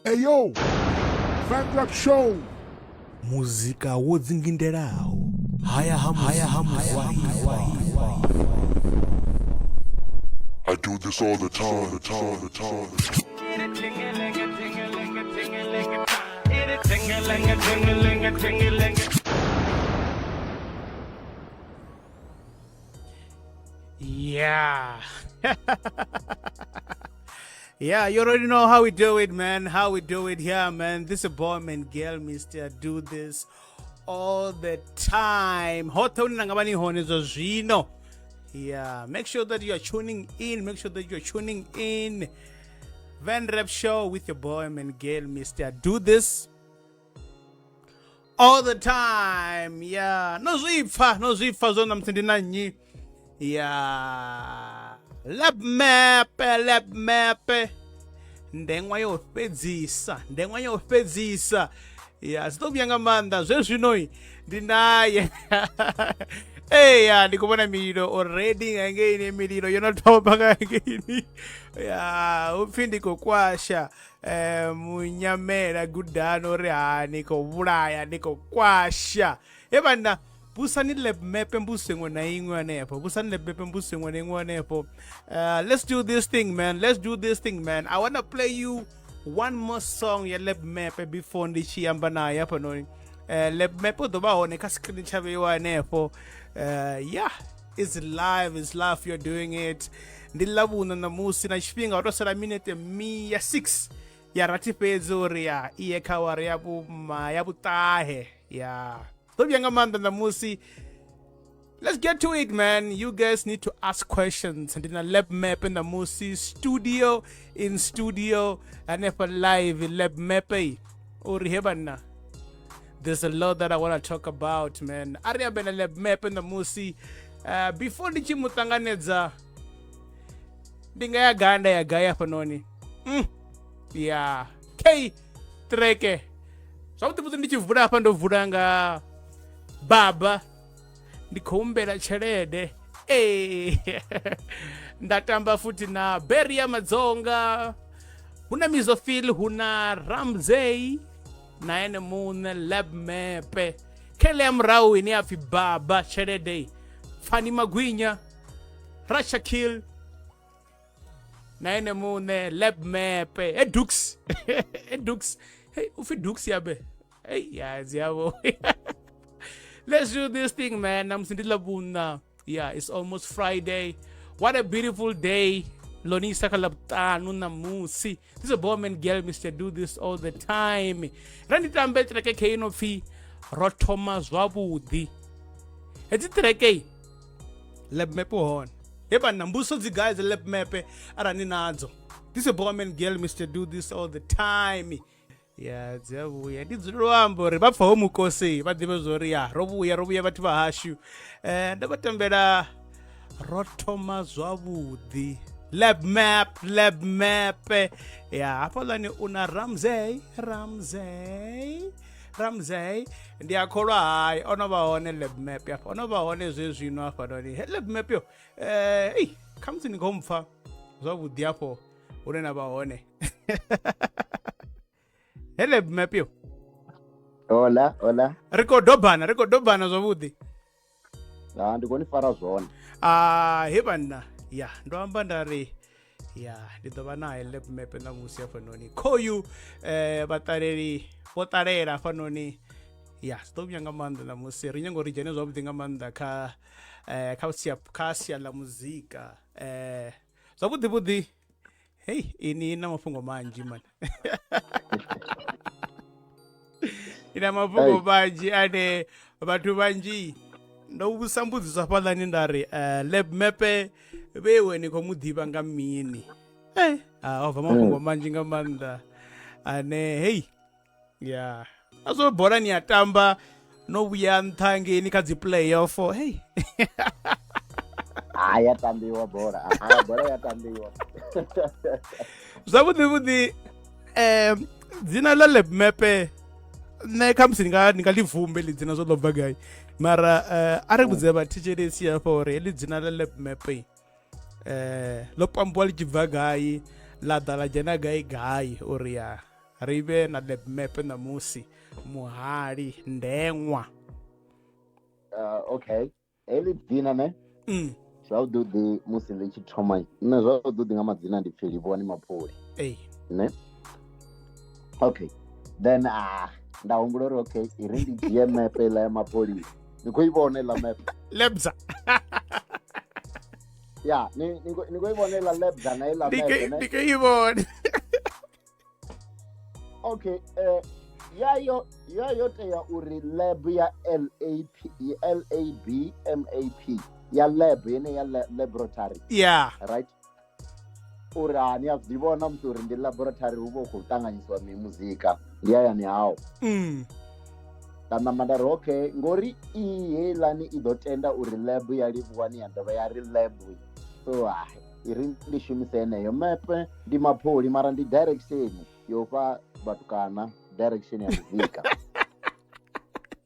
Ayo, VenRap Show. Muzika wodzinginderao. Haya hamu. I do this all the time. Yeah. Yeah, you already know how we do it, man. How we do it here, man. This is a boy, Man-Gale, Mr. Do this all the time. Yeah, make sure that you are tuning in. Make sure that you are tuning in. VenRap Show with your boy, Man-Gale, Mr. Do this all the time. Yeah, no zipfa zona mtendinanyi. Yeah, LEBMAP ndengwa yofedzisa yeah zitobyanga manda zvezvinoi ndinaye ndikubona mililo already ngange ine mililo yonotopa ngange ini upfi ndikokwasha munyamera gudano niko vulaya niko kwasha ebana busani LEBMAP mbusengwe na ingwe nepo busani LEBMAP mbusengwe na ingwe nepo. Let's do this thing, man. I want to play you one more song ya LEBMAP before ndichiyamba naye apa noni. LEBMAP dobaone ka screen chavewa nepo. Yeah, it's live you're doing it. Ndilabuna na musi na chipinga otosala minute mi ya 6 ya ratipezo ria iye kawari yabu tahe. Yeah. Let's get to it, man. You guys need to ask questions. And in a LEBMAP in the Musi studio, and if a live in LEBMAP. There's a lot that I want to talk about, man. Aria been a LEBMAP in the Musi. Before the chimutanganeza, dinga ya ganda ya gaya panoni. Yeah. K treke. So the putin ndichivura pando vuranga. Baba ndikumbera tshelede ndatamba futi na Beria Madzonga huna Mizo huna Ramzeey na ene mune LEBMAP kele mrau ini afi baba tshelede Fani Magwinya Rashakil na ene mune LEBMAP edux hey ufi dux yabe hey yaziyabo. Let's do this thing, man. Yeah, it's almost Friday. What a beautiful day. Lonisa kalabtanu na musi. This is a boy, Man-Gale, Mr. Do this all the time. Randi tambe treke keino fi rotoma zwabudi. Eti treke LEBMAP hon. Eba nambuso zi guys LEBMAP arani nazo. This is a boy, Man-Gale, Mr. Do this all the time. Yeah, dziavuya ndidziroambo ri vabva womukosi vadive zori ya rovuya vati vahashu ndavatambera rotoma zwavudi LEBMAP ya apolani una Ramzeey ndiyakholwa hayi onovahone LEBMAP apa onovahone zvezvino apa noni LEBMAP yo khamtsini ngomfa zwavudi apo unena vahone. LEBMAP yo. Hola. Rikodobana zwavudi. Ndikoni fara zvone. Hebana. Yeah, ndoamba ndari. Yeah, ndidova naye LEBMAP na musi afanoni. Koyu vatareri votarera afanoni. Yeah, stovyanga manda na musi. Rinyango rijene zwavudi ngamanda ka kasia la muzika. Zwavudi. Hey, ini ina mafungo manji man. Ina mafungo manji ane batu manji ndo usambudzisa palani ndari LEBMAP bewe niko mudiba ngamini ova mafungo manji ngamanda ane hey yeah aso bora ni atamba no buyanthange ni kadzi playoff hey yatambiwa bora yatambiwa zvavudi dzina la LEBMAP ne kamsi ningalivumbe lidzina zolobva gai mara ari kudze vatichelesi apa uri lidzina la LEBMAP lopambwa lichibva gai ladha la jena gai uri ya ri vhe na LEBMAP ṋamusi muhali ndeṅwa. Okay, heḽi dzina ne zwavhuḓi musi ndi tshi thoma nṋe zwavhuḓi nga madzina ndi pfhi Livhuwani Mapfholi ne. Okay, then nda humbula uri okay iri ndi dzhie mepe la ya mapholisa, ni khou i vhona iḽa mepe Lebza. ya ni khou i vhona iḽa lebza na iḽa mepe ne. Ndi khou i vhona. Okay, yayo tea uri lab ya LEBMAP ya lab yene ya laboratory, yeah, right, uri ni a zwi vhona musi uri ndi laboratory hu vha hu khou ṱanganyisiwa mimuzika ndi hayani hao. Nda namba nda ri okay ngori i heiḽani i ḓo tenda uri lab ya Livhuwani ya dovha ya ri lab, so iri ndi shumise heneyo mepe ndi mapholi mara ndi direction yo fha vhatukana direction ya muzika.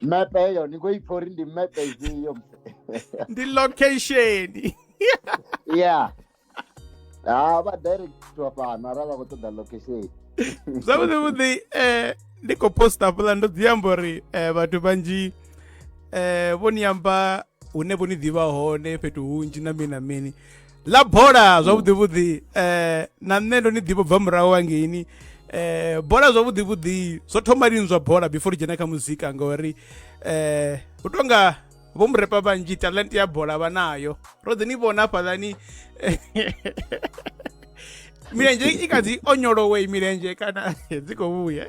Mepe heyo ni khou ipfha uri ndi mepe ifhio? Ndi location. Yeah, vha director fhano ara vha khou ṱoḓa location. Zwavhuḓi ndi khou posta hafhaḽa ndo dzi amba uri vhathu vhanzhi vho ni amba hune vho ni ḓivha hone fhethu hunzhi na mini na mini. ḽa bola zwavhuḓi na nṋe ndo ni ḓivha bva murahu hangeini. Bola zwavhuḓi zwo thoma lini zwa bola before u dzhena kha muzika ngauri hu tonga vho murepa vhanzhi talent ya bola vha nayo. Ro ḓi ni vhona hafhaḽani milenzhe i kha dzi onyolowe milenzhe kana dzi khou vhuya.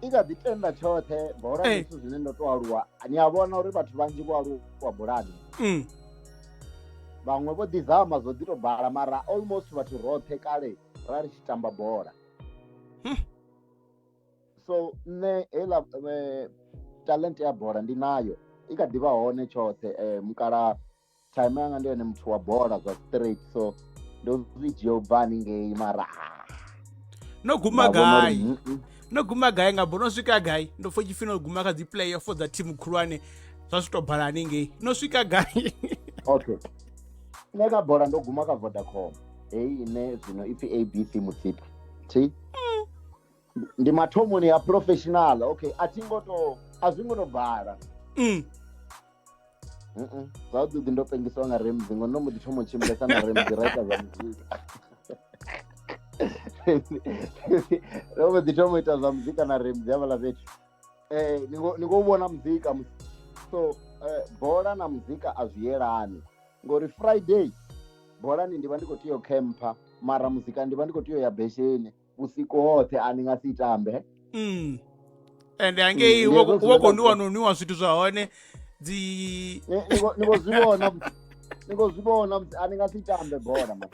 I kha ḓi tenda tshoṱhe bola ndi zwithu zwine ndo to aluwa ni a vhona uri vhathu vhanzhi vho aluwa bolani. Vhaṅwe vho ḓi zama zwo ḓi to bala mara almost vhathu roṱhe kale ra ri tshi tamba bola. So nṋe heiḽa talent ya bola ndi nayo i kha ḓi vha hone tshoṱhe. Mukala time yanga ndi yone muthu wa bola zwa straight, so ndo zwi dzhia u bva haningei mara no guma gai nga bono swika gai ndo pfha tshifhinga u guma kha dzi playoff dza thimu khulwane zwa zwi to bala haningei no swika gai? Okay, nṋe kha bola ndo guma kha Vodacom heyi ine zwino ipfi ABC Mutsipi thi ndi mathomoni ya professional. Okay, a zwi ngo to bala zwavhuḓi ndo pengisiwa nga Ramzeey ngo ndo mbo ḓi thoma u tshimbilesa na Ramzeey raita zwa muzika. Ndo mbo ḓi thoma u ita zwa muzika na Ramzeey havhaḽa fhethu. Ni khou vhona muzika, so bola na muzika a zwi yelani ngori Friday bolani ndi vha ndi khou tea u kempa mara muzika ndi vha ndi khou tea u ya besheni vhusiku hoṱhe a ni nga si tambe. Ende hangei wo khou ndiwa no niwa zwithu zwa hone dzi ni khou zwi vhona a ni nga si tambe bola man.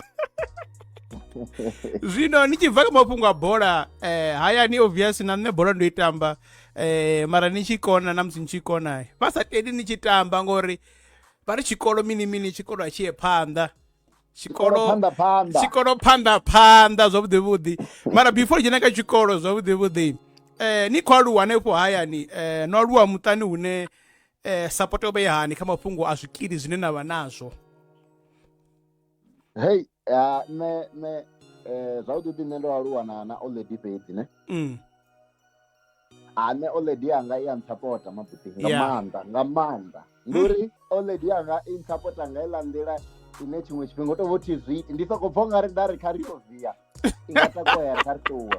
Zwino ni tshi bva kha mafhungo a bola hayani obvious na nṋe bola ndo i tamba mara ni tshi kona na musi ni tshi kona vha sa tendi ni tshi tamba ngori vha ri tshikolo mini tshikolo a tshi ye phanḓa. Tshikolo phanḓa zwavhuḓi mara before dzhena kha tshikolo zwavhuḓi ni khou aluwa hanefho hayani no aluwa muṱani hune support yo vha i hani kha mafhungo a zwikili zwine na vha nazwo? Hey, nṋe zwavhuḓi nṋe ndo aluwa na oledi fhedzi ne. Nṋe oledi yanga i a ntsapota mabuti nga maanḓa ndi uri oledi yanga i ntsapota nga iḽa nḓila ine tshiṅwe tshifhinga u tou vha thi zwi iti ndi sokou pfha ungari nda ri kha ri yo via i nga takuya kha ri ṱuwe.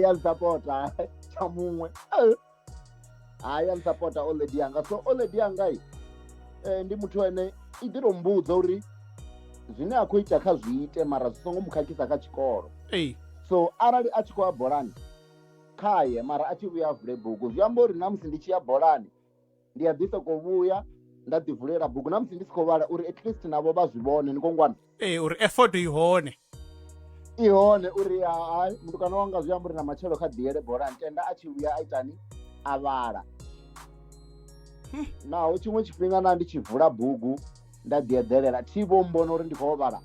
Ya ntsapota tsha muṅwe ya ntsapota oledi yanga, so oledi yanga ndi muthu ene i ḓi tou mbudza uri zwine a khou ita kha zwi ite mara zwi songo mu khakhisa kha tshikolo. So arali a tshi khou ya bolani khaye mara a tshi vhuya a vule bugu zwi amba uri na musi ndi tshi ya bolani ndi a ḓi sokou vhuya nda ḓi vulela bugu na musi ndi si khou vhala uri at least navho vha zwi vhone ni kongwana uri effort i hone uri mutukana wanga zwi amba uri na matshelo kha ḓiyele bolani tenda a tshi vhuya a itani a vhala. Naho tshiṅwe tshifhinga na ndi tshi vula bugu nda ḓi eḓelela thi vho mbona uri ndi khou vhala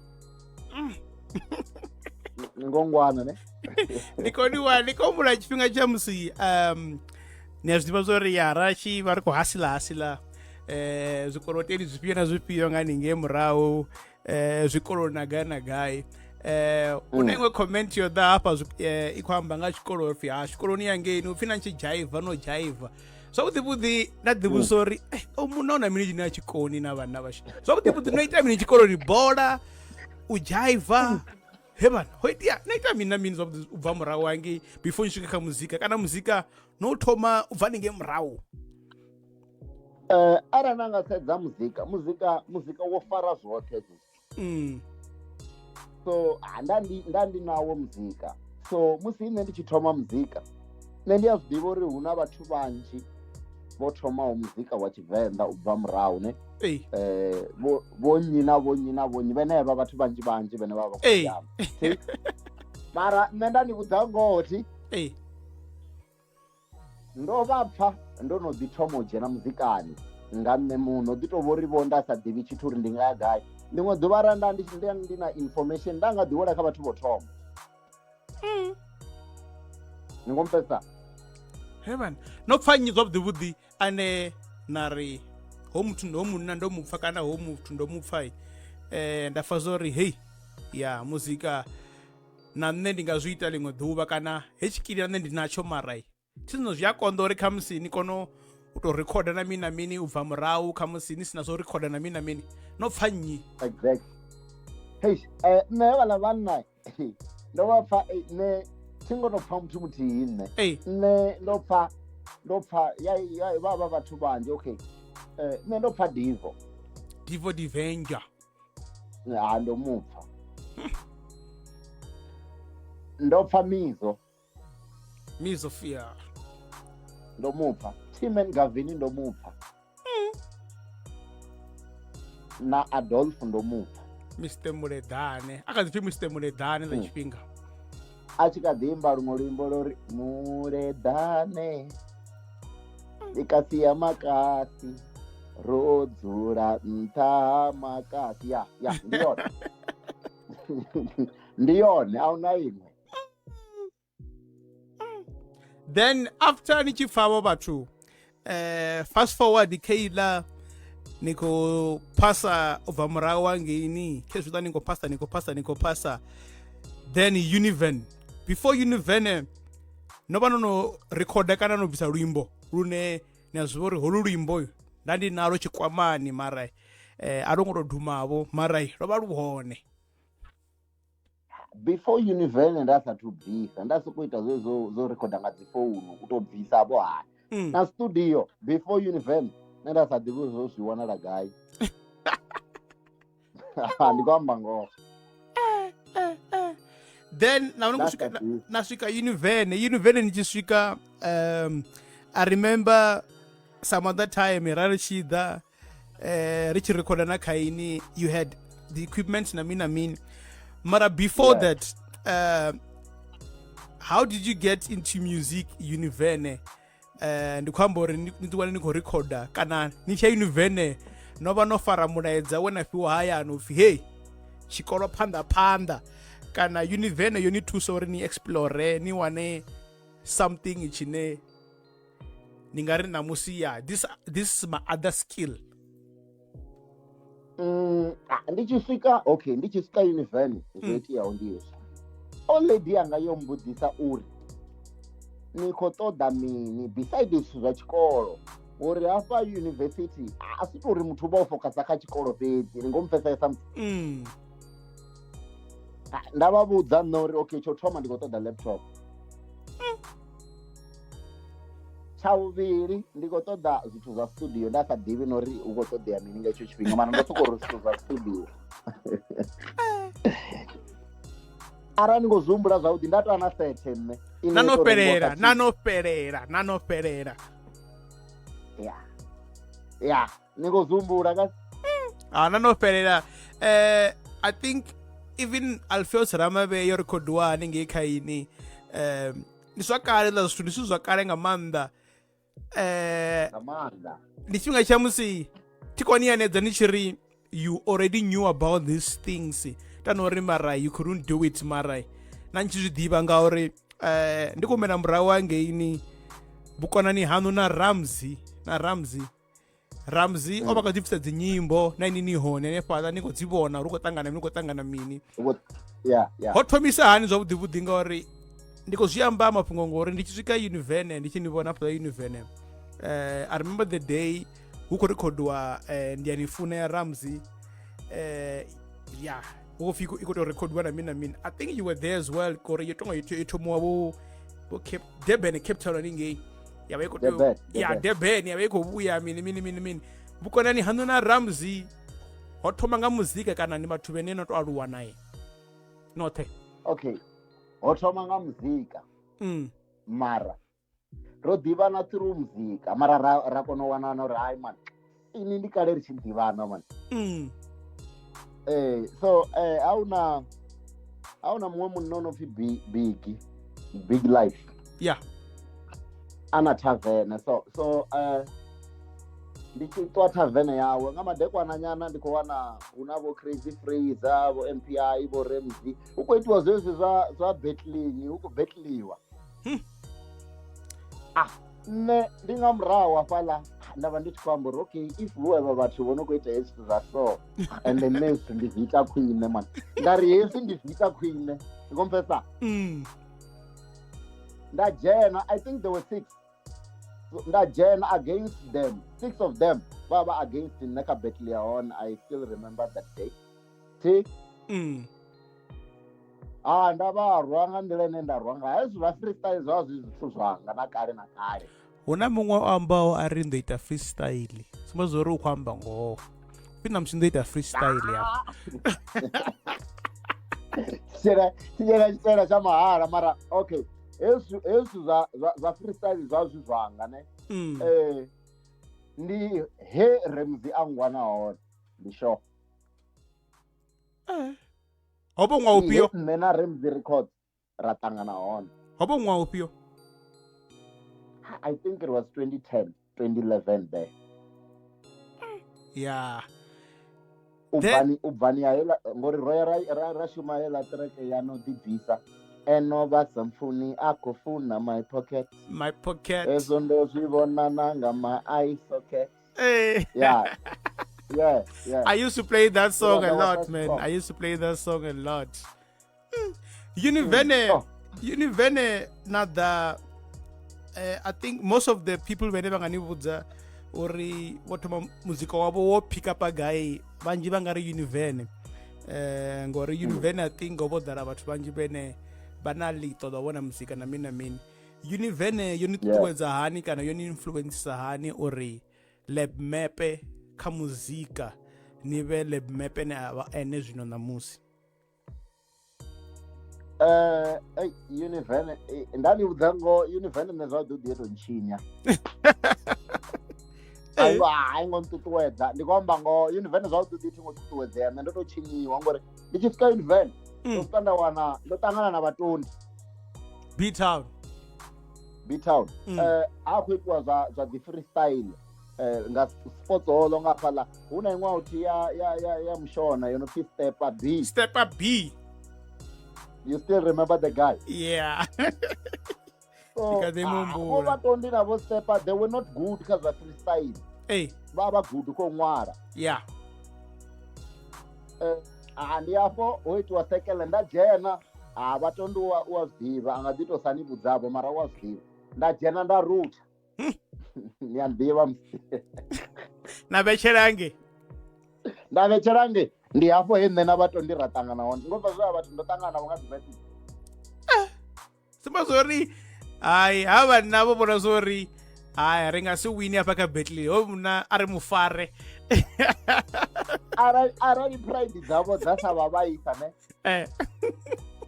ni ngongwana ne. Ndi khou humbula tshifhinga tsha musi ni a zwi ḓivha zwa uri ra tshi vha ri khou hasila zwikoloteli zwifhio na zwifhio nga haningei murahu zwikoloni na gai una imwe comment yo ḓa hafha i khou amba nga tshikolo pfi tshikoloni yangeni upfi na tshi dzhaiva no dzhaiva zwavhuḓi nda ḓivhusa uri munna una mini tshine a tshikoni na vhana vhashu zwavhuḓi no ita mini tshikoloni bola u dzhaiva he bana ho itea no ita mini na mini zwavhuḓi u bva murahu hangei before ni swike kha muzika kana muzika no u thoma u bva ninge murahu arali na nga sedza muzika wo fara zwoṱhe so nda ndi nawo muzika so musi nṋe ndi tshi thoma muzika nṋe ndi a zwi ḓivha uri hu na vhathu vhanzhi vho thomaho muzika wa Tshivenḓa u bva murahu ne vho nnyi na vhonnyi vhene vha vhathu vhanzhi vhene vha vha khou yama mara nṋe nda ndi vhudza ngothi ndo vha pfa ndo no ḓi thoma u dzhena muzikani nga nṋe muno ḓi tou vhori vho nda sa ḓivhi tshithu uri ndi nga ya gai ḽiṅwe ḓuvha ra ndi na information nda nga ḓi wela kha vhathu vho thoma ni ngo mpesa heaven no pfa nnyi zwavhuḓi ane na ri ho muthu ndo munna ndo mupfa kana ho muthu ndo mupfa nda pfa zwo ri hei ya muzika na nṋe ndi nga zwi ita ḽiṅwe ḓuvha kana he tshikili na nṋe ndi natsho marai zwino zwi a konḓa uri khamusi ni kone u tou rekhoda na mini na mini u bva murahu khamusi ni sina zwo rekhoda na mini na mini no pfa nnyi exactly hei nṋe vhala vhanna ndo vha pfa nṋe thi ngo no pfa muthu muthihi nṋe ndo pfa ya vha vhathu vhanzhi okay nṋe ndo pfa divo divenja ndo mupfa ndo pfa mizo fia ndo mupfa Timen Gavini ndo mupfa na Adolf ndo mupfa Mr Muledane akaziphi Mr Muledane za tshifhinga a tshi kha ḓi imba luṅwe luimbo lori Muledane ikasi ya makasi ro dzula nṱha makasi ya ndi yone a una iṅwe then after ni tshi pfa avho vhathu fast forward kheila ni khou phasa u bva murahu hangeini khezwiḽa ni khou phasa then Univen before Univen no vha no rekhoda kana no bvisa luimbo lune ni a zwiva uri holu luimbo nda ndi nalo tshikwamani mara a lo ngo to dumavho mara lo vha lu hone before Univen nda sathu bvisa nda sokou ita zwo rekhoda nga dzi founu u to bvisa vho hani na studio before Univen nda sa ḓivhi zwo zwi wanala gai ndi khou amba ngoho then na swika Univen ni tshi swika I remember some other time ra ri tshi ḓa ri tshi rekhoda na khaini you had the equipment na mini mara before that how did you get into music Univen ndi khou amba uri ni ḓiwane ni khou rekhoda kana ni tsha Univen no vha no fara mulaedza we na fhiwa hayani upfi hey tshikolo phanḓa kana Univen yo ni thusa uri ni explore ni wane something tshine ni nga ri namusi ya this is my other skill ndi tshi swika Univen zwo iteaho ndi hezwi oledi yanga yo mbudzisa uri ni khou ṱoḓa mini besides zwithu zwa tshikolo uri hafha university a si tori muthu vha o focasa kha tshikolo fhedzi ni ngo mpfesesa nda vha vhudza nṋe uri okay tsho thoma ndi khou ṱoḓa laptop tsha vhuvhili ndi khou ṱoḓa zwithu zwa studio nda sa ḓivhi na uri hu khou ṱoḓea mini nga hetsho tshifhinga mana ndo sokou uri zwithu zwa studio arali ni khou zumbula zwavhuḓi nda tou na sethe nṋe na no fhelela ya ni khou zumbula ka na no fhelela I think even Alpheus Ramave yo rekhodiwa haningei khaini ndi zwa kale ḽa zwithu ndi zwithu zwa kale nga maanḓa ndi tshifhinga tsha musi tikoni yanedza ni tshi ri you already knew about these things tana uri mara you couldn't do it mara na ntshi zwi ḓivha ngauri ndi khou humela murahu hangeini vhukonani hanu na Ramzeey o vha kha ḓi bvisa dzi nyimbo na ini ni hone hanefhaḽa ni khou dzi vhona uri u khou ṱangana mini ho thomisa hani zwavhuḓi vhuḓi ngauri ndi khou zwi amba mafhungo ngori ndi tshi swika Univen ndi tshi ni vhona after Univen I remember the day hu khou rekhodiwa ndi ya ni funa ya Ramzeey hu khou pfi i khou tou rekhodiwa na mini I think you were there as well kori yo tonga yo thomiwa vho Durban Cape Town haningei yavha i khou tou Durban yavha i khou vhuya mini vhukonani haṋu na Ramzeey ho thoma nga muzika kana ni vhathu vhene no to aluwa naye noṱhe? Okay, ho thoma nga muzika mara ro ḓivhana through muzika mara ra kona u wanana uri hayi man ini ndi kale ri tshi ḓivhana man. So ahuna muṅwe munna ono pfi big life ana tavene so ndi tshi ṱwa tavene yawe nga madekwana nyana ndi khou wana huna vho Crazy Fraser vho MPI vho Ramzeey hu khou itiwa zwezwi zwa battling hu khou battliwa nne ndi nga murahu hafhaḽa ndavha ndi tshi khou amba uri okay if whoever vhathu vho no khou ita hezwi zwa so and then nezwi ndi zwi ita khwine man ngari hezwi ndi zwi ita khwine ndi khou mpfesa nda dzhena I think there were 6 nda dzhena against them 6 of them vha against nne kha battle ya hone I still remember that day nda vha rwa nga nḓila ine nda rwa nga hezwi zwa freestyle zwa zwi zwithu zwanga na kale huna muṅwe o ambaho a ri ndo ita freestyle sumba zwo ri u khou amba ngoho fhina musi ndo ita freestyle ya tshitela tsha mahala mara okay hezwi zwa freestyle zwa zwi zwanga ne ndi he Ramzeey a ngwana hone ndi sure hobo ṅwaha ufhio nne na Ramzeey records ra ṱangana hone hobo ṅwaha ufhio I think it was 2010 2011 there ubvani ya hela ngori ra shuma hela track ya no ḓibvisa eno vha sa mfuni a khou funa my pocket ezwo ndo zwi vhona nanga my eye socket I used to play that song a lot man I used to play that song a lot Univen na the I think most of the people vhane vha nga ni vhudza uri vho thoma muzika wavho wo pick up gai vhanzhi vha nga ri Univen ngori Univen I think ho ḓala vhathu vhanzhi vhene vha na ḽiṱo ḽa vhona muzika na mini Univen yo ni ṱuṱuwedza hani kana yo ni influencesa hani uri LEBMAP kha muzika ni vhe LEBMAP ene zwino ṋamusi? Univen ndani vhudza ngo Univen nṋe zwavhuḓi yo tou ntshinya ai ngo nṱuṱuwedza ndi khou amba ngo Univen zwavhuḓi thi ngo ṱuṱuwedzea nṋe ndo tou tshinyiwa ngori ndi tshi swika Univen ndo swika nda wana ndo ṱangana na vhatondi B-Town a khou itiwa zwa dzi freestyle nga sports hall nga fhaḽa hu na iṅwe authi ya mushona yo no pfi Stepper B. You still remember the guy? Yeah. So vhatondi navho Stepper they were not good kha zwa freestyle vha vha good kho ṅwala ndi afho ho itiwa sekele nda dzhena vhatondi u a zwiḓivha a nga ḓi tou sani vhudzavho mara u a zwiḓivha nda dzhena nda ruta ni a ḓivha na vhetshelange ndi hafho he nṋe na vhatondi ra ṱangana hone ngo bva zwa vhathu ndo ṱangana navho nga dzi sumba zwori hayi havha navho vhona zwori hayi ri nga si wini hafha kha battle ho muna a ri mufare arali pride dzavho dza sa vha vhaisa ne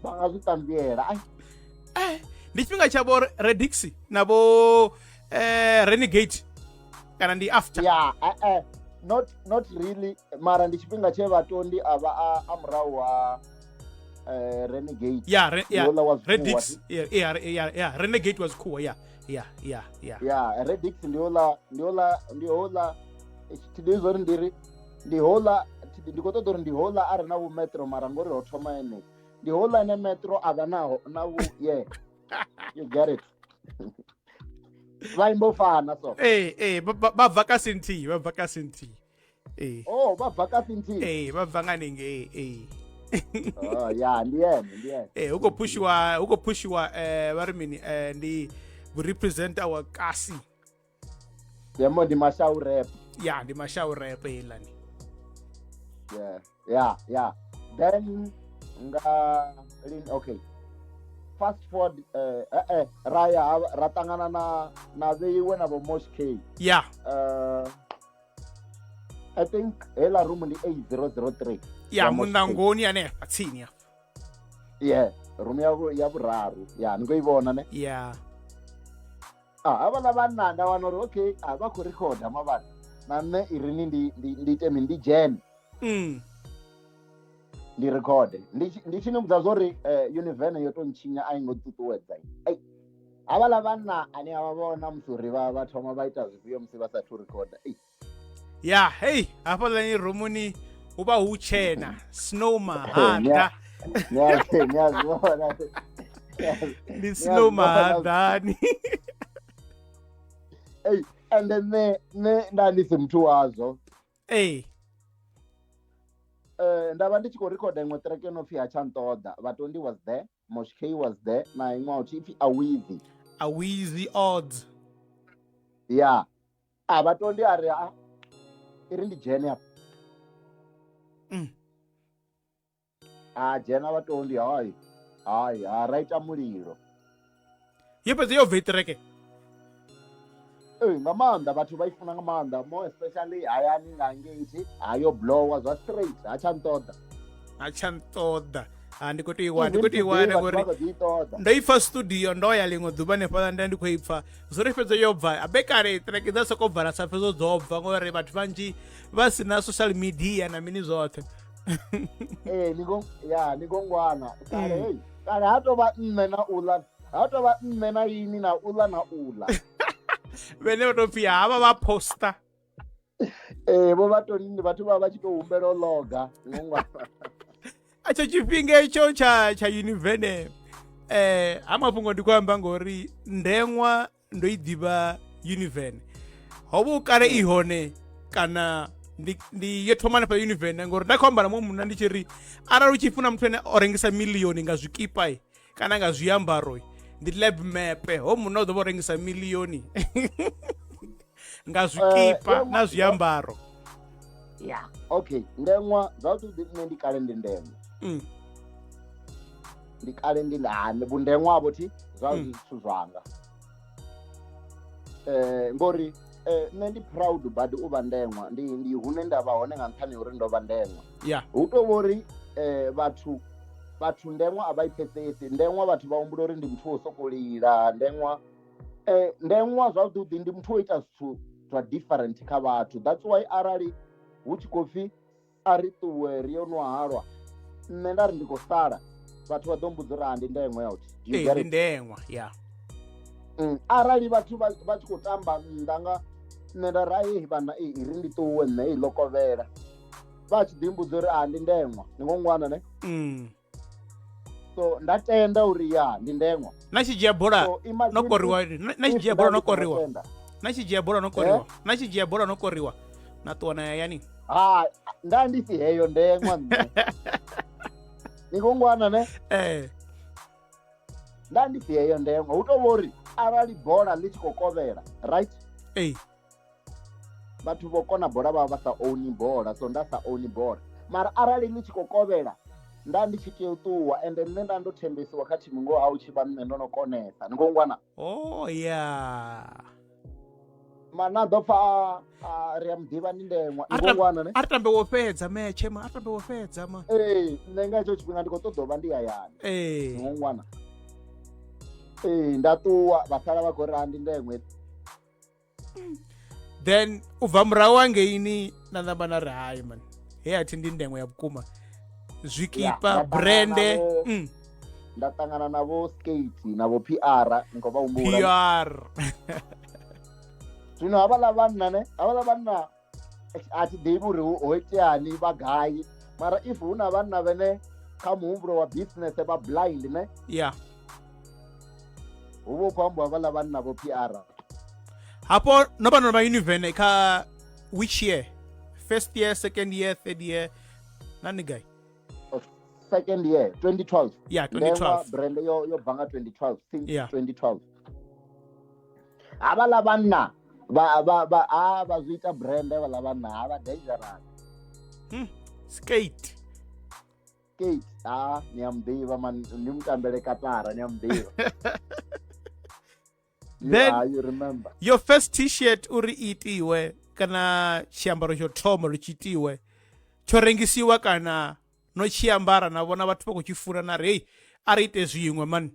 vha nga zwi ṱambiela ndi tshifhinga tshavho Redix navho Renegade kana ndi after not really mara ndi tshifhinga tshe vhatondi a vha a murahu ha Renegade Redix Renegade was cool Redix ndi hola tshithu zwo ri ndi hola ndi khou ṱoḓa uri ndi hola a re na vhu metro mara ngori ho thoma ene ndi hola ene metro a vha naho na vhu you get it vha imbo fana so vha bva ka Sinti vha bva ka Sinti vha bva nga ninge Oh yeah, ndiye. Uko pushiwa what I mean ndi represent our kasi. Yemo ndi mashau rap. Yeah, ndi mashau rap elani. Yeah. Then okay. Fast forward raya ratangana na veiwe na Mosh K. Yeah. I think hela room ndi 8003. Yeah, munangoni ane patsini ya. Yeah, room ya vuraru. Yeah, ngoivona ne? Yeah. Abana bananda wanori okay, aba ku record amabana. Na nne irini ndi gen. Ndi record. Ndi chino mzazori Univen yoto nchinya aingo tutuwedza. Ai. Abala bana ani ababona msuri ba thoma baita zivyo msiba sa to record. Ai. Yeah, hey, apha lani romuni uba uchena snowman. Ngiyazibona. Ni snowman. Hey, and then ndandisi mtu wazo. Hey. Ndaba ndichiko record imwe track enofi achantoda. Vatondi was there, Mosh K was there, na imwe uchifi Awizi odds. Yeah. Vatondi ari iri ndi jeni apa. Jena vatondi hayi raita muliro. Yepe yo vetreke. Ngamanda bathu bayifuna ngamanda, more especially ayani ngangethi ayo blower zwa straight achantoda andikuti ngori ndoifa studio ndoya lingo duba nepa ndandikoipfa zori fedza yobva abekare track dza kobvara safezo dzobva ngori bathu vanji vasina social media na mini zothe. Nigongwana kare hatova mme na ula hatova mme na yini na ula vene vatopfia hava va posta vo vatonini vathu va chitohumbela loga acho chifhinga icho cha Univen hamafhungo ndikuamba ngori ndengwa ndoidiva Univen hovo kare ihone kana ndi yothomana pa Univen ngori ndakhomba na muna ndichiri arali uchifuna muthu ene orengisa miliyoni nga zwikipa kana nga zwiambaro ndi LEBMAP ho muno ḓo rengisa miliyoni nga zwikipa na zwiambaro. Yeah, okay. Ndengwa zwauthi nne ndi kale ndi ndengwa. Ndi kale ndi ndane bundengwa abo thi zwauthi zwithu zwanga. Ngori nne ndi proud but uva ndengwa ndi hune ndavha hone nga nṱhani uri ndo vha ndengwa. Yeah. Hu to vhori vhathu ndengwa abaipfesesi ndengwa vhathu vha humbula uri ndi muthu wo sokolila ndengwa zwavhuḓi ndi muthu wo ita zwithu zwa different kha vhathu. That's why arali hu tshi khou pfhi a ri ṱuwe ri yo nwa halwa nne nda ri ndi khou sala vhathu vha ḓo mbudza uri ndi ndengwa ya uthi ndi ndengwa. Yeah. Arali vhathu vha tshi khou tamba nnḓa nga nne nda ri vhana iri ndi ṱuwe nne i lokovhela vha tshi ḓi mbudza uri ndi ndengwa ndi ngongwana ne. So ndatenda uri ndi ndengwa na tshijia bola no koriwa na tshijia bola no koriwa na tshijia bola no koriwa na tshijia bola no koriwa na tuona yani ndandisi heyo ndengwa nne ngongwana ne. Ndandisi heyo ndengwa hu to vhori arali bola ḽi tshi khou kovhela right vhathu vho kona bola vha vha sa own bola so nda sa own bola mara arali ḽi tshi khou kovhela nda ndi tshi tea u ṱuwa ende nne nda ndo thembesiwa kha thimu ngo tshi vha nne ndo no konesa ni ngongwana. Mana ḓo pfa ri a muḓivha ndi ndengwa ni ngongwana ne. Ari tambe wo fhedza match ma ari tambe wo fhedza ma. Nne nga hetsho tshifhinga ndi khou ṱoḓa u vha ndi hayani. Ni ngongwana. Nda ṱuwa vha sala vha khou ri ndi ndengwe. Then ubva murahu hangeini na namba na ri hayi man athi ndi ndengwa ya vhukuma zwikipa brande ndatangana navo skate navo PR ngo vha humbula PR zwino havhala vhanna athi ḓivhi uri ho iteani vha gai mara if hu na vhanna vhene kha muhumbulo wa business vha blind ne. Yeah. Hu vho khou ambiwa havhala vhanna vo PR hapo no vha no Univen kha which year? First year, second year, third year nani guy? second year 2012 Yeah, ndengwa 2012. brand yo banga 2012 since Yeah. 2012 ava lavanna va zwi ita brand ava lavanna ava dangerous Skate. ni amdiva man ni mtambele Katara ni amdiva. Then you remember your first t-shirt uri itiwe kana chiambaro cho thoma ri chitiwe cho rengisiwa kana no chiambara na vona vathu vha kuchifuna na ri hey ari ite zwiṅwe man.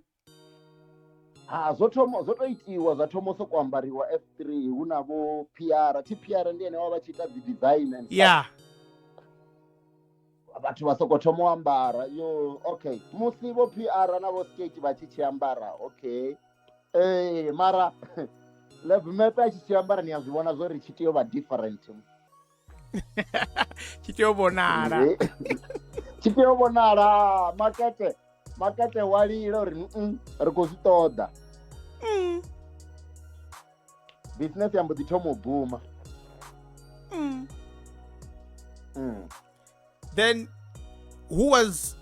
zvotoitiwa zvathoma sokuambariwa F3 huna vo PR TPR ndiye wava vachiita design and Yeah. vathu vasokothoma ambara yo okay musi vo PR na vo skate vachichiambara okay mara LEBMAP achichiambara ni azvivona zvo ri chitiyova different Chitiyovonala. chitiyovonala makete walilo ri ri khou zwi ṱoḓa business yambo ḓi thoma u buma. Then who was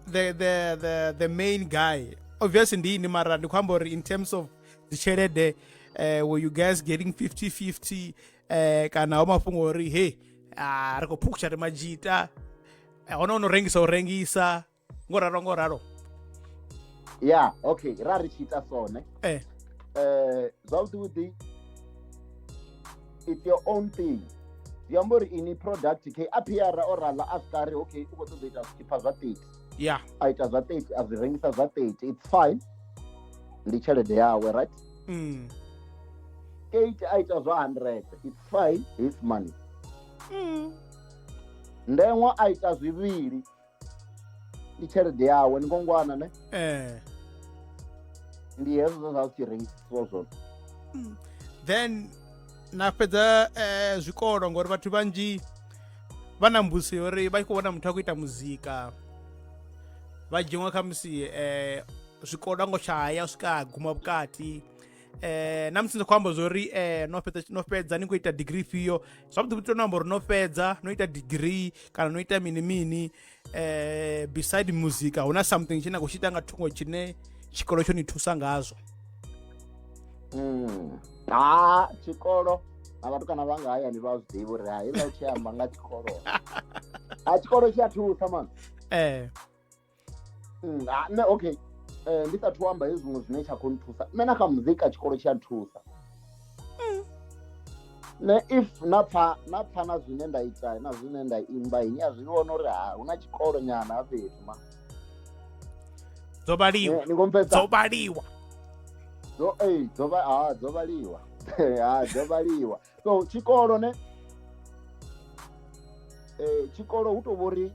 the main guy? Obviously ndini mara ndi kwamba uri in terms of the tshelede were you guys getting 50-50 kana wamafhungo uri hey ri khou phukutsa ri majita hona uno rengisa ngoraro. Yeah, okay ra ri tshi ita so ne zwavhuḓi it's your own thing zwi amba uri ini product ke a PR o rala a skari okay u khou ṱoḓa ita zwithipa zwa 30 Yeah. a ita zwa 30 a zwi rengisa zwa 30 it's fine ndi tshelede yawe right Kate a ita zwa 100 it's fine his money ndengwa a ita zwivhili ndi tshelede yawe ni ngongwana ne ndi hezwo zwa zwi rengisiwa zwone. Then na fhedza zwikolo ngori vhathu vhanzhi vha na mbusi uri vha khou vhona muthu a khou ita muzika vha dzhiṅwa kha musi zwikolo ngo shaya u swika guma vhukati na musi ndi khou amba zwori no fhedza ni khou ita degree fhio zwavhuḓi vhuto no amba uri no fhedza no ita degree kana no ita mini beside muzika huna something tshine a khou tshi ita nga thungo tshine tshikolo tsho ni thusa ngazwo. Tshikolo na vhatukana vha nga hayani vha zwi ḓivha uri hai ḽa u tshi amba nga tshikolo tshikolo tshi a thusa man. Okay ndi sathu amba hezwi zwiṅwe zwine tsha khou nthusa nṋe na kha muzika tshikolo tshi a thusa ne if na pfa na zwine nda ita na zwine nda imba ni a zwi vhona uri huna tshikolo nyana ha fhethu ma dzo vhaliwa dzo vhaliwa dzo vhaliwa so tshikolo ne tshikolo hu tou vhori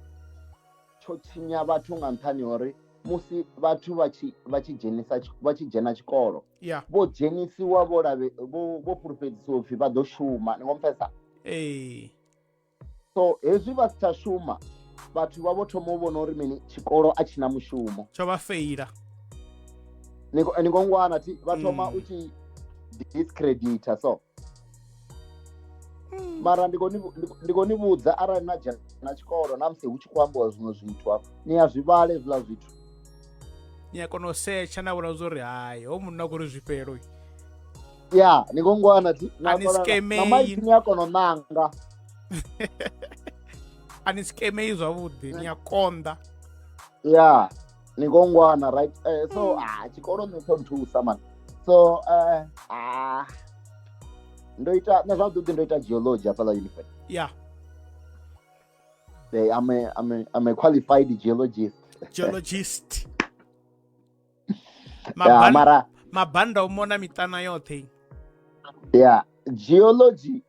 tsho tshinya vhathu nga nṱhani uri musi vhathu vha tshi dzhena tshikolo vho dzhenisiwa vho fhulufhedzisiwa upfhi vha ḓo shuma ni ngo mpfesa so hezwi vha si tsha shuma vhathu vha vho thoma u vhona uri mini tshikolo a tshi na mushumo tsho vha feila ni ngo ngwana vha thoma u tshi discredita so mara ndi khou ni vhudza arali na dzhena tshikolo na musi hu tshi khou ambiwa zwiṅwe zwithu hafho ni a zwi vhale hezwiḽa zwithu ni a kona u setsha na vhona zwo ri hayi ho munna a khou ri zwifhelo ya ni ngo ngwana na maipfi ni a kona u ṋanga a ni skemei zwavhuḓi ni a konḓa ya ni ngo ngwana right so tshikolo ni tsho nthusa man so ndo ita na zwavhuḓi ndo ita geology hafhaḽa Univen. Yeah. I'm a qualified geologist. Mabanda umona mitana yote. Yeah, geology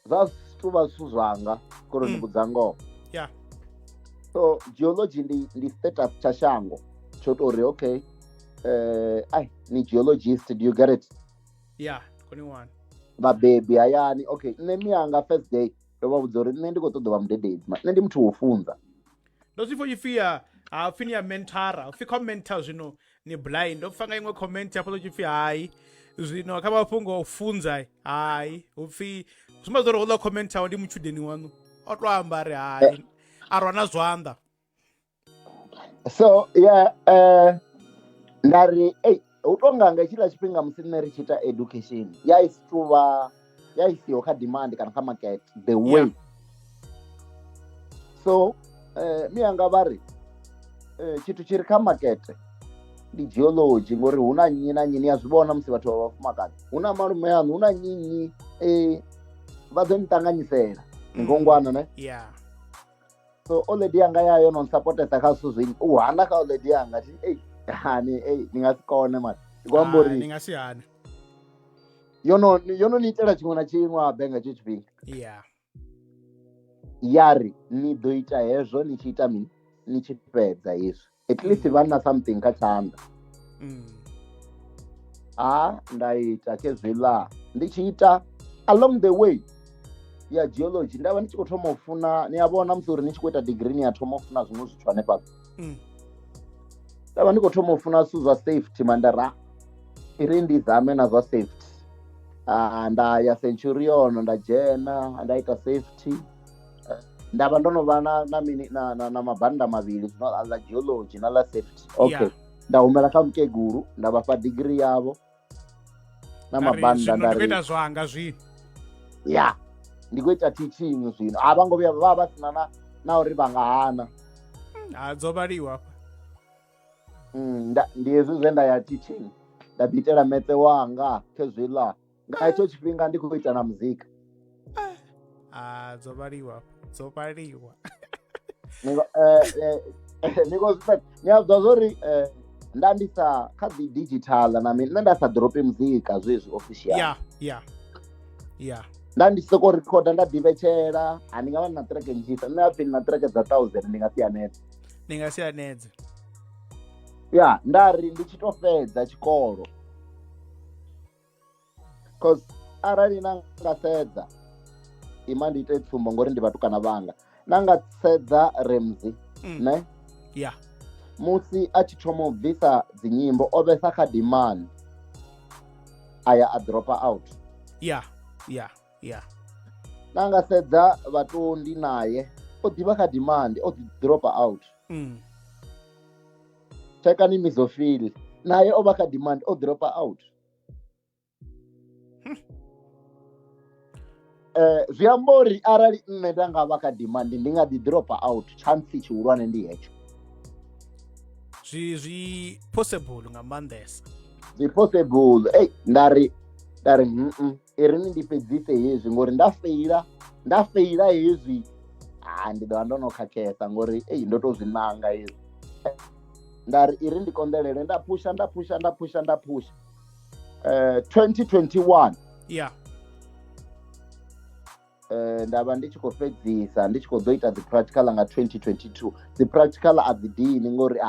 that's zwithu zwanga kuri ni vhudzango. Yeah. So geology ndi status cha shango tsho tori okay ni geologist, do you get it? Yeah, 21. Baby hayani okay nṋe miyanga first day ndo vha vhudza uri nṋe ndi khou ṱoḓa vha mudededzi nṋe ndi muthu wo funza ndo zwi for ifia fini ya mentora fi commenta zwino ni blind ndo fanga iṅwe comment ya polo tshipfi hayi zwino kha mafhungo o funza hayi upfi zuma zwo ri hola commenta ndi mutshudeni wanu o to amba ri hayi arwa na zwanḓa So yeah, ndari hu tonga nga hetshiḽa tshifhinga musi nṋe ri tshi ita education ya isi tuvha ya isiho kha demand kana kha market the way. So miyanga vha ri tshithu tshi ri kha makete ndi geology ngori hu na nnyi na nnyi ni a zwi vhona musi vhathu vha vhafumakadzi hu na malume aṋu hu na nnyi vha ḓo ni ṱanganyisela ni ngongwana ne. So oledi yanga yayo no nsupportesa kha zwithu zwinzhi u hana kha oledi yanga ti hani ni nga si kone mani ndikwamba uri ni nga si hane yo no ni itela tshiṅwe na tshiṅwe abe nga hetsho tshifhinga. Yari ni ḓo ita hezwo ni tshi ita mini ni tshi fhedza hezwi at least vha na something kha tshanḓa. Nda ita khezwiḽa ndi tshi ita along the way ya geology ndavha ndi tshi khou thoma u funa ni a vhona musi uri ni tshi khou ita degree ni a thoma u funa zwiṅwe zwithu hanefha. Ndavha ndi khou thoma u funa zwithu zwa safety mandara iri ndi zame na zwa safety. Nda ya Centurion nda dzhena nda ita safety. Ndavha ndo no vha na mabanda mavhili zwino ḽa geology na ḽa safety. Okay, nda humela kha mukegulu nda vha fha degree yavho na mabanda nda ri ita zwanga zwino ndi khou ita teaching zwino a vha ngo vhuya vha vha sina na uri vha nga hana dzo vhaliwa. Ndi hezwi zwe nda ya teaching nda ḓi itela metse wanga khezwiḽa nga hetsho tshifhinga ndi khou ita na muzika. Dzo vhaliwa ni a zwa zwori nda ndi sa kha dzi digital na mini nṋe nda sa dropi muzika zwezwi official. Nda ndi soko recorder nda ḓivhetshela ndi nga vha na track nzhisa nṋe a pfhi na track dza 1000 ndi nga si anedze. Nda ri ndi tshi to fhedza tshikolo cause arali na nga sedza ima ndi ite tsumbo ngori ndi vhatukana vhanga na nga sedza Ramzeey ne musi a tshi thoma u bvisa dzinyimbo o vhesa kha demand aya a dropa out. Na nga sedza vhatondi naye o ḓivha kha demand o ḓi dropa out. Chekani Mizo naye o vha kha demand o dropa out. Zwi amba uri arali nṋe nda nga vha kha demand ndi nga ḓi dropa out chance tshihulwane ndi hetsho. Zwi possible nga maanḓesa. Zwi possible ndari iri ni ndi fhedzise hezwi ngori nda feila hezwi ndi ḓo vha ndo no khakhesa ngori ndo to zwi nanga hezwi. Ndari iri ndi konḓelele nda pusha 2021 ndavha ndi tshi khou fhedzisa ndi tshi khou ḓo ita dzi practical nga 2022 dzi practical a dzi dini ngori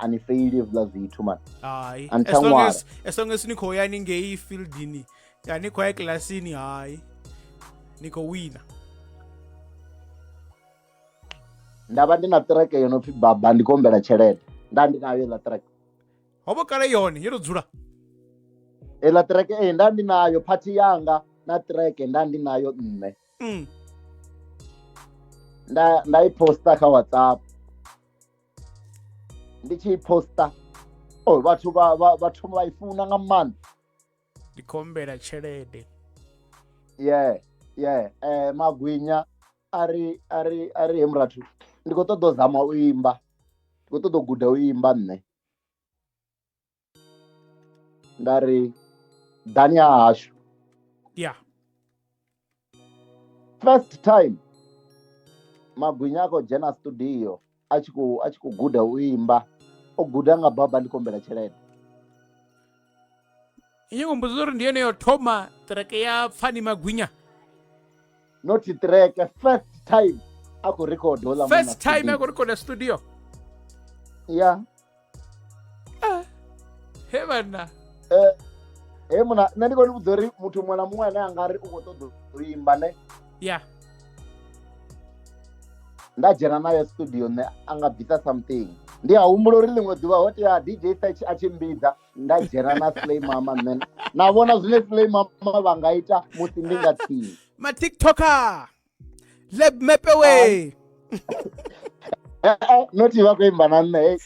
ani faili hezwiḽa zwithu man. As long as ni khou ya haningei fieldini ni khou ya kilasini ni khou wina. Ndavha ndi na track yo no pfhi baba ndi khou humbela tshelede nda ndi nayo iḽa track. Hovho kale yone yo to dzula iḽa track nda ndi nayo party yanga na track nda ndi nayo nne. Nda i posta kha WhatsApp ndi tshi posta vhathu vha i funa nga maanḓa. Ndi khou humbela tshelede. Magwinya ari he murathu ndi khou ṱoḓa u zama u imba ndi khou ṱoḓa u guda u imba nne. Nda ri ḓani ya hashu first time Magwinya a khou dzhena studio a tshi khou guda u imba o guda nga baba ndi khou humbela tshelede. Inye khou mbudza uri ndi yone yo thoma track ya Pfani Magwinya. Not track first time a khou record hola first time a khou record studio. He bana muna nṋe ndi khou ni vhudza uri muthu muṅwe na muṅwe ane anga ri u khou ṱoḓa u imba ne nda dzhena nayo studio nṋe a nga bvisa something. Ndi a humbula uri ḽiṅwe ḓuvha ho tea DJ Search a tshi mbidza nda dzhena na Slay Mama nṋe na vhona zwine Slay Mama vha nga ita musi ndi nga tsini. Ma TikToker LEBMAP we Not vakuimba na nne.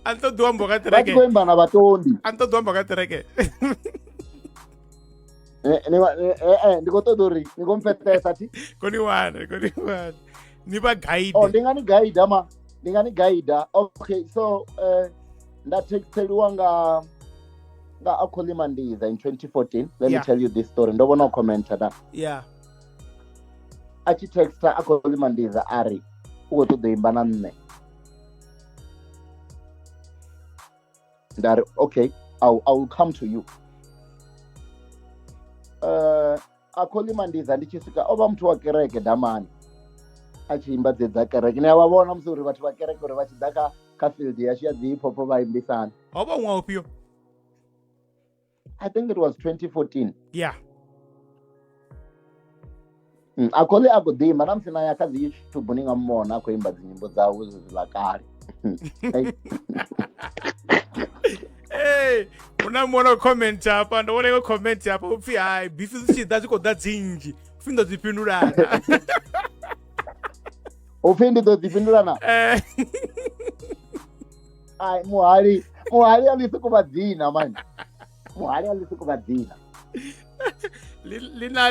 Anto duambo ka tereke. Vakuimba na vatondi. Anto duambo ka tereke. Ndikotodori ndikompetesa ti. Koni wana. Ni ba guide. Oh, ndingani guide. Okay, so ndathekiseliwa nga Akolimandiza in 2014. Let me tell you this story. Ndobona ucomment da. Yeah. Achitexta Akolimandiza ari ugotodo imba na nne. That okay, I will come to you. Akolimandiza ndichisika oba mtu wa kereke damani. Achimba dzedza kereke. Ne wabona msuri vatu va kereke uri vachidaka ka field yashia dzipopo vaimbisana. Oba mwaupio. I think it was 2014. Yeah. Akoli agodima namsina yakazi YouTube ningamona akuimba dzinyimbo dzawo zilakari. Hey, unamwona comment hapa, ndaona comment hapa upfi hai bifu chida ziko dadzinji. Ufindo dzipindulana. Ufindo dzipindulana. Ai muhari alisukubadzina man. Muhari alisukubadzina. Lina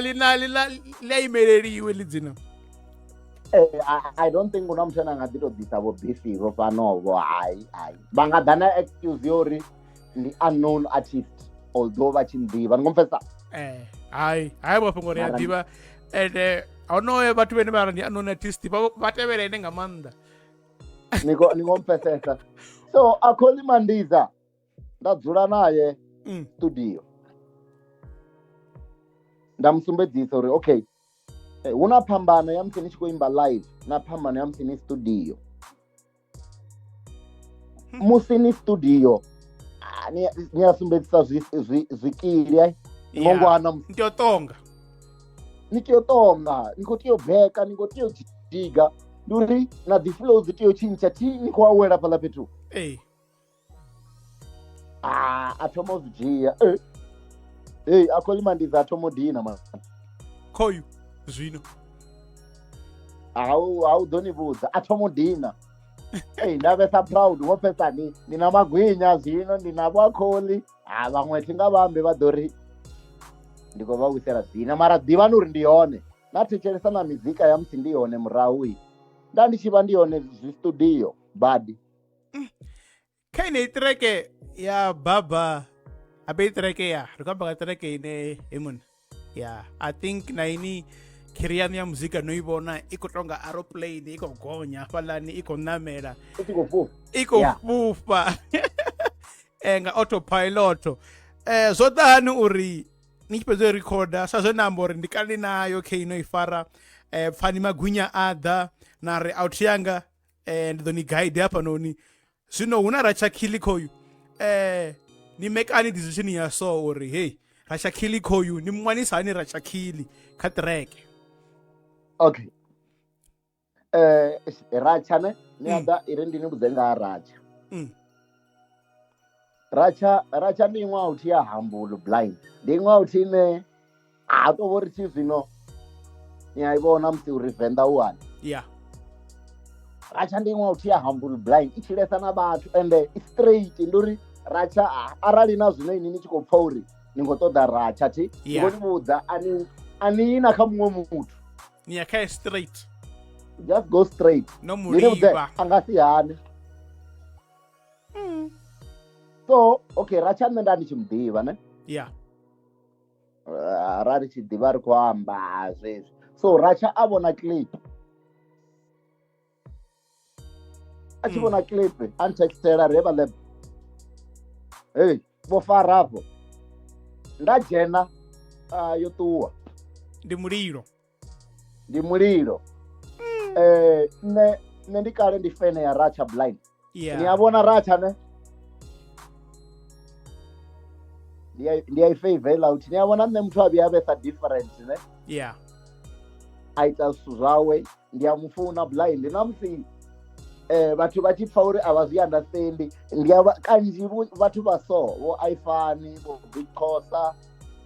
leimeleriwe lidzina. I don't think unamshana ngadito disabo bifi rofanovo ai. Bangadana excuse yori the unknown artist although vachindiva ngomfesa. Hai bafungori yadiva and ono vatu vene vara ndi unknown artist vateverene ngamanda. Ningomfesesa. So Akolimandiza ndadzula naye studio. Ndamusumbedzisa uri okay, una phambano ya musi ni chikoimba live na phambano ya musi ni studio. Musi ni studio ni asumbedzisa zvikili ngongwana ndiotonga nikotiyobheka nikotiyochidiga nduri na dziflows tiyochincha nikuawera pala petu. Atomozijia Akolimandiza atomodina man. Koyu zvino haudonibvudza atomodina. Ndavesa proud wopesa nina magwinya zvino ndinavo Akoli vamwe tingavambe vadhori ndikovawisera dzina mara diva nuri ndione natecheresa na mizika ya musi ndione muraui ndandichiva ndione zvistudio badi. Kaine itreke ya baba abe itreke ya rukamba ka treke ine emun. Yeah, I think na ini kiriani ya muzika noibona ikotonga aeroplane ikogonya falani ikonamera ikofufa nga autopilot. Zodani uri nichipezo recorder sazo nambori ndikali nayo keino ifara fani magwinya ada na re out yanga ndoni guide hapa noni sino una rachakili koyu ni make any decision ya so uri hey rachakili koyu ni mwanisa ani rachakili ka track. Okay, racha ne ada irendini buzenga racha ndi imwe auti ya humble blind ndi imwe auti ine atovori chi zvino niyaivona musi uri venda uwani. Yeah, racha ndi imwe auti ya humble blind ichilesana batu ende straight nduri racha arali na zvino inini chikopfa uri ningotoda racha ti ngonibudza anina kamumwe mutu niyakae straight, just go straight no muriva angasiyane. So okay, racha nne ndanichimudhiva ne. Yeah, rari chidhiva ri kuamba zvezvi. So racha avona clip achivona clip antextera reva lab hey vofarapo ndajena yotuwa ndi muliro. Ne ndikale ndifene ya racha blind. Yeah, niyavona racha ne ndiyaifavela kuti niyavona nne muthu aviyavesa different ne. Yeah, aita zvithu zvawe ndiyamufuna blind namusi vatu vachipfa uri havazviunderstandi kanji vatu vaso vo aifani vo bigcosa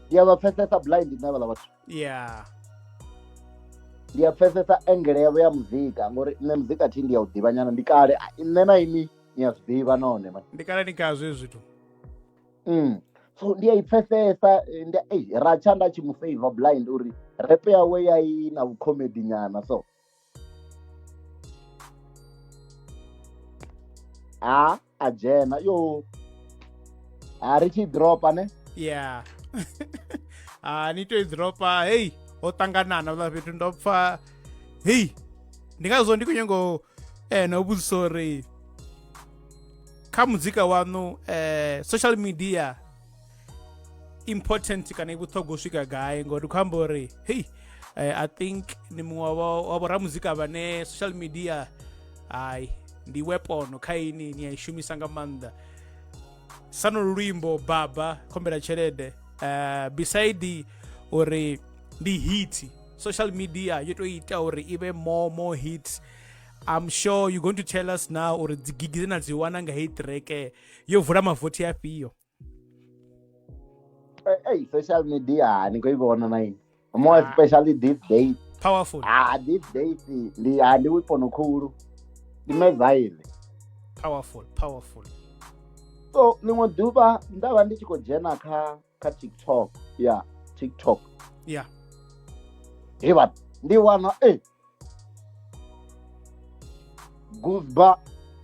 ndiyavapfesesa blind navala vatu. yeah. ndi a pfesesa engele yavho ya muzika ngori nṋe muzika thi ndi ya u ḓivha nyana ndi kale nṋe na ini ni a zwi ḓivha nahone man. ndi kale ni khazwo hezwi zwithu. So ndi a i pfesesa ra tsha nda tshi mu favor blind uri rap yawe ya i na vhukhomedi nyana so a dzhena yo ri tshi dropa ne Yeah. Ni to i dropa hey ho ṱanganana vha fhethu ndo pfa hey ndi ngazwo ndi khou nyango no vhudzisa uri kha muzika wanu social media important kana i vhuṱhogwa u swika gai ngori khou amba uri hey I think ni muṅwe wa vhoramuzika vhane social media ndi weapon kha ini ni a i shumisa nga maanḓa sano luimbo baba khombela tshelede beside uri ndi hit social media yo to ita uri ibe more hits. I'm sure you're going to tell us now uri dzi gig dzina dzi wana nga hit track yo vula mavoti afhiyo. Social media ni khou i vhona na ini more especially these days Powerful. These days ndi weapon khulu ndi mezile Powerful. So ḽiṅwe ḓuvha ndavha ndi tshi khou dzhena kha TikTok TikTok Yeah. vhathu ndi wana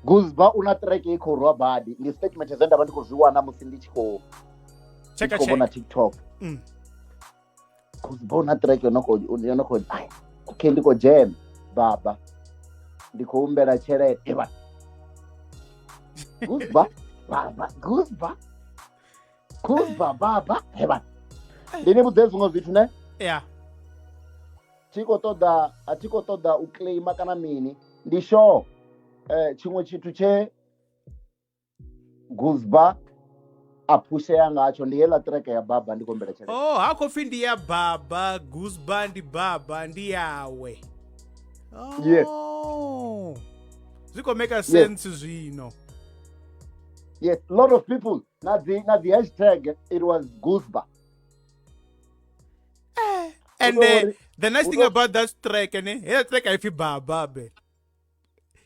Guzba una track i khou rwa badi ndi statement zwe ndavha ndi khou zwi wana musi ndi tshi khou vhona TikTok. Guzba una track yo no khou okay ndi khou dzhena baba ndi khou humbela tshelede vhathu Guzba baba vhathu ndi ni vhudze zwiṅwe zwithu ne Yeah. a thi khou ṱoḓa u claima kana mini ndi sure tshiṅwe tshithu tshe Guzba a pushea ngatsho ndi heiḽa track ya baba ndi khou humbela tshelede. Ha khou pfi ndi ya baba Guzba ndi baba ndi yawe. Yes. Zwi khou make sense zwino. Yes, a lot of people na the hashtag it was Guzba. And the nice thing about that track that track I feel baba be.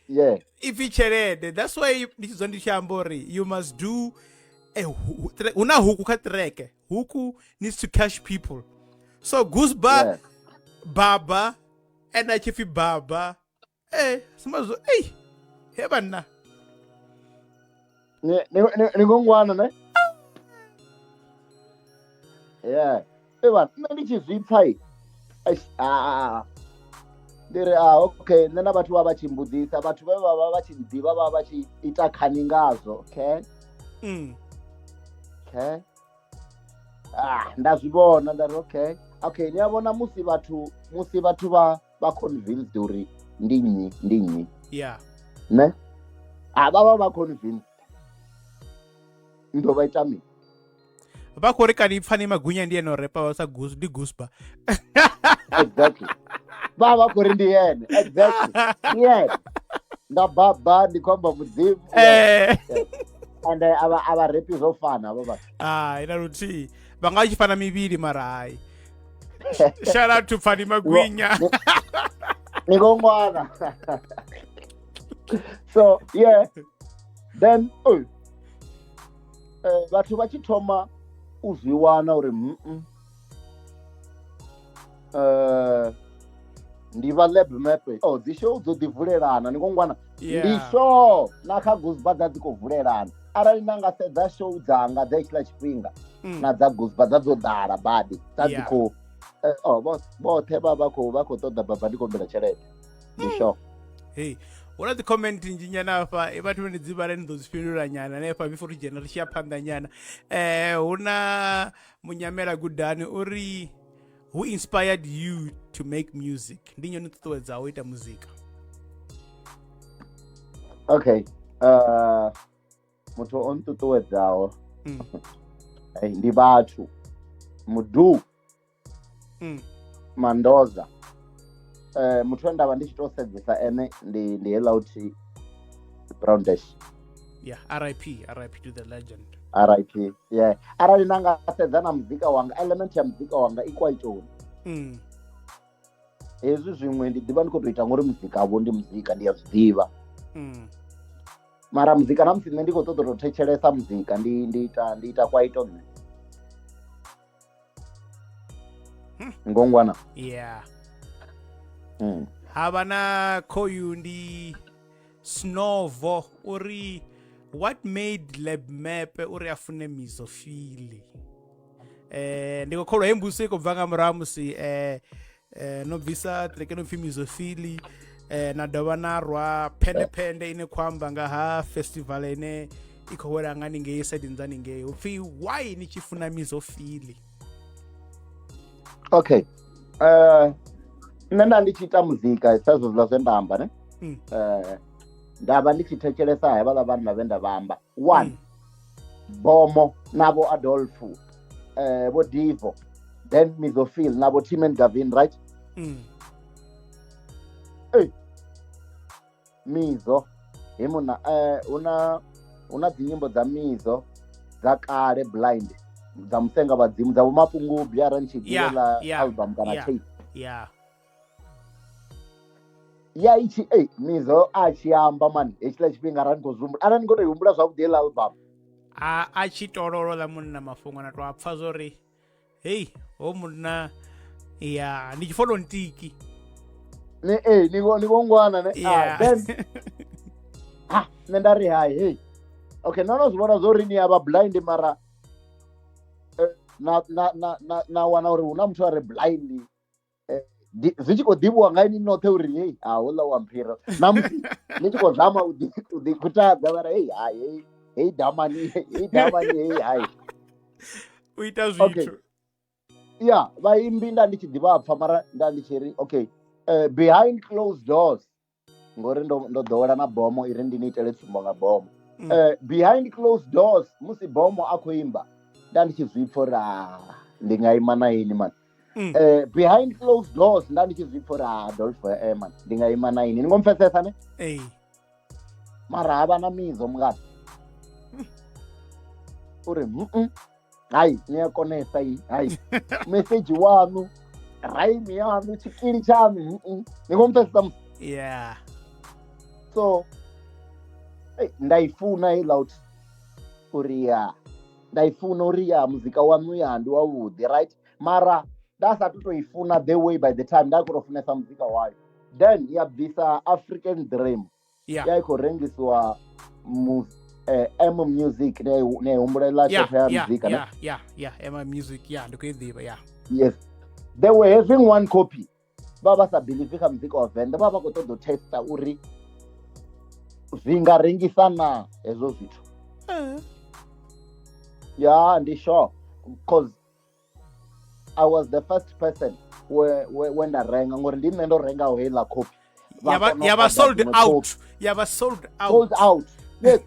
Yeah. If you tshelede, that's why this is on the shambori. You must do una huku ka track. Huku needs to catch people. So Guzba baba and I feel baba. Smazo hebana. Ni ngongwana ne? Yeah. Evan, ndi tshi zwi pfha ndiri okay nṋe na vhathu vha tshi mbudzisa vhathu vhe vha vha tshi ḓivha vha vha tshi ita khani ngazwo okay nda zwi vhona nda ri okay ni a vhona musi vhathu vha convinced uri ndi nnyi Yeah. ne vha convinced ndo vha ita mini vha khou ri kani pfani magunya ndi eno repa sa ndi Guzba. Exactly. Vha khou ri ndi yene exactly yeah nda baba ndi khou amba mudzimu and ava repi zwo fana avho vhathu ina luthihi vha nga tshi fana mivhili mara hayi shout out to pfani magwinya ni ngongwana. So yeah then vhathu vha tshi thoma u zwi wana uri ndi vha LEBMAP dzi show dzo ḓi vulelana ni ngongwana ndi show na kha Guzba dza dzi khou vulelana arali na nga sedza show dzanga dza tshila tshifhinga na dza Guzba dza dzo ḓala badi dza dzi khou vhoṱhe vha khou ṱoḓa baba ndi khou humbela tshelede ndi show. Hey, hu na dzi comment nnzhi nyana afha vhathu vhane dzi vhale ni ḓo dzi fhindula nyana hanefha before ri dzhena ri tshi ya phanḓa nyana. Hu na Munyamela Gudani uri who inspired you to make music? Ndi nnyi ṱuṱuwedza u ita muzika? Okay, muthu o nṱuṱuwedzaho ndi vhathu Mudu Mandoza muthu ndavha ndi tshi to sedzesa ene ndi heiḽa uthi Brown Dash. Yeah, RIP to the legend. RIP, yeah. Arali nanga sedza na muzika wanga element ya muzika wanga i quite on. hezwi zwiṅwe ndi ḓivha ndi khou tou ita ngori muzika avho ndi muzika ndi a zwi ḓivha mara muzika na musi nṋe ndi khou ṱoḓa tou thetshelesa muzika ndi ita kwaito nṋe ngongwana yeah havha na khoyu ndi Snovo uri what made LEBMAP uri a fune Mizo feel ndi khou kholwa hembuso I khou bva nga murahu musi no bvisa treke no pfi Mizo feel na dovha na rwa phende ine khou amba nga ha festival ine I khou wela nga ningei side ndzani ngei upfi why ni tshi funa Mizo feel okay nṋe nda ndi tshi ita muzika sazwo zwiḽa zwe nda amba ne ndavha ndi tshi thetshelesa havhaḽa vhanna vhe nda vha amba one Bomo navho Adolfu vho Divo then Mizofil navho Tim and Gavin right Mizo he muna una dzinyimbo dza Mizo dza kale blind dza musenga vhadzimu dza vho Mafungubwi arali tshi ḓivha album kana tape ya ichi Mizo a tshi amba man hetshiḽa tshifhinga arali khou zumbula arali ni khou tou humbula zwavhuḓi heḽa album a tshi tololo ḽa munna mafhungo na to a pfa zwori hey ho munna ya ndi tshifolo ntiki ni ngongwana ne then nṋe nda ri hai hey okay no zwi vhona zwori ni ava blind mara na wana uri huna muthu a re blind zwi tshi khou ḓivhiwa nga ini noṱhe uri hei houḽa wa mphira na musi ni tshi khou zama u ḓi khutadza mara hei hai hei damani hei hai u ita zwithu ya vhaimbi nda ndi tshi ḓivha pfa mara nda ndi tshi ri okay behind closed doors ngori ndo ḓowela na Bomo iri ndi ni itele tsumbo nga Bomo behind closed doors musi Bomo a khou imba nda ndi tshi zwi pfa uri ndi nga ima na ini man behind closed doors nda ndi tshi zwi pfa uri Adolfo man ndi nga ima na ini ni ngo mpfesesa ne mara havha na Mizo mngani uri hai ni a konesa hai message wanu raimi yanu chikili chanu ni ngo mpfesesa yeah so ndaifuna loud uri ndaifuna uri muzika wanu ndi wavhuḓi right mara ndasatu toifuna the way by the time ndakutofunesa muzika wayo then ya bvisa African Dream ya khou rengisiwa M Music ne humbulela ya muzika M Music ndi khou ḓivha yes they were having one copy vha sa believe kha muzika wa Venḓa vha khou ṱoḓa u testa uri zwi nga rengisa na hezwo zwithu ndi sure because I was the first person when I renga ngori ndi nṋe ndo rengaho heiḽa copy yava sold out yes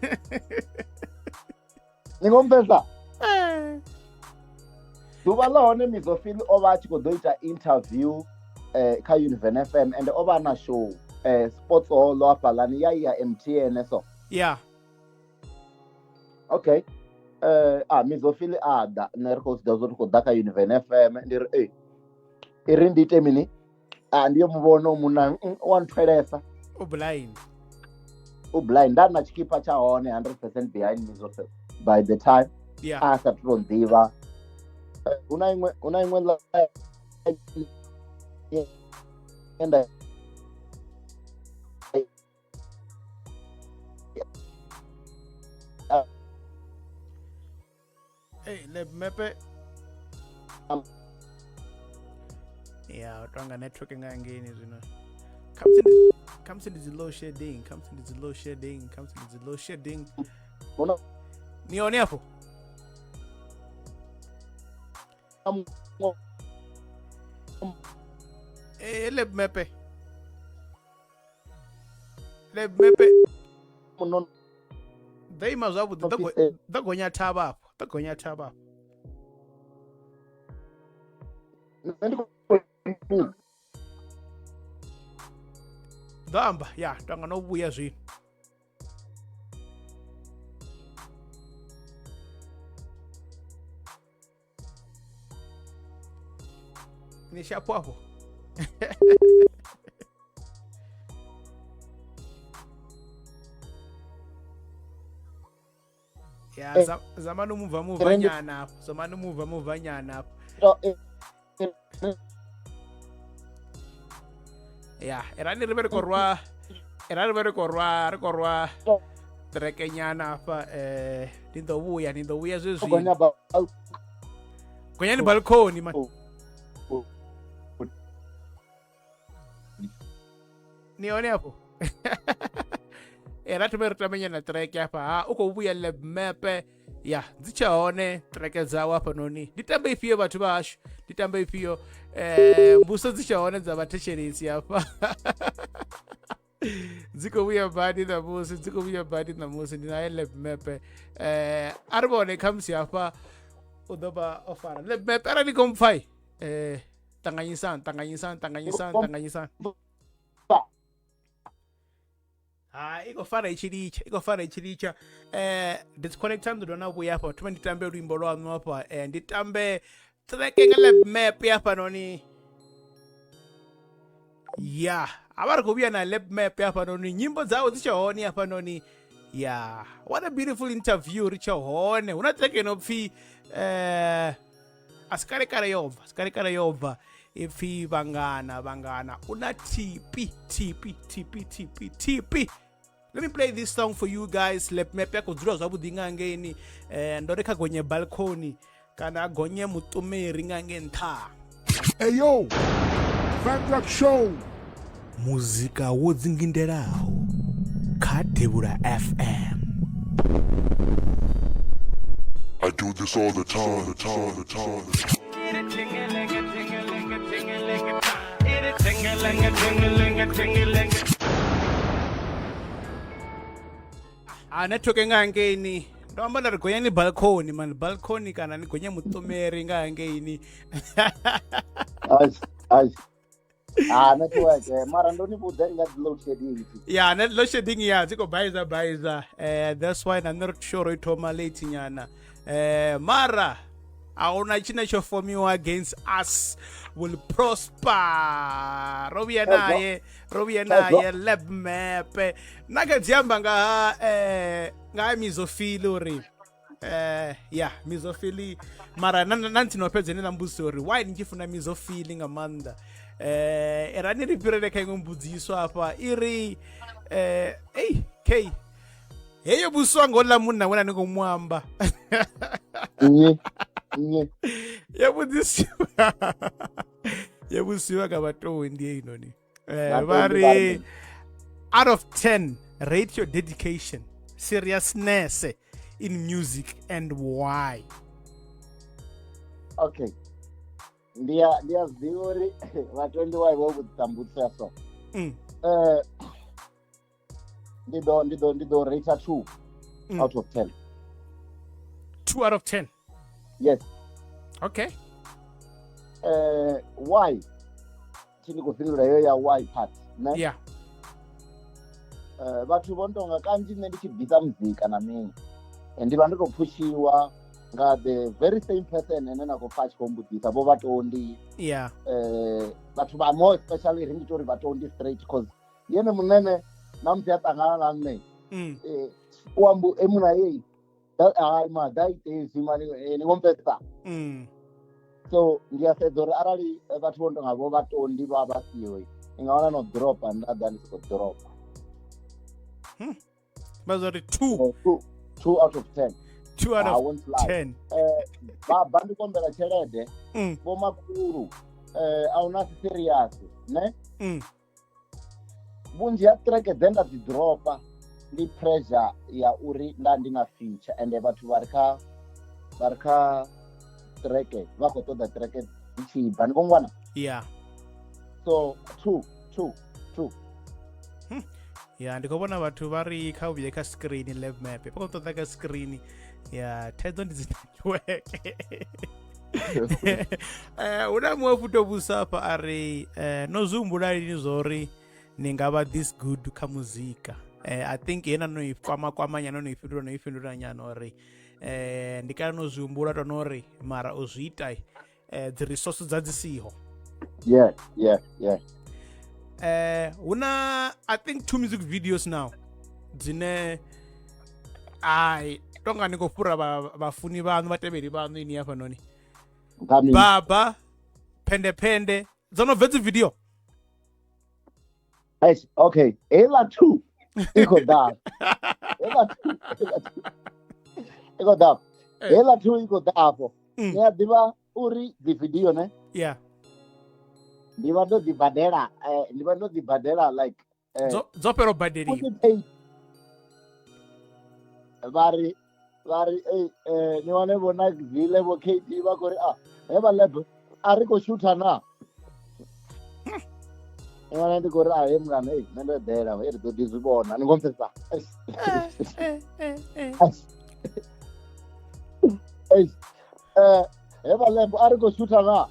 ni ngo mpesa ḓuvha ḽa hone Mizofil o vha a tshi khou ḓo ita interview kha Univen FM and o vha na show sports hall hafhaḽani ya MTN so okay Mizofil a ḓa nṋe ri khou zwi ḓa zwo ri khou ḓa kha Univen FM ndi ri iri ndi ite mini ndi yo muvhona muna wa nthwelesa u blind nda na tshikipa tsha hone 100% behind Mizofil by the time a sa to nḓivha una iṅwe enda LEBMAP utanga network nga ngeni zwino comes in the low shedding nione hapo LEBMAP daima zwavhuḓi ḓo gonya thavha hapo ḓo amba tanga no vhuya zwino ni shapo hapo Yeah, zamani muva nyana apho. Zamani muva nyana apho. Yeah, era ni re korwa treke nyana apa nindo vuya zwezwi gonya ni balcony man nione hapo era tumerutamenya na treke apa uko vuya LEBMAP ya dzichaone treke dzawo apa noni nditambe ifio bathu bashu nditambe ifio mbuso dzichaone dza vatesherisi apa dzikovuya badi namusi ndinaye LEBMAP aribone khamsi apa udoba ofara LEBMAP ara nikomfai tanganyisan ikofara ichiricha ndiconnecta ndidona vuya apa tume nditambe rwimbo lwanu apa nditambe treke nga LEBMAP apa noni yeah avari kuvuya na LEBMAP apa noni nyimbo dzawo dzichahone apa noni yeah what a beautiful interview richahone una treke inopfi asikarekare yobva ipfi vangana una tipi. Let me play this song for you guys. LEBMAP yakudzura zvavudi ngangeni ndoreka gonye balcony kana gonye mutumeri ngange ntha. Hey yo, VenRap Show. Muzika wodzinginderawo Kadebura FM. I do this all the time. Network ngangeni ndomba ndarigonya ni balcony kana nigonye mutumeri ngangeni network mara ndoni budari nga load shedding. Yeah, net load shedding ya dziko baiza that's why I'm not sure itoma late nyana mara auna china chofomiwa against us will prosper robiya naye LEBMAP nakadziamba nga Mizo feel uri yeah Mizo feel mara nantinopedze nenambusi uri why ndifuna Mizo feel ngamanda era niripirereka ingombudziso apa iri heyo buso ngola munna wena ningomwamba yabusiwa ngabatondi inoni vari out of 10 rate your dedication seriousness in music and why. Okay, ndiyaziva uri vatondi waivo kudzitambutsa so ndido rate 2 out of 10. 2 out of 10. Yes. Okay. Why chini kufirira yo ya why part ne? Yeah. Vathu vontonga kanji nne ndichibvisa muzika na mini ndiva ndotopushiwa nga the very same person enena kufa chikombudzisa vo vatondi. Yeah. Vathu vamo especially ringitori vatondi straight because yene munene namusi yatangana na nne wambu emuna yei daitezi mani ningompesa. So ndiyasedzori arali vathu vontonga vo vatondi vavasiwe ingaona no drop andadani sikodropa. Mazari 2 out of 10. 2 out of 10. Bandi kombela tshelede vomakuru auna serious ne vunji ya treke dzenda dzidropa ndi pressure ya uri ndandina future ende vathu vari kha treke vakotoda treke dzichibva ndikongwana. Yeah. So 2. Yeah, ndikobona vathu vari khaubye kha screen LEBMAP pakotoda ka screen yeah thaidzo ndidzinetwork una mwe futobusa pa ari nozumbula lini zori ningava this good kha muzika. I think yena no ikwama nyana no ifindura nyana ori ndikana nozumbula tonori mara uzita the resources dzadzisiho. Yeah. Una I think 2 music videos now dzine tonga ni khou fhura vhafuni vhaṋu vhatevheli vhaṋu ini hafhanoni Ngami. baba phende dzo no bve dzi video Yes, okay. Ela 2. Iko da. Iko da. Ela 2 iko da hapo. Ni adiva uri di video ne. yeah Ndi vha ndo ḓi badela like dzo pero badeliwa vari ni wane vona vile vo KD va ku ri he va lab a ri ko shoota na ni wane ndi ku ri he mngana nṋe ndo eḓela ri ḓo ḓi zwi vhona ni ngompfesa he va lab a ri ko shoota na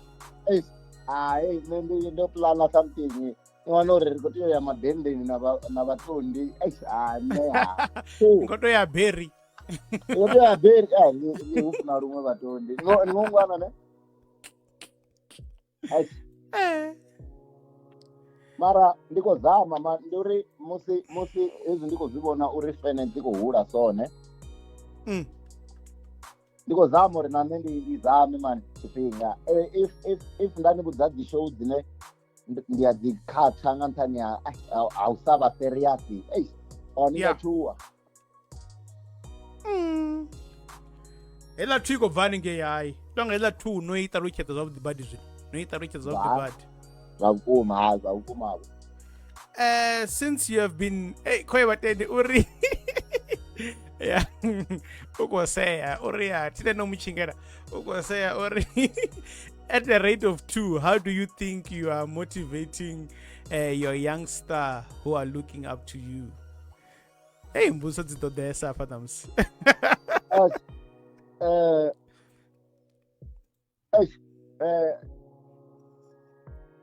nṋe ndo plana something ni wana uri ri khou tea u ya madendeni na vhatondi ngo to ya berry ni ufuna luṅwe vhatondi ni ngwana ne mara ndi khou zama ndi uri musi hezwi ndi khou zwi vhona uri fene dzi khou hula so ne ndi khou zama uri na nṋe ndi zame man tshifhinga if nda ni vhudza dzi show dzine ndi a dzi khatha nga nṱhani ha u sa vha serious ni nga tshuwa heiḽa 2 i khou bva haningei hayi tonga heiḽa 2 no i ṱalutshedza zwavhuḓi badi zwino no i ṱalutshedza zwavhuḓi badi zwa vhukuma since you have been khoye vhatendi uri yeah u khou sea uri thine no mutshingela u khou sea uri at the rate of 2 how do you think you are motivating your youngster who are looking up to you mbuso dzi ṱoḓesa hafha ṋamusi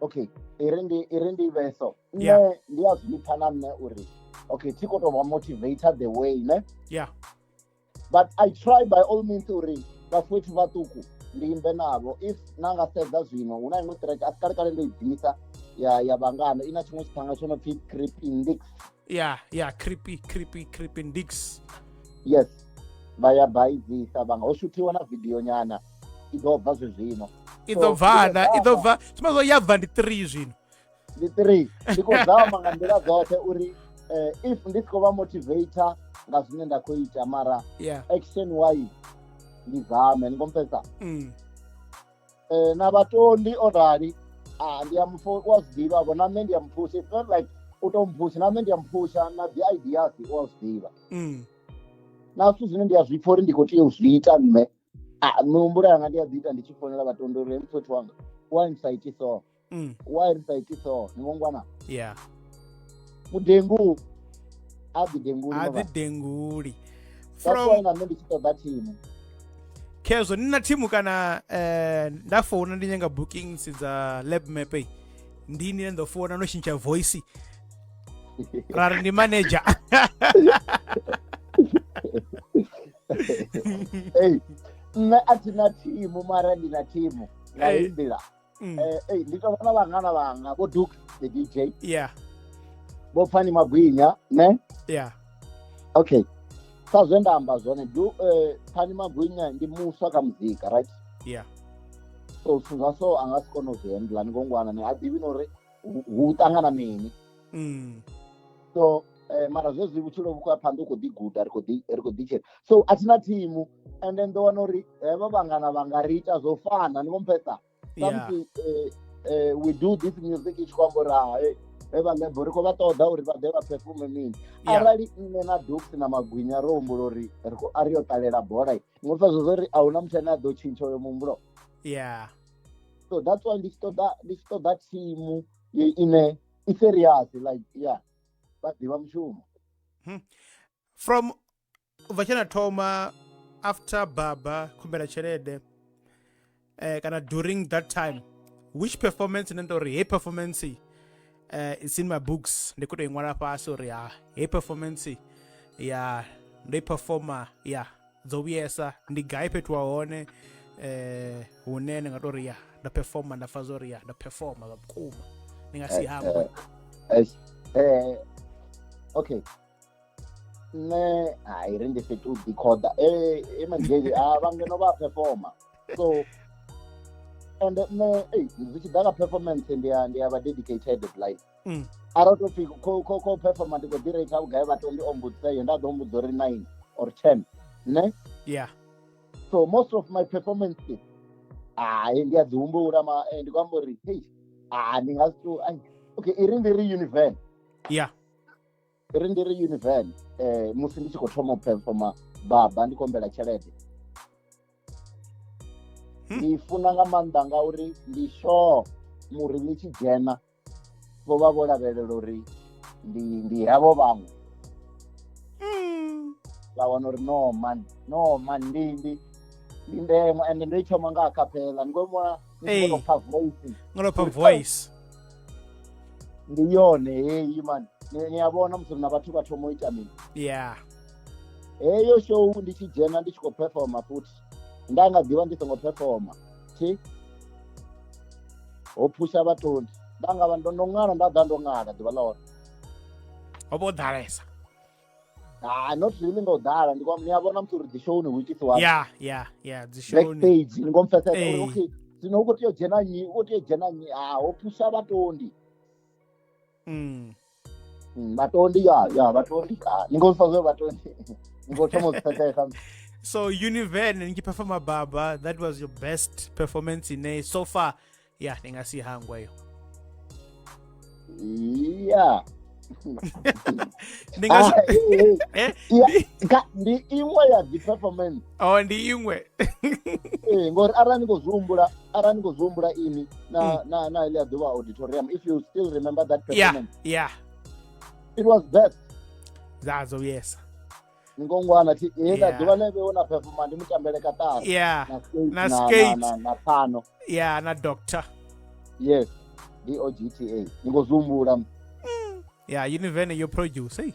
okay iri ndi vheso nṋe ndi a zwi pfha na nṋe uri okay thi khou tou vha motivator the way ne but I try by all means uri vhafowethu vhaṱuku ndi imbe navho if na nga sedza zwino hu na iṅwe track a si kale ndo i bvisa ya vhangano i na tshiṅwe tshithanga tsho no pfhi creeping dicks yes vha ya baizisa vhanga ho shuthiwa na video nyana i ḓo bva zwezwino i ḓo bva tsuma zwo ya bva ndi 3 zwino ndi 3 ndi khou zama nga nḓila dzoṱhe uri if ndi si khou vha motivator nga zwine nda khou ita mara action wise ndi zame ni ngompfesa na vhatondi o rali ndi ya wa zwiḓivha vho na nṋe ndi ya mpusha it's not like u tou mpusha na nṋe ndi ya mpusha na dzi ideas wa zwiḓivha na zwithu zwine ndi a zwipfa uri ndi khou tea u zwi ita nṋe mihumbulo yanga ndi a dzi ita ndi tshi founela vhatondi uri mfhethu wanga wa insight so ni ngongwana mudengu a ḓi denguli from na nṋe ndi tshi ṱoḓa thimu Kezo nina timu kana ndafona ndi nyenga bookings dza LEBMAP ndini ndofona no shintsha voice rari ndi manager nṋe athina thimu mara ndi na thimu nga hei nḓila ndi tou vhona vhangana vhanga vho Duk the DJ vho Pfani Magwinya ne okay sa zwe nda amba zwone Pfani Magwinya ndi muswa kha muzika right so zwithu zwa so a nga si kone u zwi handla ni ngongwana ni a ḓivhi na uri hu ṱangana mini so mara zwezwi vhutshilo vhu khou ya phanḓa u khou ḓi guda ri khou ḓi tshela so athina thimu and then ndo wana uri hevha vhangana vha nga ri ita zwo fana ni ngompfesa something we do this music i tshi khou amba uri vha lebo ri khou vha ṱoḓa uri vha ḓe vha perfume mini arali nṋe na Dux na Magwinya ro humbula uri a ri yo ṱalela bola ni ngopfa zwo zwo ri a hu na muthu ane a ḓo tshintsha uyo muhumbulo so that's why ndi tshi ṱoḓa thimu ine i serious like vha ḓivha mushumo from ubva tshe na thoma after baba khumbela tshelede kana during that time which performance ine ndo ri hey performance it's in my books ndi khou tou i ṅwala fhasi uri hey performance ndo i performa dzo vhuyesa ndi gai fhethu wa hone hune ndi nga tou ri nda performa nda pfa zwo ri nda performa zwa vhukuma ndi nga si hangwe okay ne hai ri ndi fhethu u ḓikhoḓa Man-Gale vha ngeno vha performa so and nne zwi tshi ḓa kha performance ndi ya vha dedicated live arali to pfhi ko performa ndi khou ḓi reitha vhugai vhathu ndi ombudza iyo nda ḓo ombudza uri 9 or 10 ne yeah so most of my performances ndi a dzi humbula ndi khou amba uri ndi nga si tu okay iri ndi ri Univen yeah iri ndi ri Univen musi ndi tshi khou thoma u performa baba ndi khou humbela tshelede ndi funa nga maanḓa ngauri ndi sure muri ḽi tshi dzhena vho vha vho lavhelela uri ndi havho vhaṅwe vha wana uri no man ndi ndemo and ndi thoma nga acapella ndi ngomona ndi khou pha voice ndi yone heyi man ni yabona musi na vhathu vha thoma u ita mini yeah heyo show ndi tshi dzhena ndi tshi khou performa futhi nda nga ḓivha ndi songo performa ho phusha vhatondi nda nga vha ndo ṅala nda ḓa ndo ṅala ḓuvha ḽone ho vho ḓalesa not really ngo ḓala ni a vhona musi uri dzi show ni hu itisiwa yeah dzi show ni backstage ni ngompfesesa okay zwino hu khou tea u dzhena nyi ho phusha vhatondi vhatondi ya vhatondi ni ngo fa zwe vhatondi ni ngo thoma u pfesesa. So Univen and performa baba, that was your best performance in a so far. Yeah, ninga si hangwa yo. Yeah. Ninga ndi iṅwe ya the performance. Oh, ndi iṅwe. Ngori arani go zumbula ini na ile ḓuvha auditorium, if you still remember that performance. Yeah. It was best. That's yes. Ngongwana thi ḓuvha ḽe ona performa ndi mutambele katara. Yeah. Na skate na phano. Yeah, na doctor. Yes. DOGTA. Ngozumbula. Yeah, Univen your produce, hey.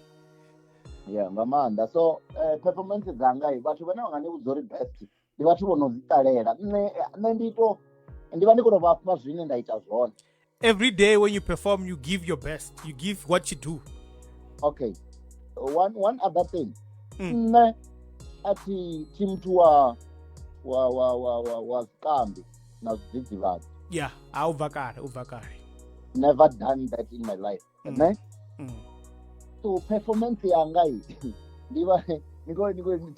Yeah, nga maanḓa. So performance dzanga vhathu vhane vha nga ndi vhudza uri best ndi vhathu vho no dzi ṱalela. Nṋe ndi vha ndi khou vha fha zwine nda ita zwone. Every day when you perform, you give your best. You give what you do. Okay. One other thing. Nṋe athi muthu wa zwikambi na zwidzidzivhadzi. Yeah, uvakare. Never done that in my life. Ne? So performance yanga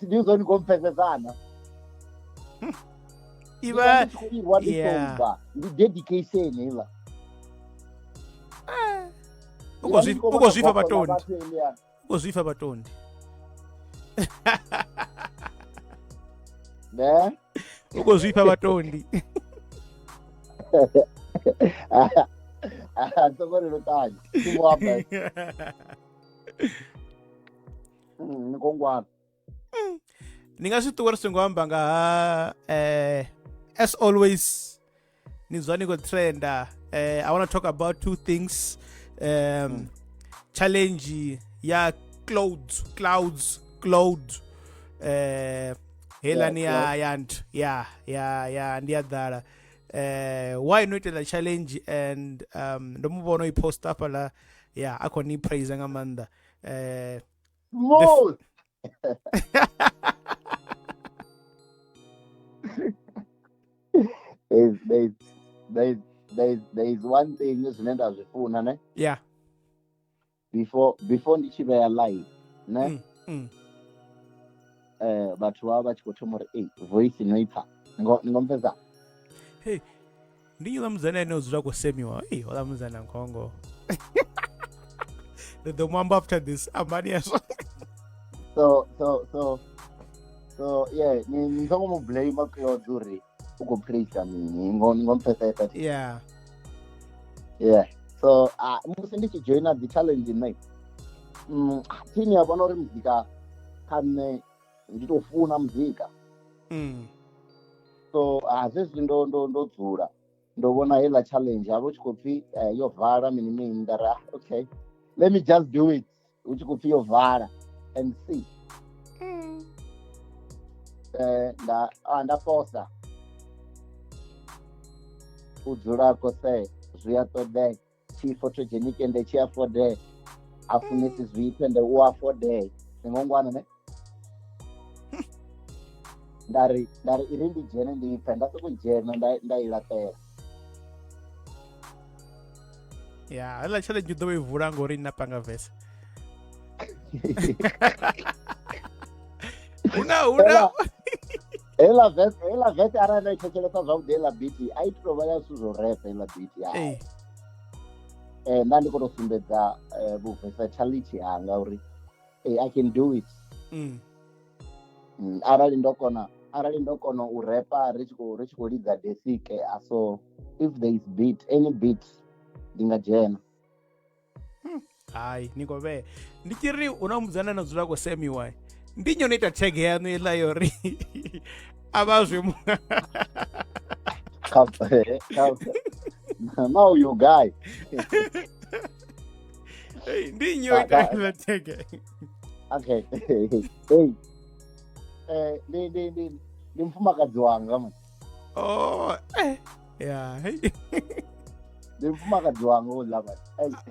ndizo nikompesesana. Iba yeah. Ndi dedication ila. Ukozvifa batondi. Ne? Ukozvifa batondi. Tsogorelo tani. Timwapa. Ngongwana. Ningashitukwa singwamba nga as always nizwani go trenda. I want to talk about two things. Challenge ya clouds helani ya ndiyadala why not the challenge and ndomubona ipost up la akoni praise ngamanda More. There's one thing isn't as a phone, ne? Yeah. Before she were alive, ne? But waba chikotomore voice inoipa. Ngompeza. Hey, ndiyo mzana nozura kusemiwa. Hey, wala mzana nkongo. The mwamba after this, amani aso. So yeah, ni ngomo blame akyo duri. Uko praise me. Ngompeza. Yeah. Yeah. So musi ndi join the challenge night. Tini yabona uri muzika kane nditofuna muzika. So zvizvi ndodzura ndovona hela challenge avo chikopi yovhara mini ndara okay, let me just do it uchikopi yovhara and see ndaposa kudzurako se zviatode chiphotogenic ende chiafode afunisi zviite nde uafode ngongwana ne ndari iri ndijene ndipfe ndasokujena ndailaṱela ya heiḽa challenge u ḓo vha i vula ngori ni na panga vese huna heiḽa vese arali nda i thetshelesa zwavhuḓi heiḽa biti a i tou vha ya zwithu zwo repa heiḽa biti hai nda ndi khou tou sumbedza vhuversatility hanga uri I can do it. Arali ndo kona u repa ri tshi khou lidza desike so if there is beat any beat ndi nga dzhena hai ni khou vhea ndi tshi ri hu na musidzana na dzula khou semiwa ndi nyo no ita tag yaṋu iḽa yori a vha zwe now you guy ndi nyo ita iḽa tag okay hey ndi mfumakadzi wanga man yeah ndi mfumakadzi wanga uḽa man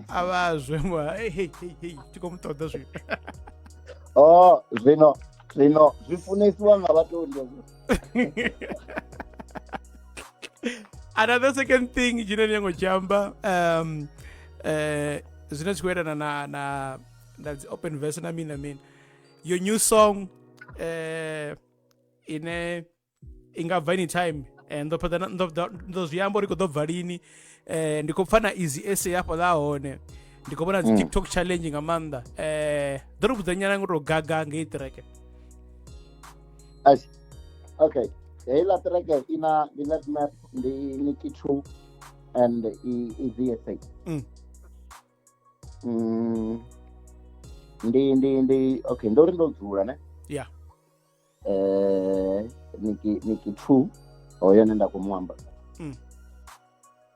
a vha zwe hey tshi khou mu ṱoḓa zwino zwino zwi funesiwa nga vhatondi another second thing dzine ni yango jamba zwine zwi khou yelana na dzi open verse na mini your new song ine i nga bva anytime ndo zwi amba uri khou ḓo bva lini ndi khou pfa na easy essay hafho ḽa hone ndi khou vhona dzi tiktok challenge nga maanḓa ḓo ri vhudza nyana ngo tou gaga ngei ṱireke okay heiḽa ṱireke ina ndi LEBMAP ndi Nikki 2 and easy essay ndi okay ndo ri ndo dzula ne yeah Nikki 2 hoyo nenda kumuamba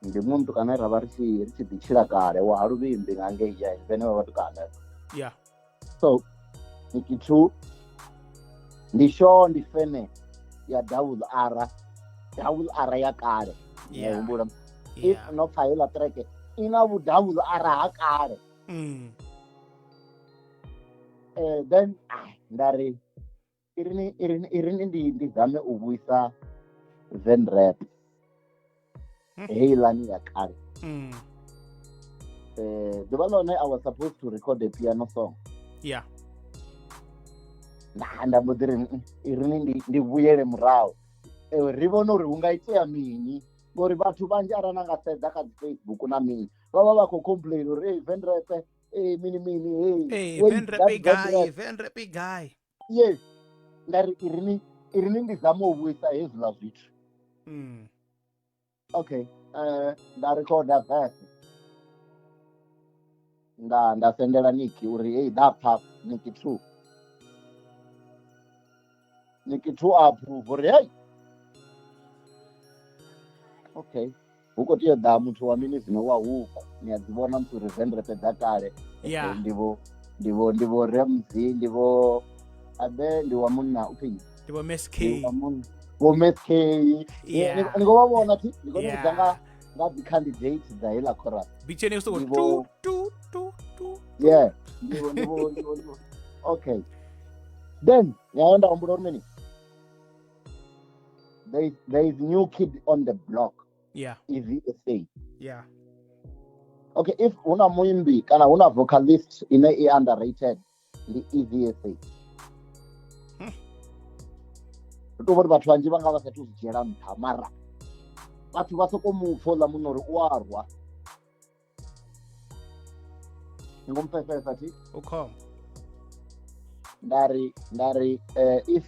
ndi muntu kana ra vha ri tshi ḓitshila kale wa haluvhimbi nga ngei ya vhene vha vhatukana yeah so Nikki 2 ndi show ndi fene ya double R ya kale yeah humbula if no phaila track ina vu double R ha kale then ndari irini ndi zame u vhuisa VenRap heilani ya kale ḓuvha ḽone I was supposed to record a piano song yeah nda mbo ḓi ri irini ndi vhuyele murahu ri vhone uri hu nga itea mini ngori vhathu vhanzhi arali na nga sedza kha dzi Facebook na mini vha vha vha khou complain uri VenRap mini VenRap guy yes ndari irini ndi zama u vhuisa hezwiḽa zwithu okay nda recorda verse nda sendela Nikki uri da pha Nikki 2 approve uri hey okay huko tea ḓa muthu wa mini zwino wa huko ni a dzi vhona muthu uri VenRap dza kale yeah ndivho Ramzeey ndivho abe ndi wa munna uphinyi ndivho MSK wo MSK yeah ni ngo vhona thi ni kone kudzanga nga dzi candidate dza hela chorus bicheni usoko tu yeah ndivho okay then yaenda umbula uri mini there is new kid on the block yeah easy essay yeah okay if una muimbi kana una vocalist ine I underrated ndi easy essay ndo vhori vhathu vhanzhi vha nga vha sathu zwi dzhiela nṱha mara vhathu vha soko mufola muno uri u arwa ni ngompfesesa thi ukhomba ndari if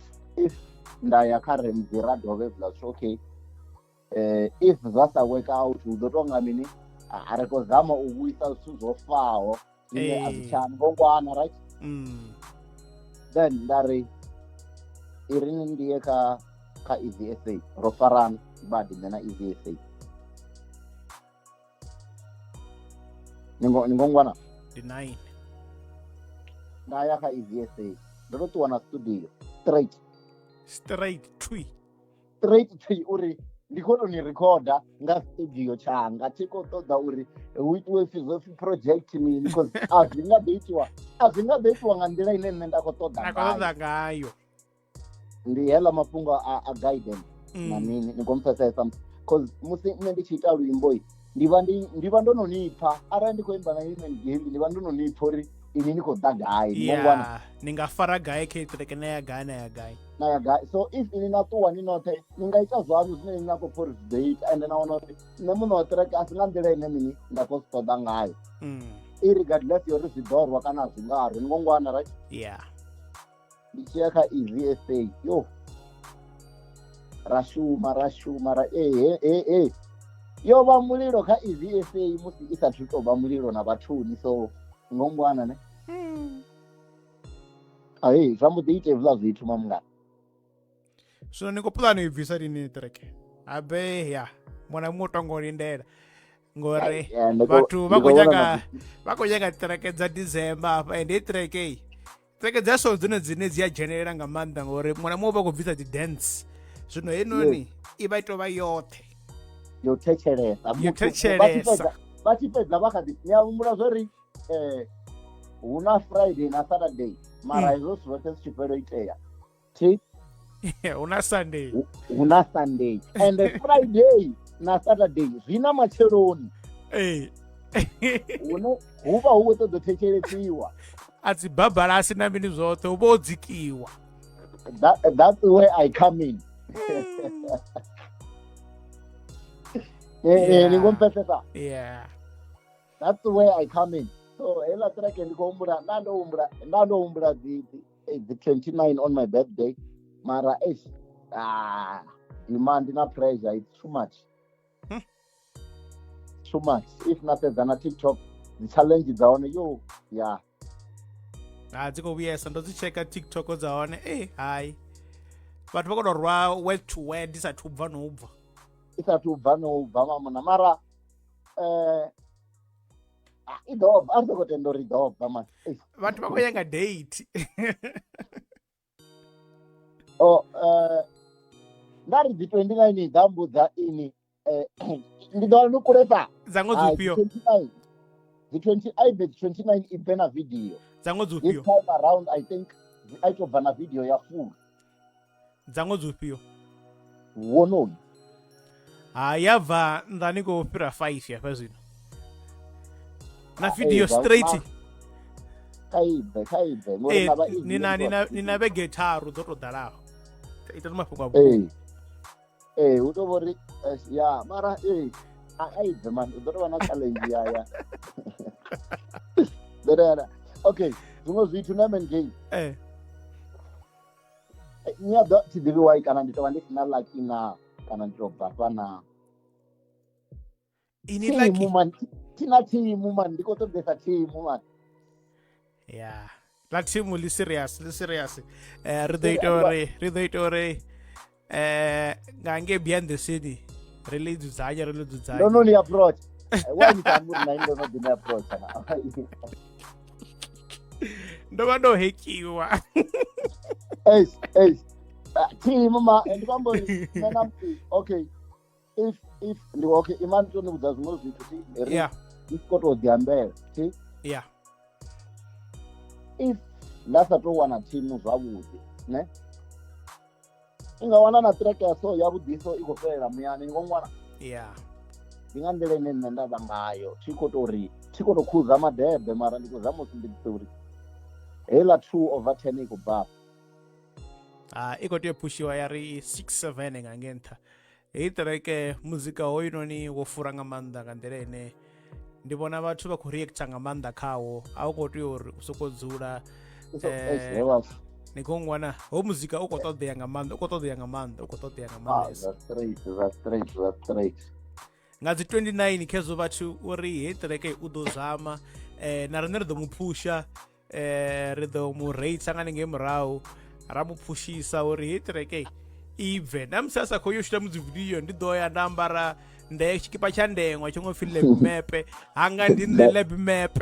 ndaya kha Ramzeey ra dovhe vula okay if zwa sa work out u ḓo tonga mini a ri khou zama u vhuisa zwithu zwo faho zwine a zwi tshani ngongwana right then ndari irini ndiye kha easy essay ro farana badi na easy essay ngongwana the 9 ndaya kha easy essay ndo ṱuwa na studio straight tree uri ndi khou ni recorder nga studio changa thi khou ṱoḓa uri hu itiwe phi project mini because a zwi nga ḓo itiwa nga nḓila ine nṋe nda khou ṱoḓa ngayo. Ndi heḽa mafhungo a guidance na mini ni khou mpfhesesa because musi nṋe ndi tshi ita luimbo ndi vha ndo no nipha arali ndi khou imba na Man-Gale ndi vha ndo no nipha uri ini ni khou ḓa gai ni nga fara gai kha iṱireke na ya gai so if ini na ṱuwa ni noṱhe ni nga ita zwaṋu zwine ni na khou pfha uri zwi ḓo ita ende na wana uri nṋe muṋe wa ṱireke a si nga nḓila ine mini nda khou zwi ṱoḓa ngayo irregardless yori zwi ḓo rwa kana zwi nga ri ni ngo ngwana right ndi tshi ya kha EVSA yo ra shuma yo vha mulilo kha EVSA musi i sathu tou vha mulilo na vhathuni so ngo ngwana ne zwa mbo ḓi ite hezwiḽa zwithu mamungana zwino ni khou puḽana u i bvisa lini ṱireke abe mwana muṅwe u tongo lindela ngori vhathu vha khou nyaga ṱireke dza December hafha ende i ṱireke dza so dzine dzi a dzhenelela nga maanḓa ngori mwana muṅwe vha khou bvisa dzi dance zwino heinoni i vha i tou vha yoṱhe yo thetshelesa vha tshi fhedza vha kha ḓi ni a humbula zwo ri hu na Friday na Saturday mara hezwo zwithu zwoṱhe zwi tshi fhelo itea hu na Sunday and Friday na Saturday zwi na matsheloni hu vha hu khou ṱoḓa thetshelesiwa a dzi babalasi na mini zwoṱhe hu vha ho dzikiwa that's where I come in ni ngo mpfhesesa that's where I come in so hela ṱireke ndi khou humbula nda ndo humbula the 29 on my birthday mara demand na pressure it's too much if na fhedza na TikTok dzi challenge dza hone yo dzi khou vhuyesa ndo dzi cheka TikTok dza hone hayi vhathu vha khou tou rwa word to word i sathu bva no ubva mamuna mara i ḓo bva a ri khou tenda uri i ḓo bva man vhathu vha khou ya nga date nda ri dzi 29 dza mbudza ini ndi ḓo wana ni kulesa dza ṅwedzi ufhio dzi 29 i bve na video dza ṅwedzi this ufhio time around I think I tou bva na video ya full dza ṅwedzi ufhio wononi ya bva nḓani khou fhira 5 hafha zwino na video straight khaibve ni na vhege tharu dzo tou ḓalaho ita mafhungo a vhuḓi hu tou vha uri mara aibve man u ḓo tou vha na challenge ya okay zwiṅwe zwithu na Man-Gale ni a ḓo thi ḓivhi why kana ndi tou vha ndi sina lucky na kana ndi tou bva na ini lucky man tina thimu man ndi khou ṱoḓesa thimu man la thimu li serious ri ḓo ita uri nga nge behind the scene ri ḽi dzudzanya ndo no ni approach why ni tamba uri na ndo no ḓi ni approach ndo vha ndo hekiwa thimu ma ndi khou amba uri okay if ndi okay imani to ni vhudza zwiṅwe zwithu ndi khou tou ḓiambela if nda sa tou wana thimu zwavhuḓi ne i nga wana na ṱireke ya so yavhuḓi so i khou fhelela muyani ni ngo ṅwana ndi nga nḓila ine nṋe nda vha ngayo thi khou tou khuza madebe mara ndi khou zama u sumbedzisa uri heiḽa 2/10 i khou bva i khou tea u pushiwa ya ri 6-7 nga nge nṱha hei ṱireke muzika hoyunoni wo fura nga maanḓa nga nḓila ine ndi vhona vhathu vha khou reacta nga maanḓa khawo a u khou tea uri u sokou dzula ni khou ṅwana ho muzika u khou ṱoḓea nga maanḓa nga dzi 29 khezo vhathu uri hei ṱireke u ḓo zama na riṋe ri ḓo mu phusha ri ḓo mu reitsa nga ningei murahu ra mu phushisa uri hei ṱireke i bve na musi a sa khou yo shita mudzi video ndi ḓo ya nda ambara tshikipa tsha ndeṅwa tsho ngo pfi LEBMAP hanga ndi nṋe LEBMAP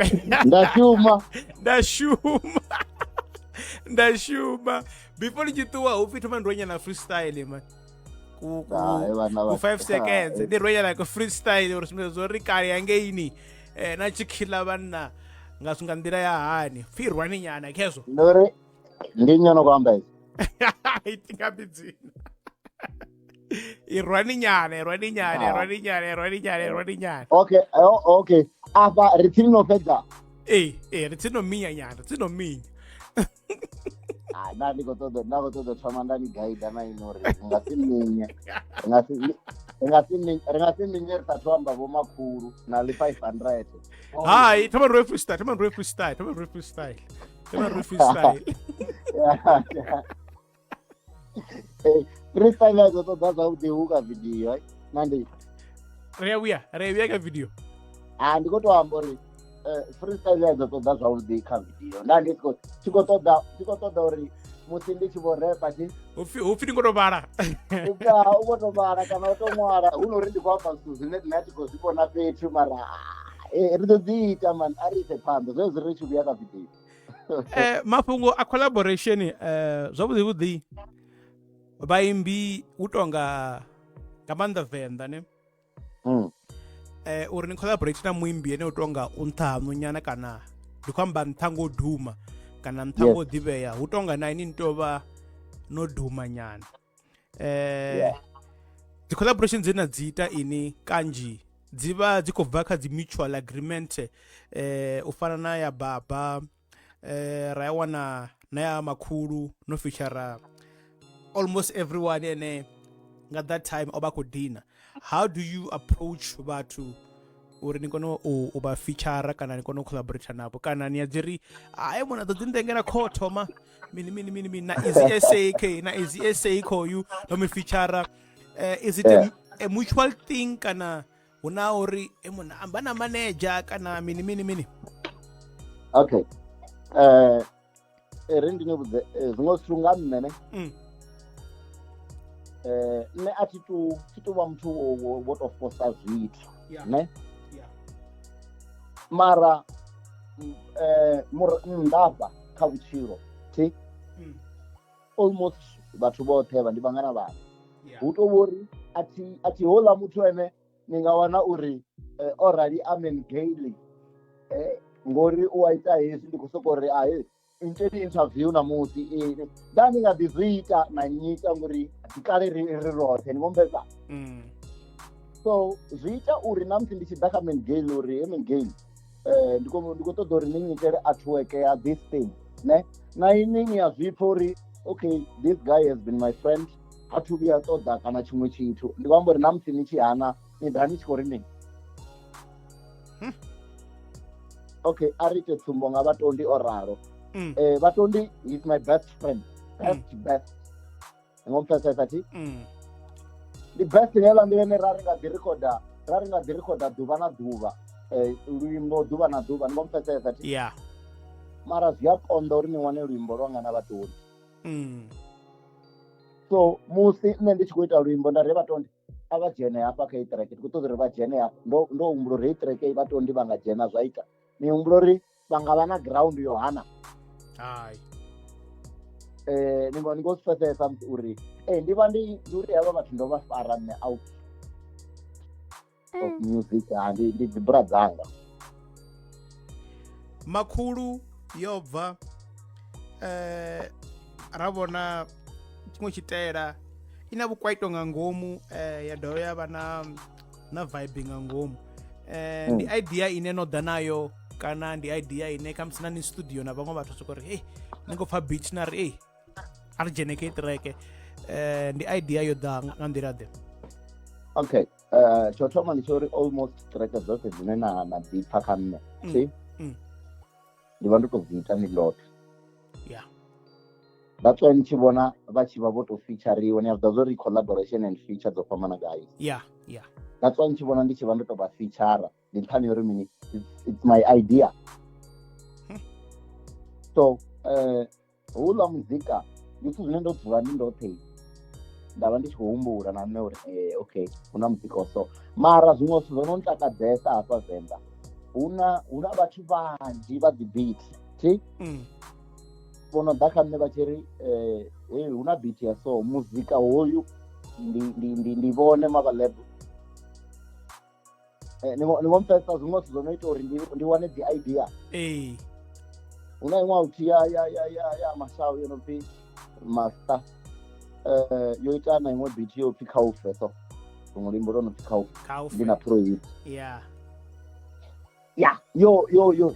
nda shuma before ndi tshi ṱuwa hu pfi thoma ndi wanya na freestyle man ku vana 5 seconds ndi rwenya like a freestyle uri zwimwe zwo ri kale yange ini na chikhila vanna nga swinga ndira ya hani firwani nyana kezo ndori ndi nyono kwamba hizi itingabidzina irwani nyana okay apa ritino fedza ritino nyana ndiko todo thoma ndani guide na inori ringasimenya risatwamba vomakuru nali 500 hai tama rwe freestyle freestyle yacho toda zvauti uka video nandi reya ka video ndikotoamba uri freestyle yacho toda zvauti ka video ndandiko chikotoda uri musi ndichivorepa ufiri ngotovara ukotovara kana utomwara unori ndikwamba zvine ndinatikozvipona petu mara ritodziita man arise pambe zvezvo richiuya ka video mafhungo a collaboration zwavhuḓi vaimbi u tonga nga maanḓa venḓa ne uri ni collaborate na muimbi ene u tonga u nṱha haṋu nyana kana ndi khou amba nṱha ngo duma kana nṱha ngo ḓivhea hu tonga na ini ni tovha no duma nyana dzi collaboration dzine dzi ita ini kanzhi dzivha dzi khou bva kha dzi mutual agreement u fana na ya baba ra ya wana na ya makhulu no feature almost everyone ene nga that time oba khou dina. How do you approach vhathu uri ni kone u ba feature kana ni kone u collaborate nabo kana ni adziri mona ḓo ndengera kho thoma mini na easy SA kho you no me feature is it a mutual thing kana una uri mona amba na manager kana mini okay rendi ne budze zvingo strunga mene ne atitu wa mtu what of course as we ne mara ndaba kha vutshilo ti almost vhathu vhoṱhe vha ndi vhangana vhana hu to vhori ati hola muthu ene ni nga wana uri orali Man-Gale ngori u aita hezwi ndi kusoko ri inteni interview na musi ndani nga ḓizwiita na nyita ngori kale ri roṱhe ni ngombeza so zwiita uri na musi ndi tshi ḓa kha Man-Gale uri Man-Gale ndiko ṱoḓa uri ni nyitele artwork ya this thing ne na ini ni ya zwipfa uri okay this guy has been my friend athu vhuya ṱoḓa kana tshiṅwe tshithu ndi khou amba uri na musi ni tshi hana ni ḓa ni tshi khou ri mini okay a ri ite tsumbo nga vhatondi o ralo vhatondi is my best friend best ngompfesesa thi ndi best ngela ndi ene ra ri nga ḓi recorda ḓuvha na ḓuvha luimbo ḓuvha na ḓuvha ngompfesesa thi mara zwi a konḓa uri ni wane luimbo lwanga na vhatondi so musi nṋe ndi tshi khou ita luimbo nda ri vhatondi a vha dzhene hafha kha iṱireke ndi khou ṱoḓa uri vha dzhene hafha ndo humbula uri iṱireke vhatondi vha nga dzhena zwa ita ni humbula uri vha nga vha na ground yo hana ni ngo pfesesa uri ndi vha ndi uri havha vhathu ndo vha fara nne out of music ndi dzi bra dzanga makhulu yo bva ra vhona tshiṅwe tshitaela ina vhukwaito nga ngomu ya dovha ya vha na vibe nga ngomu ndi idea ine no ḓa nayo kana ndi idea ine khamusi na ni studio na vhaṅwe vhathu soko ri ni ngo pfa beat na ri a ri dzhene kha iṱireke ndi idea yo ḓa nga nḓila ḓe okay tsho thoma ndi tsho uri almost track dzoṱhe dzine na dzi pfa kha nne ndi vha ndo to dzi ita ni lot that's why ni tshi vhona vha tshi vha vho to featureiwa ni avha zwo ri collaboration and feature dzo fhambana guys that's why ni tshi vhona ndi tshi vha ndo to vha feature ndi nṱhani uri mini it's my idea so houḽa muzika ndi zwithu zwine ndo dzula ndi ndoṱhe nda vha ndi tshi khou humbula na nṋe uri okay hu na muzika wa so mara zwiṅwe zwithu zwo no ntakadzesa hafha venḓa hu na vhathu vhanzhi vha dzi beat ti vho no ḓa kha nṋe vha tshi ri hu na beat ya so muzika hoyu ndi vhone mavalab ni ngompesa zwiṅwe zwithu zwo no ita uri ndi wane dzi idea huna iṅwe authi ya mashawu yo no pfi master yo ita na iṅwe beat yo pfi khaufe so luimbo lwo no pfi khaufe ndi na project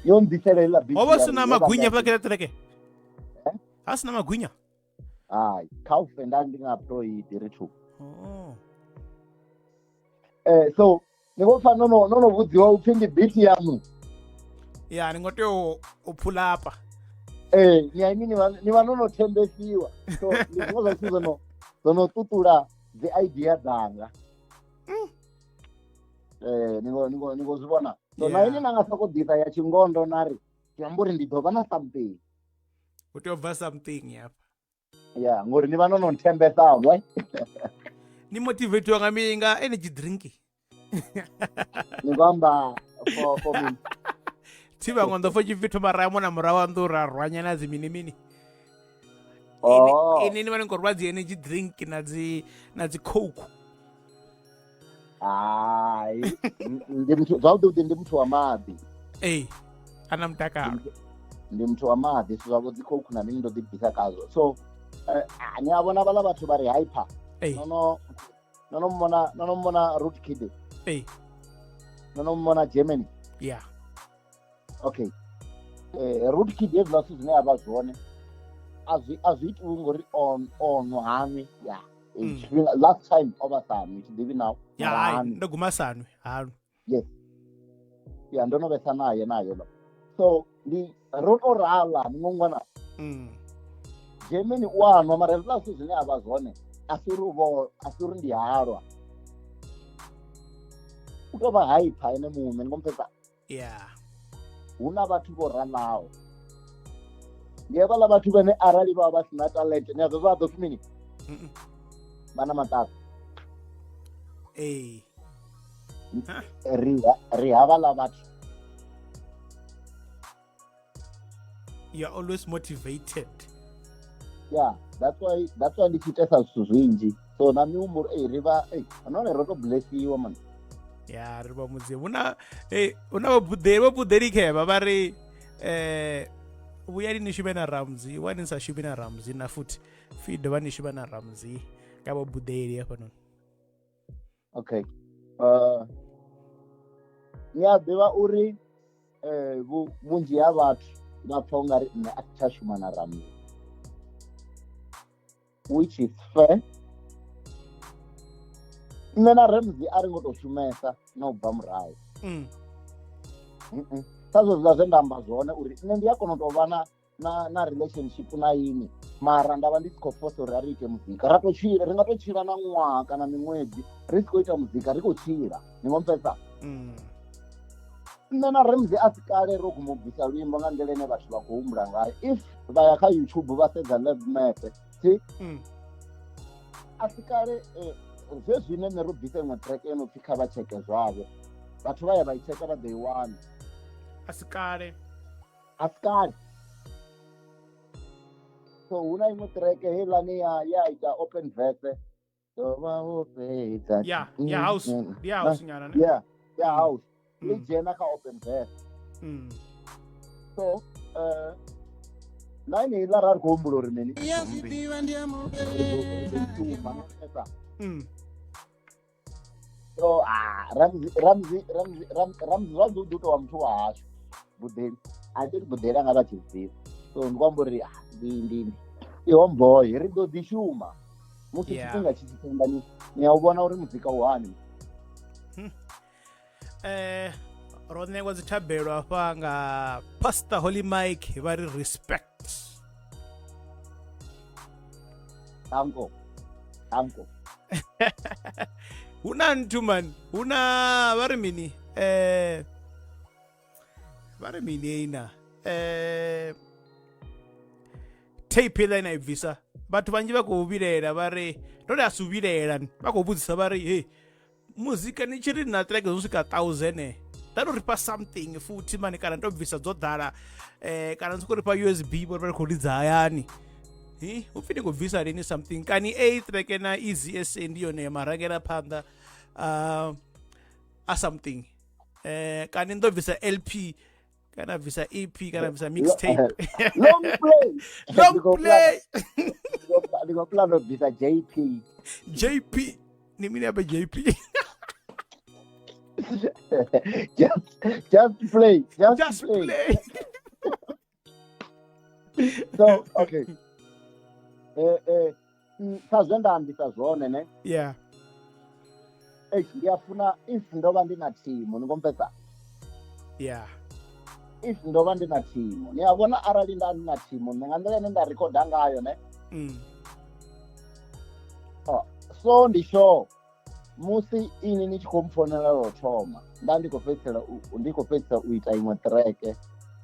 yo nditselela beat ovo sina magwinya pa kile treke asina magwinya hayi khaufe ndi nga project ri thu so ni ngo fa no vhudziwa upfi ndi beat yamu ni ngo tea u phula apa ni vha no thembesiwa so ndi zwiṅwe zwa zwithu zwono ṱuṱula dzi idea dzanga ni ngo zwi vhona so na ini na nga soko ḓisa ya tshingondo nari zwi amba uri ndi ḓo vha na something u tea u bva something hapa ngori ni vha no thembesavho ni motivate nga minga energy drink ni vhamba for me thiba ngondo fo tshifithu mara mona murawa ndo ra rwanya na dzimini ini ni vha ni khou rwa dzi energy drink na dzi coke hayi zwavhuḓi ndi muthu wa maḓi ana mutakalo ndi muthu wa maḓi so zwavho dzi coke na mini ndo ḓi bvisa kazwo so ni a vhona vhala vhathu vha ri hyper no mona root kid no mona Germany okay root kid hezwiḽa zwithu zwine a vha zwone a zwi itiwi ngori ono haṅwe last time over time tshi ḓivhi now ndo guma sanwe halu yes ndo no vhesa nayo so ndi ro to rala ni ngwana Germany u anwa mara hezwiḽa zwithu zwine a vha zwone a si uri ndi halwa u tou vha hyper ene muṋe ni ngompfesa hu na vhathu vho ralaho ndi havhaḽa vhathu vhane arali vha vha sina talent ni azwo vha ḓo pfi mini vha na maṱaka ri havhaḽa vhathu you're always motivated that's why ndi tshi itesa zwithu zwinzhi so na mihumbulo ri vha nahone ro to blessiwa man ri vha mudzimu una vabudeli kheva va ri vuyani ni shume na Ramzeey wani ni sa shumi na Ramzeey na futhi fi dovha ni shuma na Ramzeey ka vabudeli hafhanoni okay ni a ḓivha uri vhunzhi ha vhathu vha pfa ungari nṋe a thi tsha shuma na Ramzeey which is fair nṋe na Ramzeey a ri ngo tou shumesa na u bva murahu sa zwo zwiḽa zwe nda amba zwone uri nṋe ndi a kona u tou vha na relationship na ini mara nda vha ndi si khou force uri a ri ite muzika ri nga to tshila na ṅwaha kana miṅwedzi ri si khou ita muzika ri khou tshila ni ngo mpfesa nṋe na Ramzeey a si kale ro guma u bvisa luimbo nga nḓila ine vhathu vha khou humbula ngayo if vha ya kha YouTube vha sedza LEBMAP a si kale zwezwine nne ro bvisa iṅwe track eno pfi kha vha tsheke zwavho vhathu vha ya vha i tsheka vha ḓo i wana a si kale so hu na iṅwe track heiḽani ya ita open verse dovha wo fhedza house nyana ne house i dzhena kha open verse so na ini ḽa ra ri khou humbula uri mini so Ramzeey zwa ḓo tou wa muthu wa hashu budeli a ḓi budeli anga vha tshi zwiḓivha so ndi khou amba uri ndi homeboy ri ḓo ḓi shuma musi tshifhinga tshi tshitenda ni a u vhona uri muzika u hani ro ṋewa dzi thabelo hafha nga Pastor Holy Mike vha ri respect tanko huna nthu man huna vha ri mini ina tape ḽa ina i bvisa vhathu vhanzhi vha khou vhilela vha ri ndode a si u vhilela vha khou vhudzisa vha ri hey muzika ni tshi ri na track dzo swika 1000 da ri fha something futhi mani kana ndo bvisa dzo ḓala kana ndi khou ri fha USB vho ri khou lidza hayani ufike kubvisa rini something kani 8 like na easy SA ndiyo ne maragera panda a something kani ndobvisa LP kana visa EP kana visa mixtape long play Niko plan of visa JP ni mimi hapa JP just play so okay sazvendambisa zvone ne yeah ndiyafuna if ndova ndina team ndingompesa yeah if ndova ndina team ndiyabona arali ndandina team ndingandile nendarekodha ngayo ne so ndisho musi ini nichikomfonela rothoma ndikopedzisira uita imwe track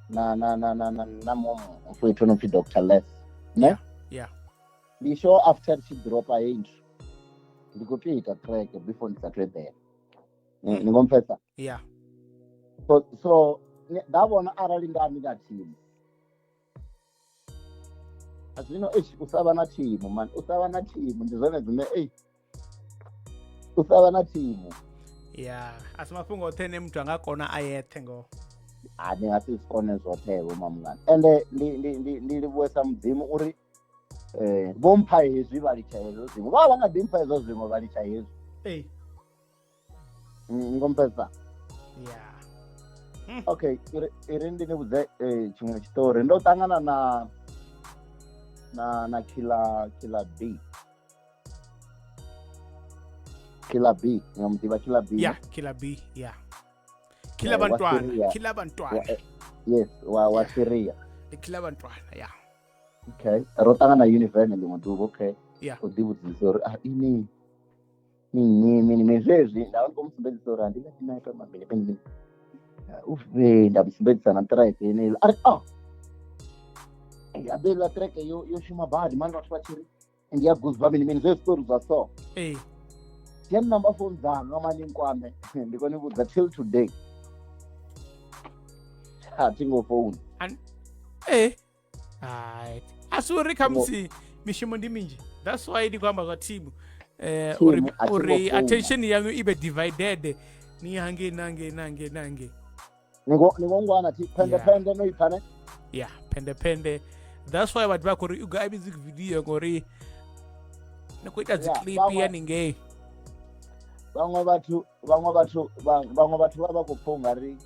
na momo fethu nopfi Dr. Les ne yeah ndisho after chidropa intro ndikupiita track before ndisatwebhera ndingompesa yeah so ndabona arali ndandina team azvino usava na team man usava na team ndizvone dzine usava na team yeah asi mafungo otene mtu angakona ayethe ngo ndingasikone zvotevo mamungani ende ndilibuwesa mudzimu uri vompa hezvi varicha hezvo zvimwe vava vangadimpa hezvo zvimwe varicha hezvo ngompesa yeah okay iri ndinibudze chimwe chitori ndotangana na Killer B ngamudiva Killer B yeah Killer B yeah Killer bantwana yes wa Syria Killer bantwana yeah okay rotanga na Univen ndimoduva okay yeah udibudziso ri mini zvezvi ndavangomusimbedzisa uri handingatinaita mabhele pengine ndamusimbedzisa na track inelo ari yabela track yoshuma badi mani vati vachiri ndiyaguzva mini zvezvitori zvaso tiani number phone dzanga maninkwame ndikonibudza till today hatingofoni asi uri kamusi mishumo ndi minji that's why ndikwamba kwa timu uri attention yangu ibe divided ni hange nange ningongwana ti pende noipane yeah pende that's why vatu vakuri uga music video ngori nekuita ziclip yaninge vamwe vatu vava kufunga ri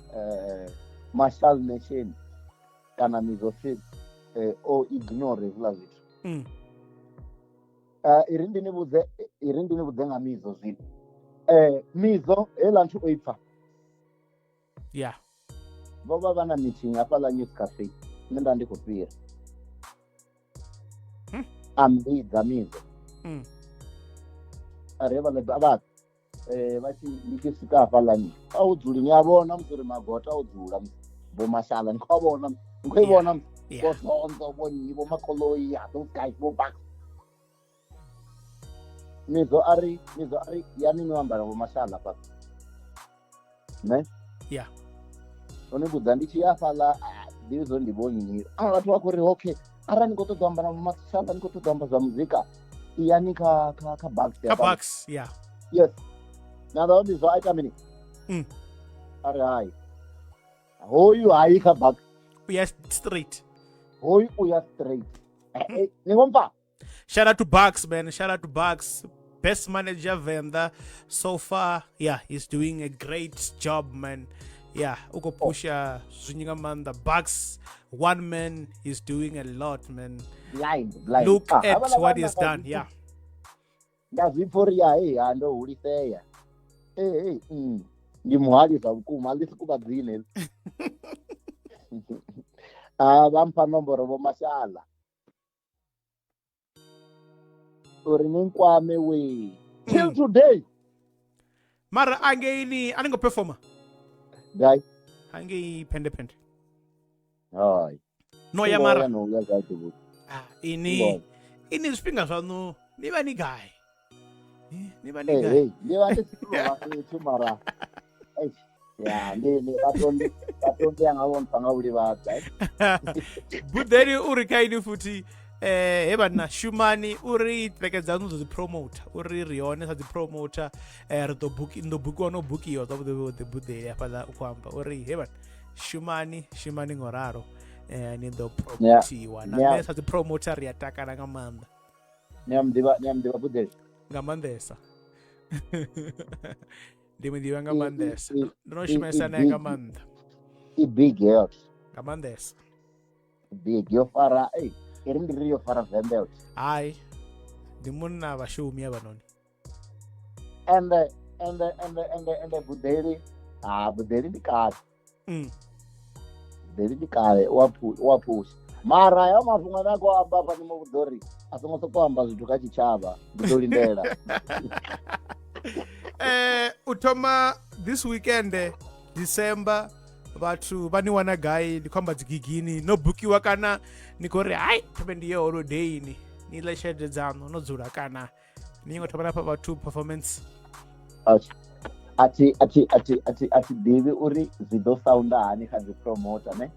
Marshall Nation kana Mizo o ignore vula zvitu iri ndinibudze nga Mizo zvino Mizo elantu oipfa yeah vova vana meeting apa la News Cafe nenda ndikupira ambidza Mizo areva lebaba vati ndichisvika apa lani audzuli nyavona musori magota audzula vomashala ndikoivona vosonzo vonyi vomakoloyi those guys voback Mizo ari yanini vambara vomashala pa ne yeah unibudza ndichiyafala ndizondivonyira vati vakuri okay ara ndingotodzambara vomashala ndingotodzamba zvamuzika iyani kabucks yeah yes now Mizo aita mini ari hai hoyu hai kabucks uya straight hoyu uya straight ningompa shout out to Bucks, man. Shout out to Bucks. Best manager Venda so far. Yeah, he's doing a great job, man. Yeah, uko pusha Zunyiga man. The Bucks, one man, is doing a lot, man. Blind. Look at what he's done. Yeah. Ndazviporia hando uliseya ndimuhalisa ukuma alisi kubadzine vampa nomboro vomashala uri ninkwame we till today mara angeini aningo performer dai ange pende hai no ya mara no ya zatu ini zvipinga zvanu niva ni guy niva mara ya ndini vatondi anga vonpanga uri vata budheri uri kaini futi he bana shumani uri vhege dzanu dzo dzi promoter uri ri hone sa dzi promoter ri ḓo bukiwa no bukiwa zwavhuḓi vhuḓi buḓeli hafhaḽa u khou amba uri he bana shumani ngo raro ni ḓo promotiwa na nṋe sa dzi promoter ri a takala nga maanḓa. Ni a mḓivha buḓeli nga maanḓesa ndi muḓivha nga maanḓesa ndo no shumesa naye nga maanḓa. I big girl nga maanḓesa big yo fara iri ndiri yo fara vembelt hayi ndi munna vhashumi avhanoni ende buḓeli ndi kale buḓeli ndi kale wa push mara ya mafhungo ane a khou amba fhano muvhudza uri a songo sokou amba zwithu kha tshitshavha ndi ḓo lindela. U thoma this weekend December vhathu vha ni wana gai? Ndi khou amba dzigigini no bukiwa kana ni khou ri hai thome ndi ye holodayini ni ḽe tshelede dzaṋu no dzula kana ni ngo thoma na fha vhathu performance? Athi ḓivhi uri zwi ḓo sounda hani kha dzi promoter ne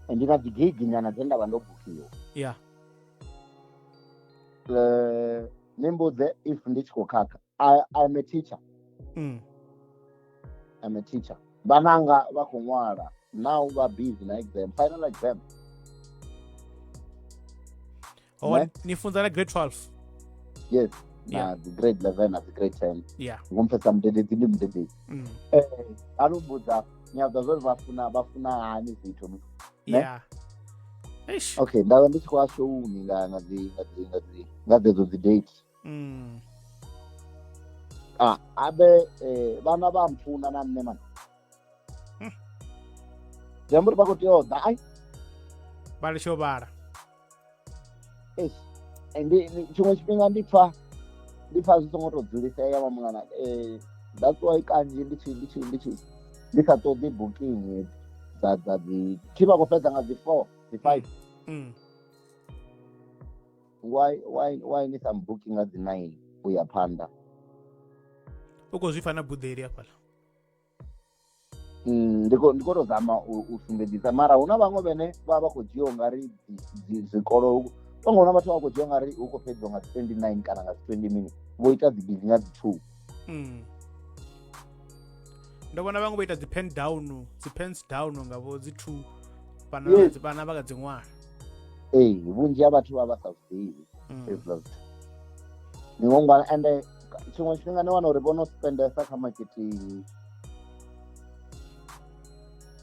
ndi na dzigigi nyana dze nda vha ndo bukiwa ya ni mbudze if ndi tshi khou khakha I'm a teacher. I'm a teacher. Bananga vha khou ṅwala now vha busy na exam final exam. Ni funza na grade 12? Yes. The grade 11 na grade 10. Yeah. Ngompesa mdededzi ndi mdededzi. Anobudza nyabva zwo vafuna hani zwithu. Yeah. Okay, ndavha ndi tshi khou ashowuni nga dzedzo dzi date. Abe vana vha mpfuna na nṋe mani. Jambo ri vha khou tea u ḓa ai vha litsho vhala. Tshiṅwe tshifhinga ndi pfa zwi songo tou dzulisea mamungana that's why kanzhi ndi sa ṱoḓi booking dza dzi thi vha khou fhedza nga dzi 4 dzi 5 why ni sa booking nga dzi 9 u ya phanḓa u khou zwi fana buḓeli hafhaḽa? Ndi khou tou zama u sumbedzisa mara hu na vhaṅwe vhane vha khou dzhia nga ri zwikolo tonga hu na vhathu vha khou dzhia nga ri hu khou fhedziwa nga 29 kana nga 20 minutes vho ita dzi busy nga dzi 2. Ndo vhona vhaṅwe vho ita dzi pens down nga vho dzi 2 vhana vha kha dzi ṅwala. Vhunzhi ha vhathu vha vha sa zwiḓivhi ni ngongwana ende tshiṅwe tshifhinga ni wana uri vho no spendesa kha marketing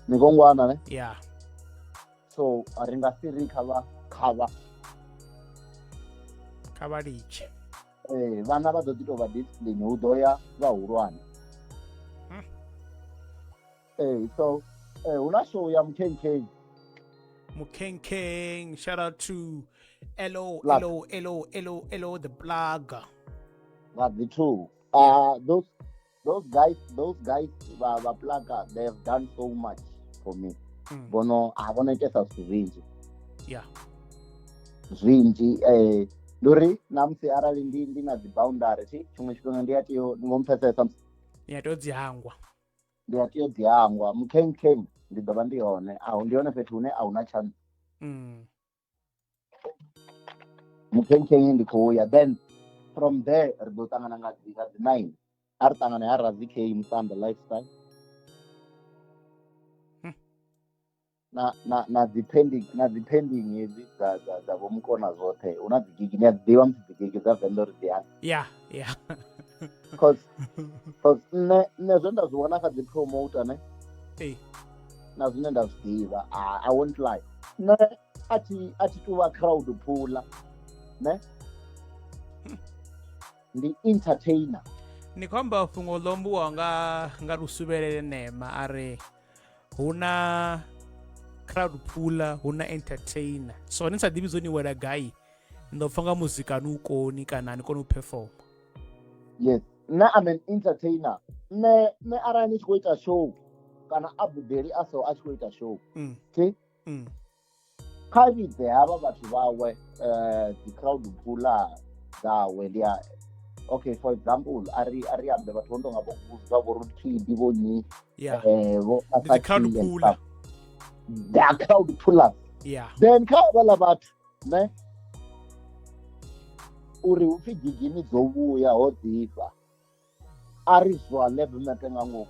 ni ngongwana ne yeah. So ri nga si ri kha vha litshe vhana vha ḓo ḓi tou vha discipline hu ḓo ya vhahulwane. So hu na show ya Mukenkeng shout out to Hello the blogger. But the two those guys va plugger, they have done so much for me. Bono avonekesa zwinzhi. Yeah. Zwinzhi nduri namusi arali ndi na dzi boundary tshiṅwe tshifhinga ndi a tea ndi ngompfesesa ni a tea u dzi hangwa. Ndi a tea u dzi hangwa Mukenkeng ndi ḓo vha ndi hone ndi hone fhethu hune a huna chance. Mukenkeng ndi khou ya then from there ri ḓo ṱangana nga dzi 9 a ri ṱangana ya Ramzeey K Musanda lifestyle na dzi pending hedzi dza vho mukona zwoṱhe hu na dzi gigi ni a dzi ḓivha musi dzi gigi dza venḓa ri dzi hani. Yeah. Because nne zwe nda zwi vhona kha dzi promoter ne na zwine nda zwi ḓivha I won't lie ne a thi tuvha crowd puller ne ndi entertainer. Ni khou amba fhungo ḽo mbiwa nga Lusuvhelele Nema a ri hu na crowd puller hu na entertainer, so ni sa ḓivhi zwo ni wela gai ni ḓo pfha nga muzika ni u koni kana ni kone u perform. Yes, nne I'm an entertainer. Nne arali ni tshi khou ita show kana Abudeli a tshi khou ita show kha vhidze havha vhathu vhawe dzi crowd puller dzawe ndi a okay, for example ari ambe vhathu vho ndonga vho Rootkid vho nyi the crowd puller. They are crowd pullers. Yeah. Then kha vhala vhathu ne uri upfi gigini dzo vhuya ho ḓifha a ri zwa LEBMAP nga ngomu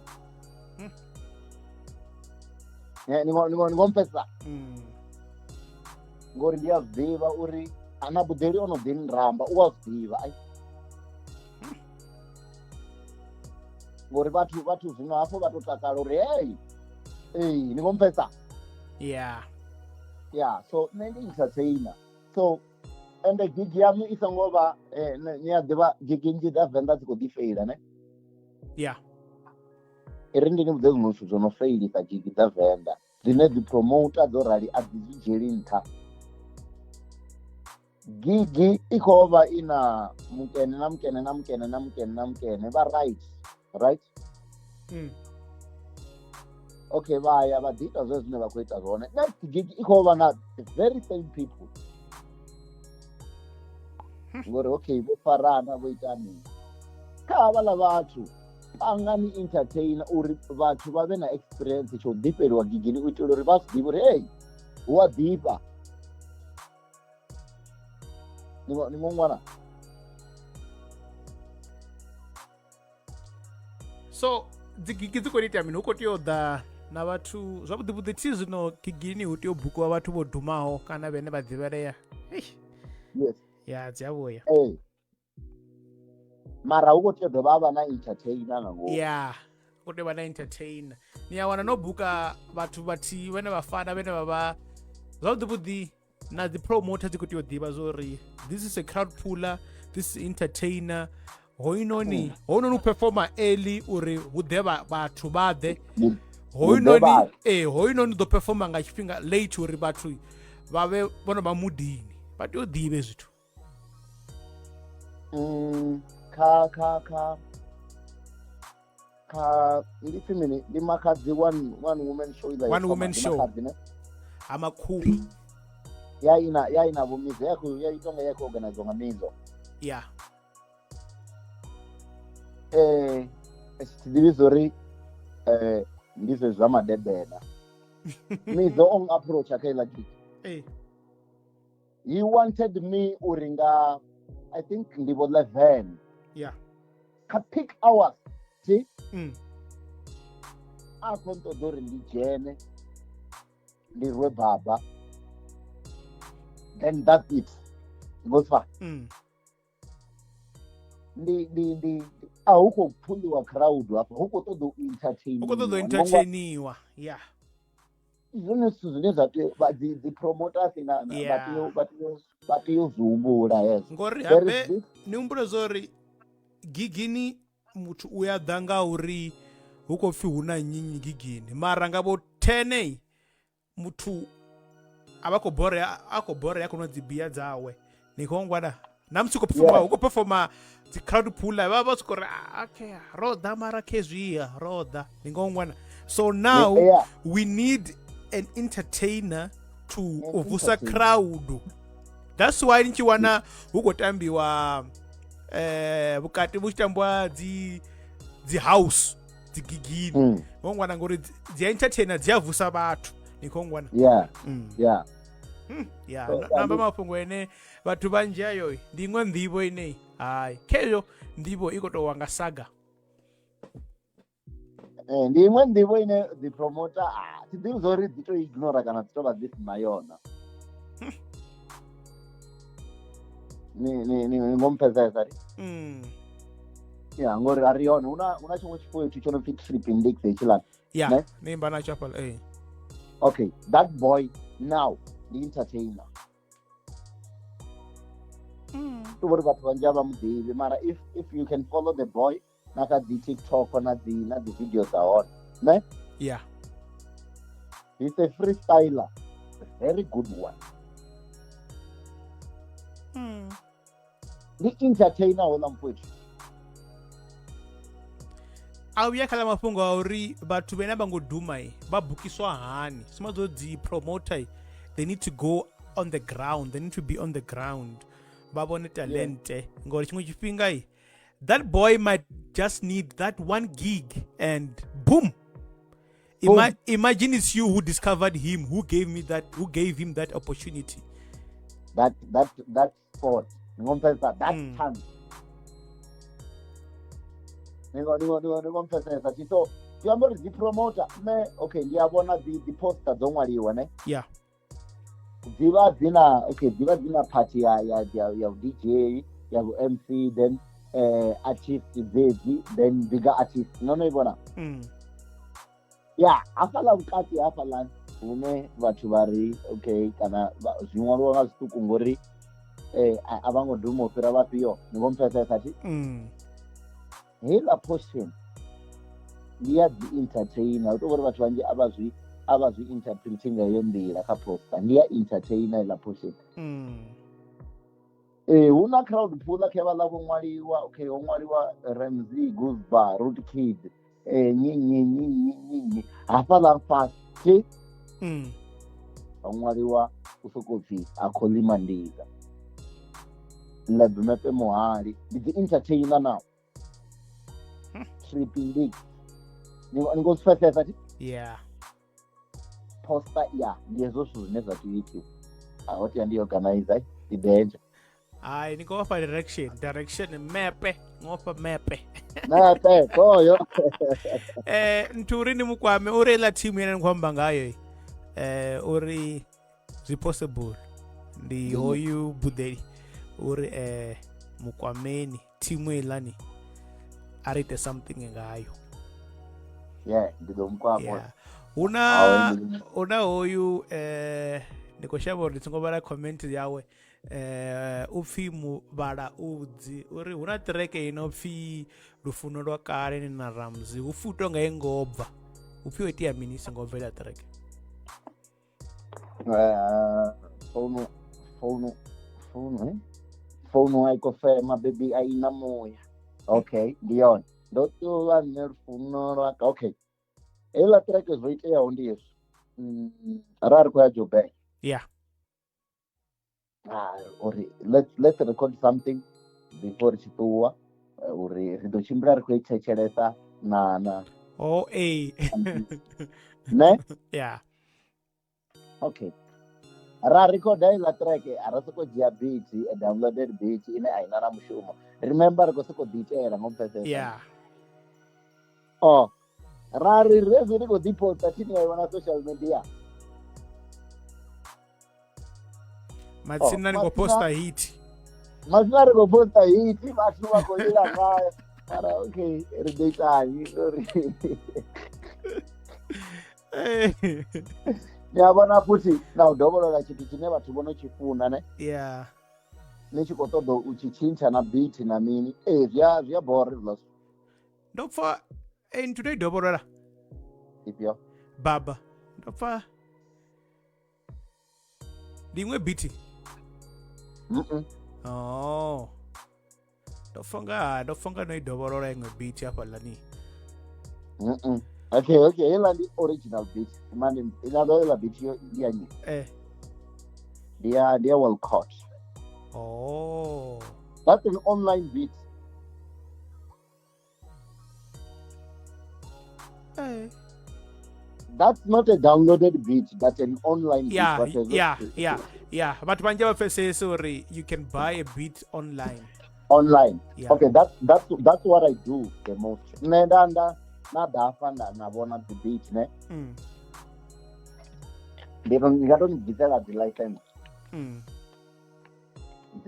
ni ngo mpesa ngori ndi a zwiḓivha uri ana budeli ono ḓi nramba u a zwiḓivha ai ngori vhathu zwino hafho vha to takala uri hey ni ngo mpesa Yeah. So nṋe ndi entertainer so ende gigi yanu i songo vha ni a ḓivha gigi nnzhi dza venḓa dzi khou ḓi feila ne Yeah. ri ndi ni vhudze zwiṅwe zwithu zwo no feilisa gigi dza venḓa dzine dzi promoter dzo rali a dzi zwi dzhieli nṱha gigi i khou vha i na mukene vha right okay vha ya vha ḓi ita zwezwo zwine vha khou ita zwone next gig i khou vha na the very same people ngori okay vho farana vho ita mini kha havhaḽa vhathu pangani entertainer uri vhathu vha vhe na experience tsha u ḓifheliwa gigini u itela uri vha zwi ḓivhe uri hey hu a ḓifha ni ngo ṅwana So dzi gigi dzi khou ita mini hu khou tea u ḓa na vhathu zwavhuḓi thi zwino gigini hu tea u bukiwa vhathu vho dumaho kana vhene vha ḓivhelea yes ya dzi a vhuya mara hu khou tea u dovha ha vha na entertainer nga ngomu ya hu tea u vha na entertainer ni a wana no buka vhathu vhathihi vhene vha fana vhene vha vha zwavhuḓi na dzi promoter dzi khou tea u ḓivha zwori this is a crowd puller, this is entertainer hoinoni u performa early uri hu ḓe vhathu vha ḓe hoinoni ḓo performa nga tshifhinga late uri vhathu vha vhe vhono vha mudini vha tea u ḓivhe zwithu ndi pfi mini ndi makhadzi one woman show one woman show amakhulu ya ina vho Mizo ya itonga ya khou organize nga Mizo yeah ḓivhi zori ndi zwe zwa madebela Mizo on approach kha iḽa gig he wanted me uri nga I think ndi vo 11 yeah kha peak hours see a khou ṱoḓa uri ndi dzhene ndi rwe baba then that's it goes far ndi a hu khou phuliwa crowd hafho hu khou ṱoḓa u entertainiwa yeah zwone zwithu zwine zwa tea dzi promoters na vha tea u zwi humbula hezwo ngori habe ni humbule zwori gigini muthu u ya ḓa nga uri hu khou pfi hu na nyinyi gigini mara nga vho 10 muthu a khou borea kho no dzi bia dzawe ni khou ngwana na muthu khou performa dzi crowd puller vha tshi khou ri okay roda mara kezwia roda ni khou ngwana so now we need an entertainer to vusa crowd that's why ni tshi wana hu khou tambiwa vhukati vhu tshi tambiwa dzi house dzi gigini khou ngwana ngori dzi entertainer dzi a vusa vhathu ni khou ngwana namba mafhungo ene vhathu vhanzhi ayo ndi iṅwe nḓivho ine hayi kheyo nḓivho i khou tou wanga saga ndi iṅwe nḓivho ine dzi promoter thi ḓivhi zwori dzi to ignora kana dzi to vha dzi si na yona ni ngompezesa ri ya ngori ari yona una tshiṅwe tshifhethu tsho no pfi flipping dicks hetshiḽani ya nimba na chapel okay that boy now the entertainer to vhori vhathu vhanzhi a vha muḓivhi mara if you can follow the boy na kha dzi TikTok na dzi video dza hone ne yeah he's a freestyler a very good one ndi entertainer hola mpwethu a vhuya khala mafhungo a uri vhathu vhene vha ngo duma vha bukiswa hani sima dzo dzi promoter they need to go on the ground they need to be on the ground vha vhone talente ngori tshiṅwe tshifhinga that boy might just need that one gig and boom Imagine it's you who discovered him, who gave him that opportunity. That sport. Ngomphesa that chance. Ngomphesa so you are the promoter me okay ndiyabona the poster dzongwaliwa ne Yeah. dziva dzina party ya DJ ya MC then artist dzedzi then bigger artist nonoibona yeah afala vukati afala hune vathu vari okay kana zvinwariwa nga zvituku ngori avangodhuma ofira vapiyo ningomupesesa ti hela portion ndiya dzi-entertainer utovori vathu vanji avazvi-interpreting ngayo mbira kaposta ndiya entertainer hela portion huna crowd pula khe lavo nwaliwa okay ho nwaliwa Ramzeey Gooseba Root Kid nyinyi hafala fast nwaliwa usokopfi akholima ndiza LEBMAP mohali dzi-entertainer now tripping league ningosifesesa ti Yeah. poster ya ndiyezo zwithu zwine zwa tiiti ahoti yandiorganize idanger Hayi nikopha direction mepe ngopha mepe nape koyo nturi ni mukwame uri la team yena nikwamba ngayo uri possible ndi hoyu budeli uri mukwameni team elani arite something ngayo yeah ndidomkwamo yeah. una hoyu ndikoshava uri nditsingobala comment yawe upfi muvala udzi uri huna tereke inopfi lufuno lwa kale ni na Ramzeey upfi utonga ingobva upfi wetiya mini singobvela tereke founu aikofema baby aina moya okay ndiyona ndotova nerufuno lwaka okay hela tereke zvoiteyawo ndiyezvo rari kuya Joburg yeah uri let's record something before chituwa uri ridochimbira rikuitsechelesa na ne yeah okay rarecorda ila track arasokodzia beat downloaded beat ine aina na mushumo remember rikosokodhiitera ngomupesesa yeah rari rezi rikodhiposta tini yaiona social media matsina nikoposta hit masina rikoposta hiti vathu vakoira ngayo ara okay rideitani ndiyavona futi naudovolola chiti chine vathu vonochifuna ne yeah nechikotodo uchichincha na beat na mini zviabhora zvilaso ndopfa today dovolola ipyo baba ndopfa limwe beat ndofunga noidovolola imwe beat apa lani okay hela ndi original beat mani inadoela beat yo yanyi dia well caught that's an online beat that's not a downloaded beat that's an online beat yeah but manje vapfesese uri you can buy a beat online yeah. Okay that's what I do the most nenda nadafa navona the beat ne ndingatondibvisela the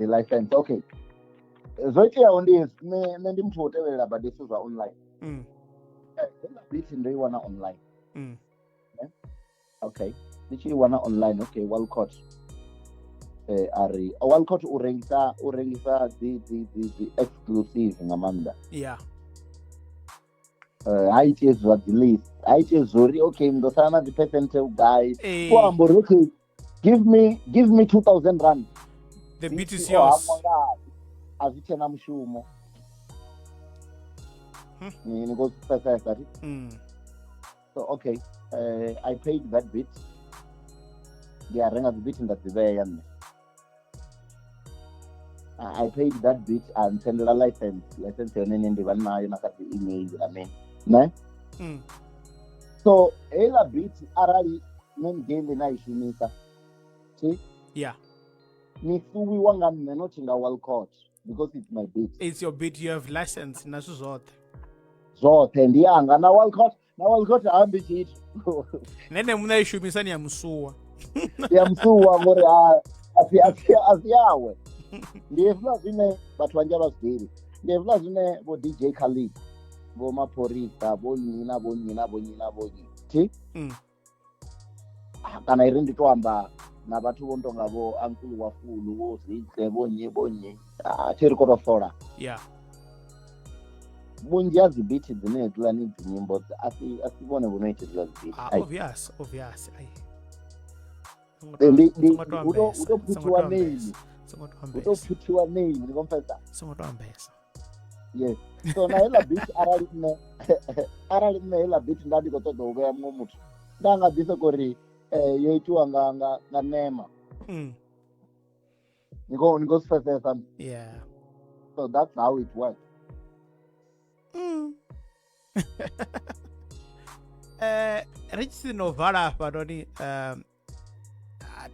license okay zvoiteyawo ne ndi muthu woteverera badesi zva online beat ndoiwana online okay ndichiiwana online okay Walcott ari Walcott urengisa the exclusive ngamanda yeah haiti ezva delist haiti ezori okay ndosana the percentage guys kuambori okay give me 2000 rand the beat is yours azvichena mushumo nikosipesesa so okay I paid that bit ndiyarenga the bit ndadziveya mne I paid that bit andisendela license yonene ndiva nayo nakati email amen ne So heiḽa beat arali Man-Gale na I shumisa Yeah, ni suwiwa nga nṋe not nga Walcott because it's my beat. it's your beat, you have license na zwithu zwoṱhe. Zwoṱhe ndi yanga na Walcott hambi tshithu. Nene muṋe a i shumisa ni ya musuwa. Ya msuwa ngori asi yawe. Ndi hezwiḽa zwine vhathu vhanzhi a vha zwi ḓivhi. Ndi hezwiḽa zwine vho DJ Khalid, vho Mapholisa, vho nnyi na vho nnyi na vho nnyi na vho nnyi kana i ri ndi to amba na vhathu vho no tonga vho Uncle wa Fulu, vho Zitle, vho nnyi thi ri khou tou fola. Yeah. Vhunzhi ha dzi beat dzine hedziḽani dzi nyimbo asi vhone vho no ita hedziḽa dzi beat. Obvious. Ai. U to phuthiwa name. U to phuthiwa name, ndi kompesa. Songo to ambesa. Yes. So na heiḽa beat arali nne heiḽa beat nda ndi khou ṱoḓa u vhea muṅwe muthu, nda nga ḓi sokou ri yo itiwa nga Nema. Ni khou zwi pfesesa? Yeah. So that's how it works. Ri tshi no vala hafha noni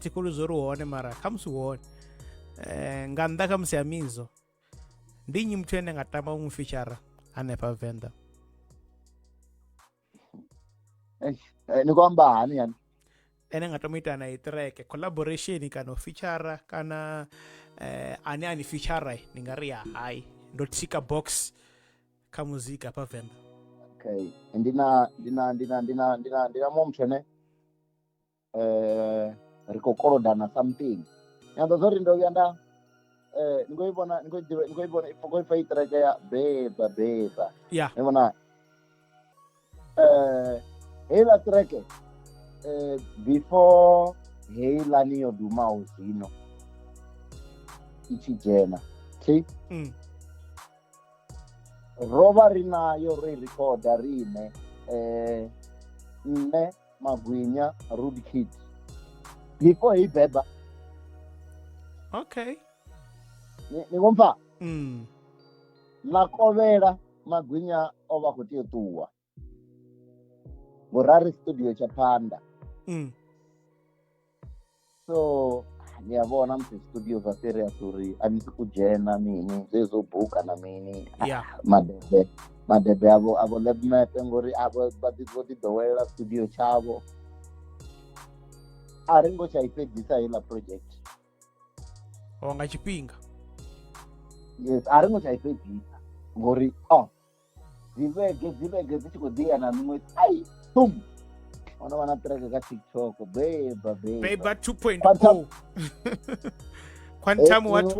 thi khulu zwo ri hone mara khamusi hone nga nnḓa khamusi ya Mizo ndi nnyi muthu ene nga tama u mu feature hanefha Venḓa? Ni khou amba hani yani? Ene nga tama u ita na i track collaboration kana u feature kana ane ani feature ni nga ri ya hai ndo tika box kha muzika hafha Venḓa. Okay, ndina muṅwe muthu ane ri khou kolodana something. Nyaḓo zwo ri ndo vhuya nda ni khou ipfha i track ya beba. Yeah. Ni vhona heiḽa track before heiḽani yo dumaho zwino i tshi dzhena ro vha ri nayo ro i recorda riṋe nṋe Magwinya Rude Kid before hei beba. Okay. Ni khou mpfha? ḽa kovhela Magwinya o vha khou tea u ṱuwa ngorari studio tsha phanḓa. So ni ya vhona musi studio zwa serious uri a ni sokou dzhena mini zwezwo buka na mini. Madebe avo LEBMAP ngori avo vha ḓi ḓowela studio tshavho. A ri ngo tsha i fhedzisa heiḽa project nga tshifhinga. Yes, a ri ngo tsha i fhedzisa ngori dzi vhege dzi tshi khou ḓi ya na miṅwedzi ai ona vha na track kha TikTok beba 2.0 quantum what.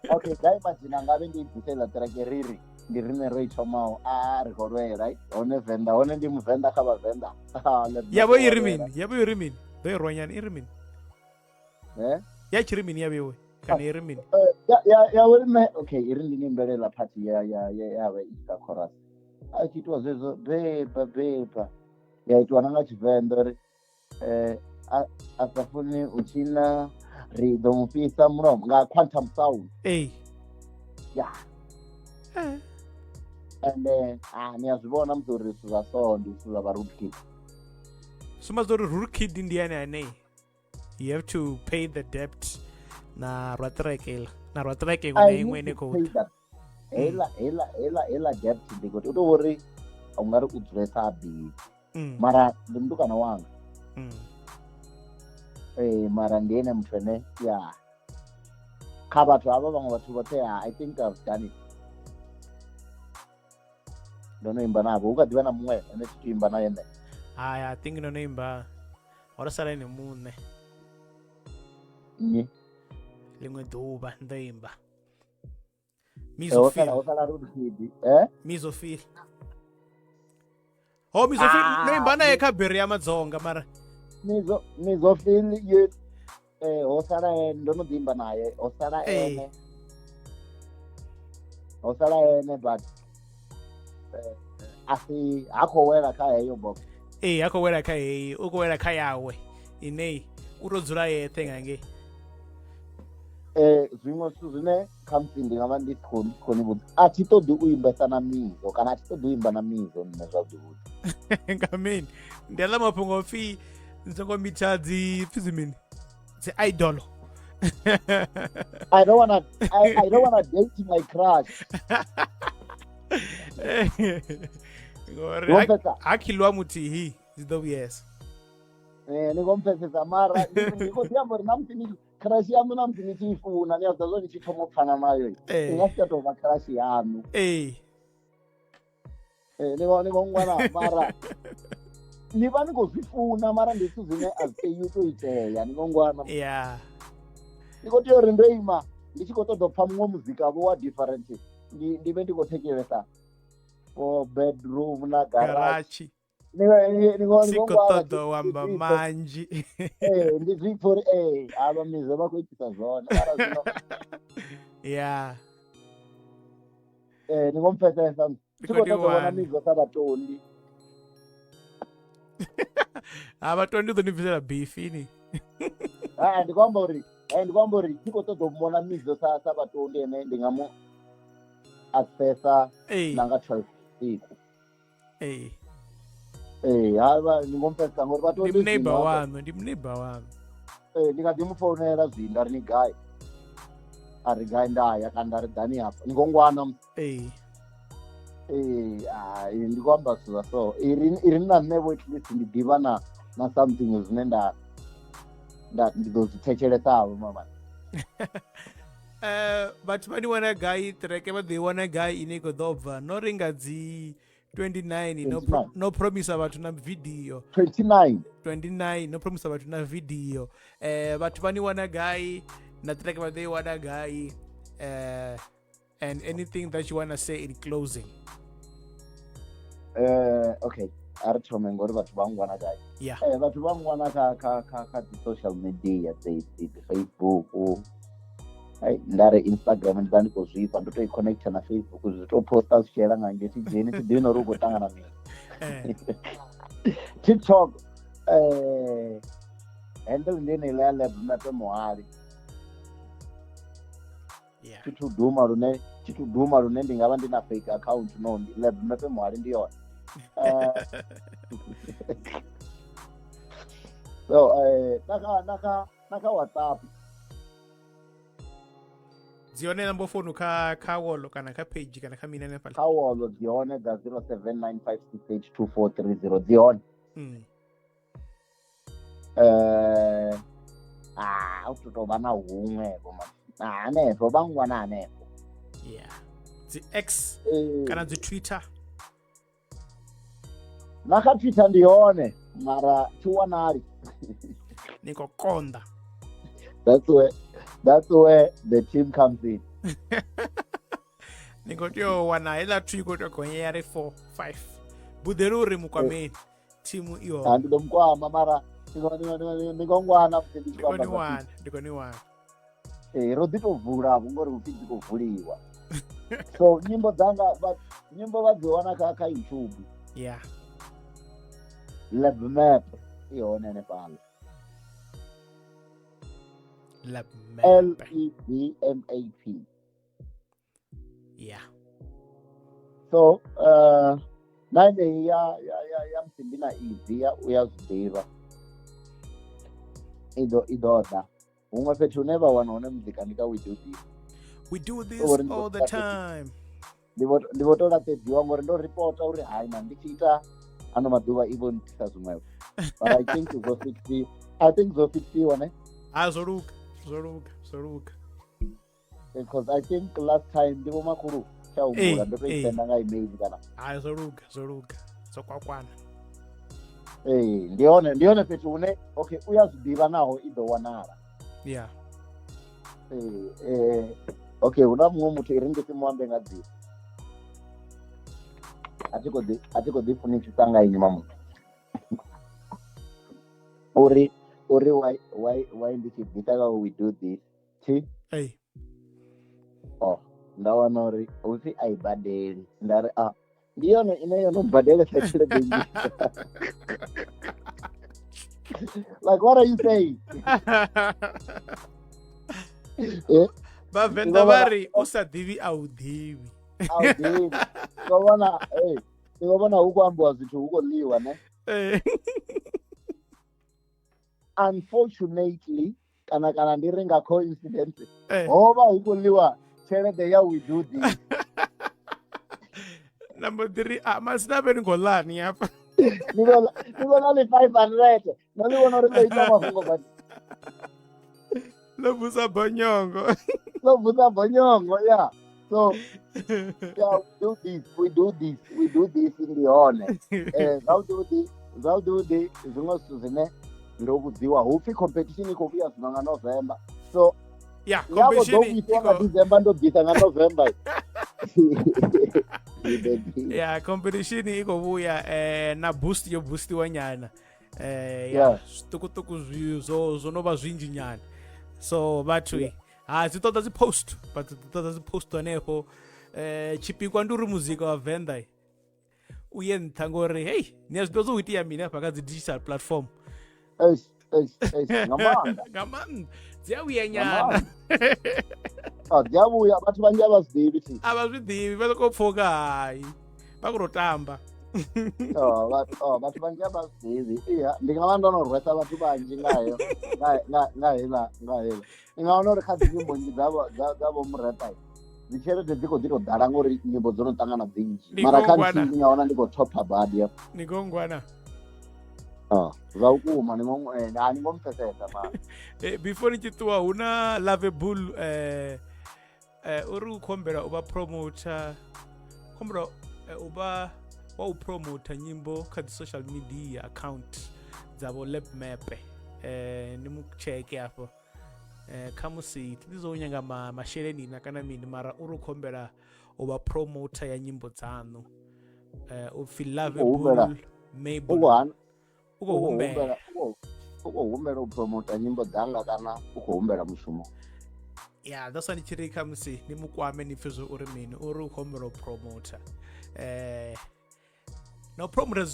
Okay, gai imagine ngabe ndi bvisa heiḽa track riri ndi riṋe ro i thomaho ri khou lwela hone Venḓa hone ndi muvenḓa kha vhavenḓa. Yavho i ri mini ḓo i rwanyani i ri mini ya tshi ri mini ya vhewe kana i ri mini ya uri nṋe okay i ri ndi ni imbelela party ya vha i kha chorus a tshi itiwa zwezwo beba ya itiwa na nga Tshivenḓa uri a sa funi u tshina ri ḓo mu fhisa mulomo nga quantum sound. And ni a zwi vhona musi uri zwithu zwa so ndi zwithu zwa vha Rude Kid. Sumbedza uri Rude Kid ndi ane ane you have to pay the debt na rwa track iṅwe ine khou heiḽa debt ndi khou tea u tou uri u nga ri u dzulesa beat mara ndi mutukana wanga. Mara ndi ene muthu ane kha vhathu havha vhaṅwe vhathu vhoṱhe I think I've done it. Ndo no imba navho hu kha ḓivha na muṅwe ane thi tu imba naye nṋe. I think ndo no imba ro sala ene muṋe ḽiṅwe ḓuvha ndo imba Mizo Feel. Mizo Feel no imba naye kha beri ya Madzonga mara Mizo Feel ye ho sala ene ndo no ḓi imba naye ho sala ene but asi ha khou wela kha heyo box. Ha khou wela kha heyi u khou wela kha yawe ine u to dzula yeṱhe nga ngei Zwimwe zwithu zwine khamusi ndi nga vha ndi khoni vhudza a thi ṱoḓi u imbesa na Mizo kana a thi ṱoḓi u imba na Mizo nṋe zwavhuḓi. Nga mini ndi aḽa mafhungo pfhi ndi songo mitha dzi pfhi dzi mini dzi idol. I don't wanna date my crush. Ngori ha khiliwa muthihi dzi ḓo vhuyesa. Ni khou mpfhesesa mara ndi khou ḓi amba uri na musi ni crush yaṋu na musi ni tshi i funa ni a ḓa zwo ni tshi thoma u pfana nayo i nga si tsha tou vha crush yaṋu. Ni khou ṅwana mara ni vha ni khou zwi funa mara ndi zwithu zwine a zwi tei u tou itea ni khou ṅwana. Ndi khou tea uri ndo ima ndi tshi khou ṱoḓa u pfha muṅwe muzika vho wa different ndi vhe ndi khou thetshelesa for bedroom na garage. Siko ṱoḓo wamba manzhi. Ndi zwi pfha uri avha Mizo vha khou itisa zwone mara zwino ni khou mpfhesesa tshi khou ṱoḓa u vhona Mizo sa vhatondi. Vhatondi u ḓo ni bvisela bifini. Ndi khou amba uri tshi khou ṱoḓa u vhona Mizo sa vhatondi ene ndi nga mu accessa na nga 12 usiku. Ndi khou mpfhesesa ngori vhatondi ndi muneighbor wanu. Ndi nga ḓi mu founela zwino nda ri ni gai a ri gai nda ya kana nda ri ḓani hafha ni khou ṅwana. Ndi khou amba zwithu zwa so iri ni na nṋe vho at least ndi ḓivha na something zwine ndi ḓo zwi thetshelesavho mama. Vhathu vha ni wana gai treke vha ḓo i wana gai ine i khou ḓo bva no ri nga dzi 29 no promisa vhathu na video 29 no promisa vhathu na video. Vhathu vha ni wana gai na treke vha ḓo i wana gai and anything that you want to say in closing. Okay, a ri thome ngori vhathu vha ngwana gai. Vhathu vha ngwana kha dzi social media dzi Facebook nda ri Instagram ndi vha ndi khou zwipfa ndo tou i connecta na Facebook zwi tou posta zwi tshela nga ngei thi dzheni thi ḓivhi na uri u khou ṱangana mini. TikTok handle ndi ine ya LEBMAP muhali. Tshithu duma lune ndi nga vha ndi na fake account no ndi LEBMAP muhali ndi yone. So na kha WhatsApp dzi hone number phone kha wall kana kha page kana kha mini hanefhaḽa. Kha wall dzi hone dza 0795682430 dzi hone. U tou vha na huṅwevho hanefho vha ngwana hanefho. Dzi X kana dzi Twitter. Na kha Twitter ndi hone mara thi wanali. Ni khou konḓa. That's where the team comes in. Ni khou tea u wana heiḽa thu i khou tea gonya ya ri 4 5 buḓeri uri mukwameni thimu i hone. Ndi ḓo mukwama mara ndi khou ṅwana ndi khou ni wana. Ro ḓi tou vula ngori hu pfi dzi khou vuliwa. So nyimbo vha dzi wana kha YouTube. LEBMAP i hone hanefhaḽa. LEBMAP. So na ine ya msimbi na izi u ya zwiḓivha i ḓo ḓa huṅwe fhethu hune vha wana hone muzika ndi ka we do this all the time. Ndi vho tou laṱedziwa ngori ndo ripota uri hai na ndi tshi ita ano maḓuvha i vho ntisa zwiṅwevho. But I think zwo fixiwa ne. Zwo luga. Because I think last time ndi vho makhulu tsha umula ndo tou i senda nga email kana. Zwo luga zwo kwakwana. Ndi hone fhethu hune okay u ya zwiḓivha naho i ḓo wanala. Okay huna muṅwe muthu i ri ndi si muambe nga dzina a thi khou ḓi funisisa nga ini mamu uri why ndi tshi bvisa ka we do this nda wana uri hupfi a i badeli nda ri ndi yone ine yo no badelesa tshelede nnzhi. Like what are you saying? Vavenda vari usadivi audivi. Audini. Ngobona huko ambiwa zwithu huko liwa ne. Unfortunately, kana ndiri nga coincidence. Hoba huko liwa tshelede ya we do this. Number 3, masina veni ngolani hapa. Nikola ni 500. Noli wona ri loita mafungo but. Lobusa bonyongo. Yeah. So yeah, we do this in the honest. They'll do this. Zvimwe ndokudziwa hufi competition iko kuya zvinanga November. So yeah, competition iko December ndobvisa nga November. Yeah, competition iko kuya na boost wa nyana. Yeah, tukutuku zonova zwinji nyana. So battery zitoda zipost but zitoda zipost anepo chipikwa nduri muzika wa Venda uye ntangori hey niyazitozo uitia mina pakazi digital platform ngamanda dziauya nyana dziauya vatu vange avazvidivi vatokopfoka hai vakurotamba vatu vange avazivi iya ndingava ndonorwesa vatu vanji ngahela ndingava nori khadzi nyimbonji dzavo murepa dzitshelede dziko dzitodhara ngori nyimbo dzinotangana dzinji mara kanti ndingaona ndikotopha badi nikongwana zvaukuma ndingomupfesesa ma before nichituwa huna lovable uri kukombera uba promota kombera uba waupromota nyimbo kha social media account dzavo LEBMAP nimucheke hapo kamusi tizonyanga masheleni kana mini mara uri kukombera uba promota ya nyimbo dzanu feel lovable maybe ukohumbera upromota nyimbo dzanga kana ukohumbera mushumo yeah that's why nichiri kamusi nimukwame nipfezo uri mini uri kukombera upromota no promoter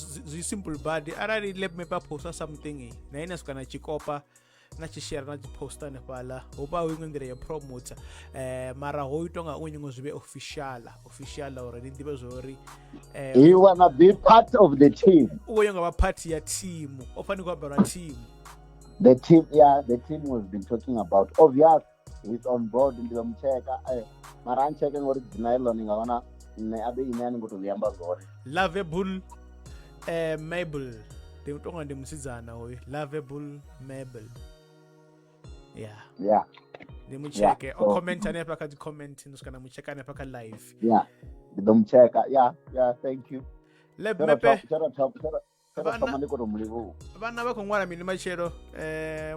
simple bad arari LEBMAP posta something na ina skana chikopa na chishare na chiposta nepala uba wingondire ya promoter mara hoitonga unyingo zvibe official already ndibe zori you wanna be part of the team uyonga ba part ya team ofani kwa bara team the team was been talking about obvious is on board ndibe mcheka mara ancheke ngori dinailo ningaona ne abe inani ngotoliamba zori lovable Mabel ndimutonga ndimusizana hoyi lovable Mabel yeah ndimucheke o comment ane paka di comment nosukana mucheka ane paka live ndomcheka thank you LEBMAP Vana vakongwana mini machero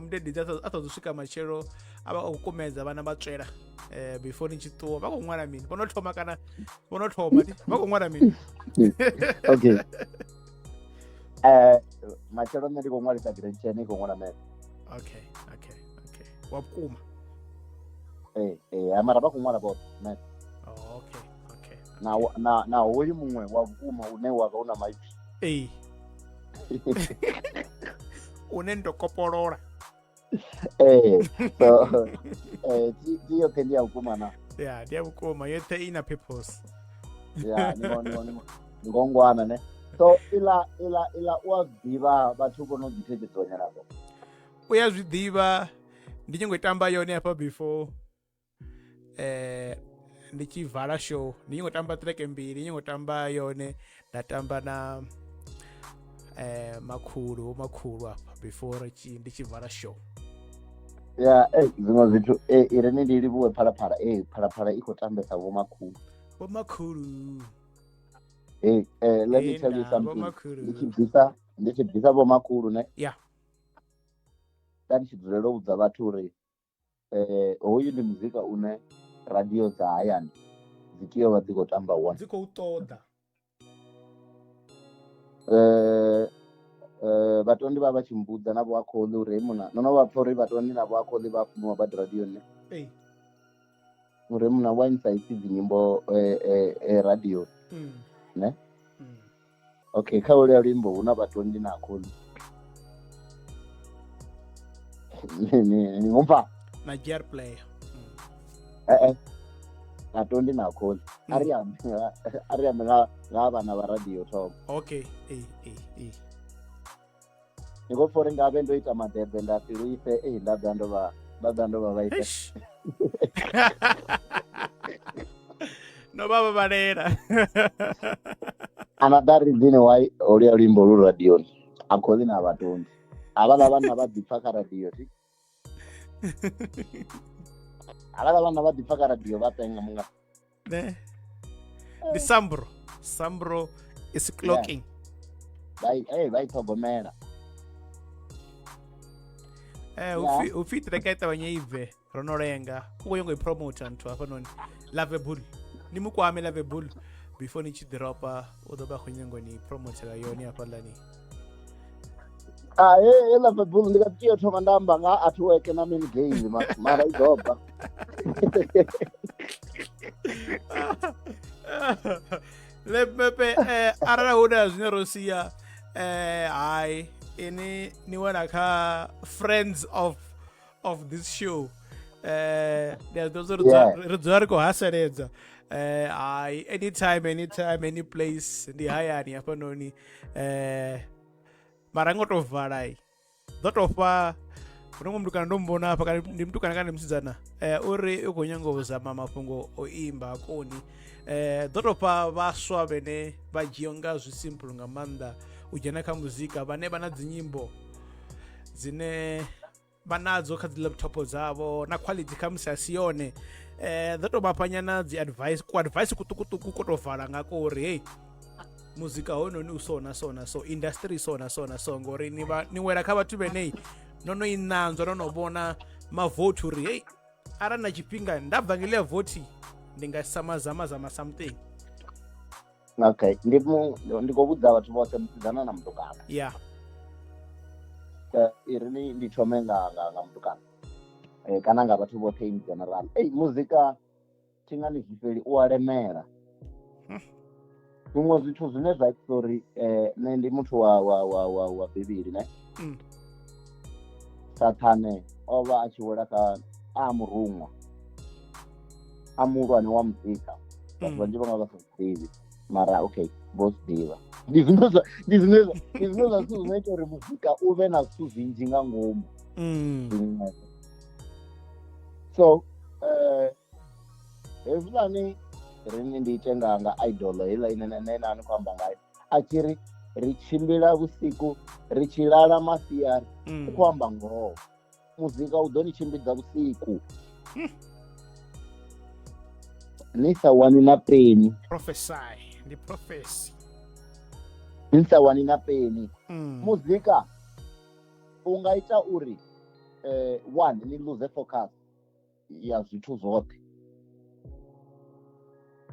mudedidzi atozosvika machero ava okukomedza vana vatsvera before nichituwa vakongwana mini vonotoma kana vonotoma vakongwana mini okay machero ndikongwarisa grenchen ikongwana mene okay wapukuma mara vakongwana both man okay na hoyu mumwe wapukuma une wakauna maipi unendokopolora so ndiyo ke ndiyakuma na ndiyakuma yethe ina purpose ngongwana ne so ila uyazidiva vathu vonodzithekedzonyerako uyazvidiva ndichingoitamba yone apa before ndichivhara show ndichingotamba track mbiri ndichingotamba yone ndatamba na makuru apa before ndichivhara show zvimwe zvithu irini ndiri vuwe phalaphala ikotambesa vomakuru let me tell you something ndichibvisa vomakuru ne tandichidzorero udza vathu uri hoyu ndi muzika une radio dzahayani dzitiyova dzikotamba one dzikoutoda vatondi vava chimbudza navo vakoli uremuna nonovapfa uri vatondi navo vakoli vafuma bad radio ne uremuna wainsaiti dzinyimbo radio ne okay kaulia limbo una vatondi nakoli ningomva na gear player Atondi na call. Ariam nga bana ba radio talk. Okay. Niko for ngabe ndo ita madebe ndasiruise labdando ba baita. Eish. No baba banera. Another reason why ori limbo lu radio akoli na batondi. Abana bana badipaka radio ti. Abana bana badipaka radio bapenga munga. Ne. The Sambro is clocking. Vai togomera. Ufit reketa wanyive ronorenga kuyongo ipromote ntu hapa noni Lovable nimukwame Lovable before nichi dropa odoba kunyengo ni promote la yoni hapa lani Lovable ndikatiyo thoma ndamba nga atuweke na Man-Gale mara idoba. LEBMAP arara uda zinerosia I ni wana ka friends of this show there's those redzarko hasaredza anytime any place ndi hayani hapa noni marango to varai dotofa unongo mtukana ndombona hapa kandi ndimtukana kandi msidzana uri ukonyango zama mafungo oimba akoni dotopa vaswa bene vajionga zvisimple ngamanda ujana kha muzika vane vana dzinyimbo dzine vanadzo kha laptop dzavo na quality kha musasiyone dotobapanyana dzi advice kutukutuku kotovala ngako uri hey muzika hono ni usona so industry sona so ngori ni wera kha vathu venei nono inanzwa nonobona mavote uri hey ara na chipinga ndabvangile vote ndingasamazama something. Okay, ndikobudza vathu vose musidzana na mutukana. Yeah. Irini ndithome nga mutukana. Kana nga vathu vose in general. Muzika tingani zvifeli uwalemera. Zvimwe zvithu zvine zva story ne ndi muthu wa bibili ne. Sathane ova achiwela ka amurumwa. Amurwane wa muzika. Vathu vanji vanga vasazivi. Mara okay both diva ndizvinoza zvinoita uri muzika uve na zvithu zvinji nga ngomu. So ezvani rini ndiitenga nga idol ila inene anokwamba ngayo achiri richimbira usiku richilala masiyari kwamba ngoho muzika udonichimbidza usiku. Nisawani na peni The prophecy. Nisawani na peni. Muzika ungaita uri one ni lose focus ya zvithu zvote.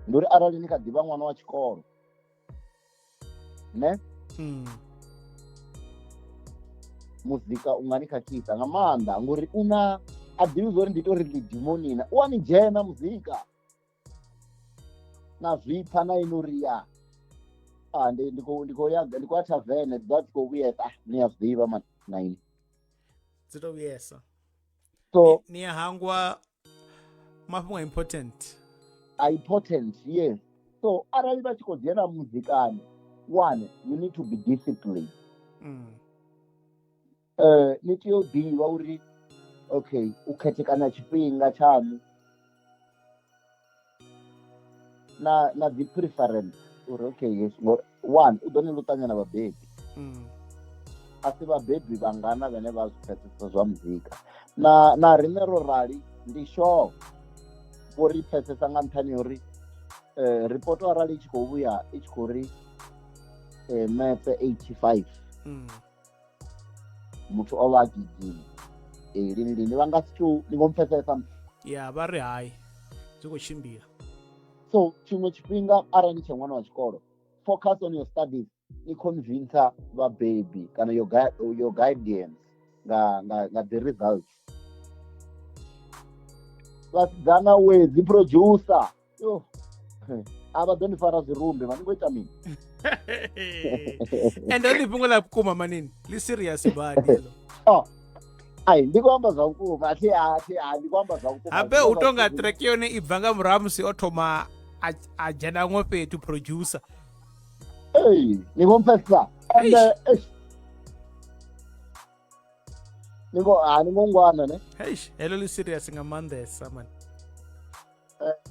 Nduri arali nikadiva mwana wa chikoro ne muzika unganikakisa ngamanda ngori una adivi zori nditori lidimonina uwani jena muzika na zvipha na inuriya ndiko tavene dzatiko uyesa niyazviva man 9 dzito uyesa so ni hangwa mafungo important yes. So arali vachikodzera muzikani one you need to be disciplined. Nitiyodziva uri okay uketekana chipinga chanu na the preference uri okay yes one udone lutanya na vabhebi asi vabhebi vangana vene vazvipesesa zva muzika na rinero rali ndi sure uri pesesa nga nthani uri ripoto arali ichikouya ichikuri mepe 85 muthu ova agigini lini vangasitu ningomupesesa ya vari hai dzikochimbira. So chimwe chipinga arali chemwana wa chikoro focus on your studies iconvince vababy kana your guardians nga the results vasidzana wedzi producer ava donifara zvirumbi vaningoita mini and only pungo la kuma manini li serious bad ai ndi khou amba zwa vhukuma athi ndi khou amba zwa vhukuma habe hu tonga track yone i bva nga murahu musi o thoma a dzhena ngo fhethu producer ni khou mpfhesesa ende ni khou ngwana ne heḽo ḽi serious nga maanḓesa man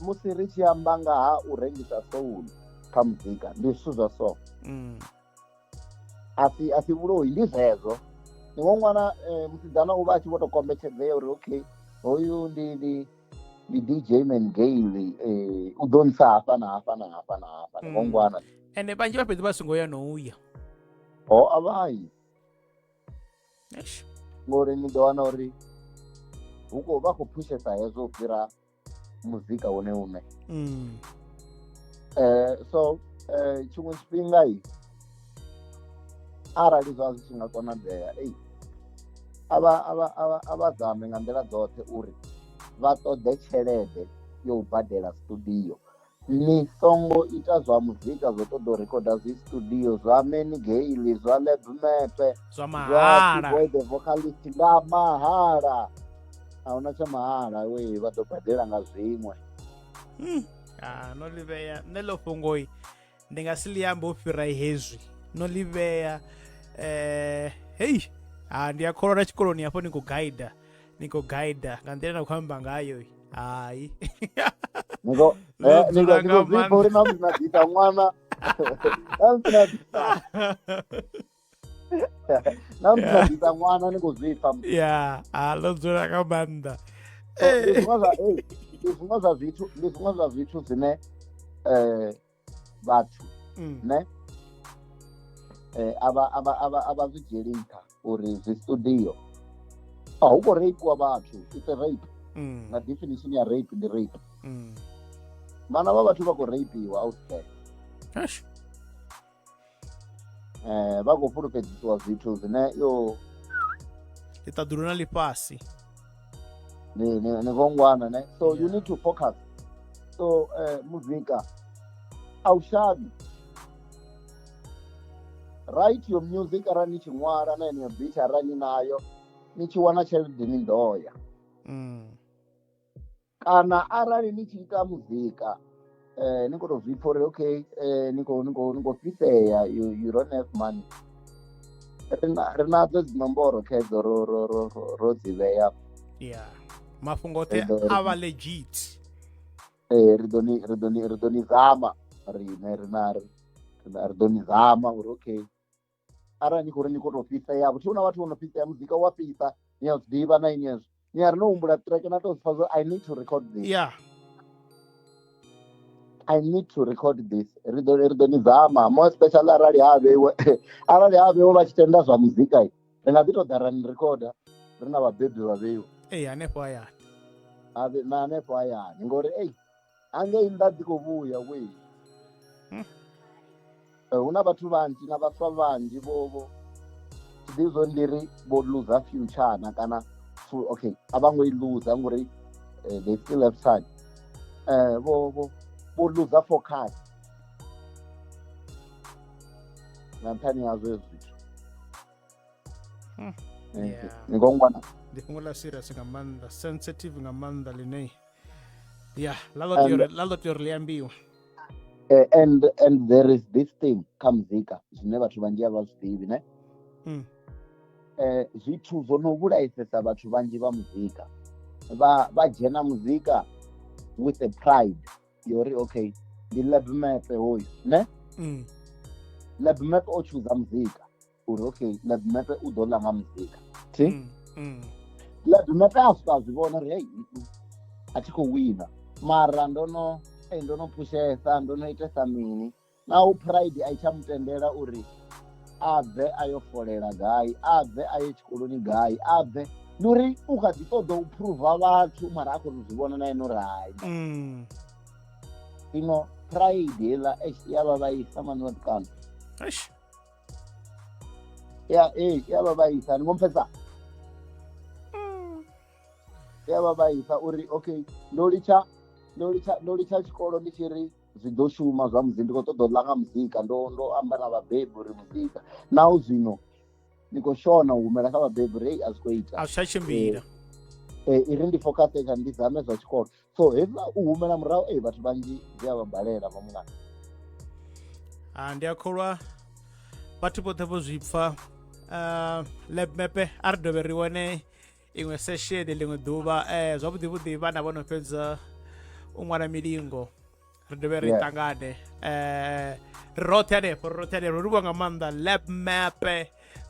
musi ri tshi amba nga ha u rengisa soul kha muzika ndi zwithu zwa so asi vhuloi ndi zwezwo ni khou ṅwana musidzana u vha a tshi vho tou kombetshedzea uri okay hoyu ndi DJ Man-Gale u ḓo nisa hafha na hafha na hafha na hafha ni khou ṅwana ende vhanzhi vha fhedzi vha songo ya no uya a vhayi ngori ni ḓo wana uri vha khou phushesa hezwo u fhira muzika wone une so tshiṅwe tshifhinga arali zwa zwi tshi nga konadzea a vha zame nga nḓila dzoṱhe uri vha ṱoḓe tshelede yo u badela studio ni songo ita zwa muzika zwo ṱoḓa u rekhoda zwi studio zwa Man-Gale zwa LEBMAP zwa mahala the vocalist nga mahala ahuna tsha mahala we vha ḓo badela nga zwiṅwe no ḽi vhea nṋe ḽo fhungoi ndi nga si ḽi ambe u fhira hezwi no ḽi vhea ndi a kholwa na tshikoloni hafho ni khou gaida nga nḓila na khou amba ngayo hayi ni khou zwipfa uri na musi na ḓisa ṅwana na musi na ḓisa ṅwana ni khou zwipfa ḽo dzula nga maanḓa ndi zwiṅwe zwa zwithu zwine vhathu ne a vha zwi dzhieli nṱha uri zwi studio hu khou reipiwa vhathu it's a rape na definition ya rape ndi rape vhana vha vhathu vha khou reipiwa out there vha khou fulufhedzisiwa zwithu zwine ḽi ṱaḓulu na ḽifhasi ni khou ṅwana ne so you need to focus so muzika a u shavhi write your music arali ni tshi ṅwala na yeneyo beat arali ni nayo ni tshi wana tshelede ni ḓo ya kana arali ni tshi ita muzika ni khou tou zwipfa uri okay ni khou fhisea you don't have money ri nadzo dzinomboro khedzo ro dzi vhea mafhungo oṱhe a vha legit ri ḓo ni zama rine ri ḓo ni zama uri okay arali ni khou ri ni khou tou fhisea vhuthihi na vhathu vho no fhisea muzika wa fhisa ni a zwiḓivha na ini hezwo ni a ri no humbula track na tou zwipfa zwo I need to record this I need to record this ri ḓo ni zama more especially arali ha vheiwe vha tshi tenda zwa muzika ri nga ḓi tou ḓa ra ni recorda ri na vhabebi vha vheiwe hanefho hayani na hanefho hayani ngori angei nnḓa dzi khou vhuya wei hu na vhathu vhanzhi na vhaswa vhanzhi vho tshidivhi zwo ndiri vho loser future na kana okay a vha ngo i loser ngori they still have time vho loser focus nga nṱhani hazwo hezwo zwithu ni khou ṅwana ndi fhungo ḽa serious nga maanḓa sensitive nga maanḓa ḽine ḽa ḽo tea uri ḽi ambiwa and there is this thing kha muzika zwine vhathu vhanzhi a vha zwiḓivhi ne zwithu zwo no vhulaisesa vhathu vhanzhi vha muzika vha dzhena muzika with a pride yori okay ndi LEBMAP hoyu ne LEBMAP o chuza muzika uri okay LEBMAP u ḓo ḽa nga muzika LEBMAP a swika zwi vhona uri a thi khou wina mara ndo no pushesa ndo no itesa mini na u pride a i tsha mutendela uri a bve a yo folela gai a bve a ye tshikoloni gai a bve ndi uri u kha ḓi ṱoḓa u pruva vhathu mara a khou zwi vhona na ene uri hayi ino pride heiḽa ya vha vhaisa mani vhatukana ya vha vhaisa ni ngo mpfhesa ya vha vhaisa uri okay ndo litsha tshikolo ndi tshi ri zwi ḓo shuma zwa muzika ndi khou ṱoḓa u ḽa nga muzika ndo amba na vhabebi uri muzika naho zwino ni khou shona u humela kha vhabebi uri a zwi khou ita a zwi tsha tshimbila iri ndi focuse kha ndi zame zwa tshikolo so hezwiḽa u humela murahu vhathu vhanzhi dzi a vha balela vhamuna ndi a kholwa vhathu vhoṱhe vho zwi pfha LEBMAP a ri dovhe ri wane iṅwe session ḽiṅwe ḓuvha zwavhuḓi vhuḓi vhana vho no fhedza u ṅwala milingo ri dovhe ri ṱangane ri roṱhe hanefho ri livhuwa nga maanḓa LEBMAP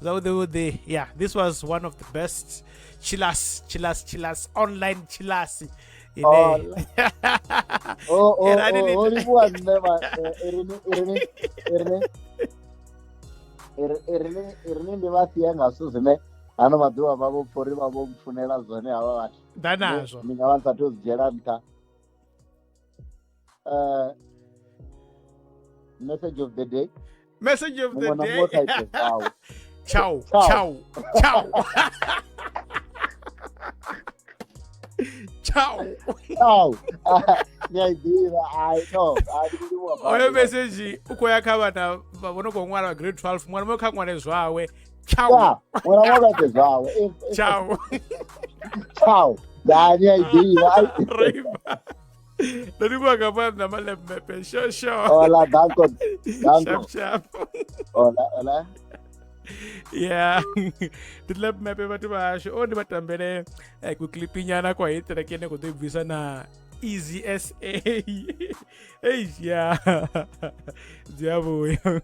zwavhuḓi vhuḓi yeah, this was one of the best chillers online chillers irini ndi vha sia nga zwithu zwine ano maḓuvha vha vho pfha uri vha vho mpfunela zwone havha vhathu danazwo ndi nga vha nsathu u zwi dzhiela nṱha message of the day ciao oyo message u khou ya kha vhana vho no khou ṅwala grade 12 ṅwana mwe kha ṅwale zwawe ciao ṅwana mwe vhate zwawe ciao ni a iḓivha ndo livhuwa nga maanḓa LEBMAP sure hola danko sharp hola yeah ndi LEBMAP vhathu vha hashu ndi vha tambele ku clipi nyana kwa hii track ine khou ḓo i bvisa na Easy SA yeah dzi a vhuya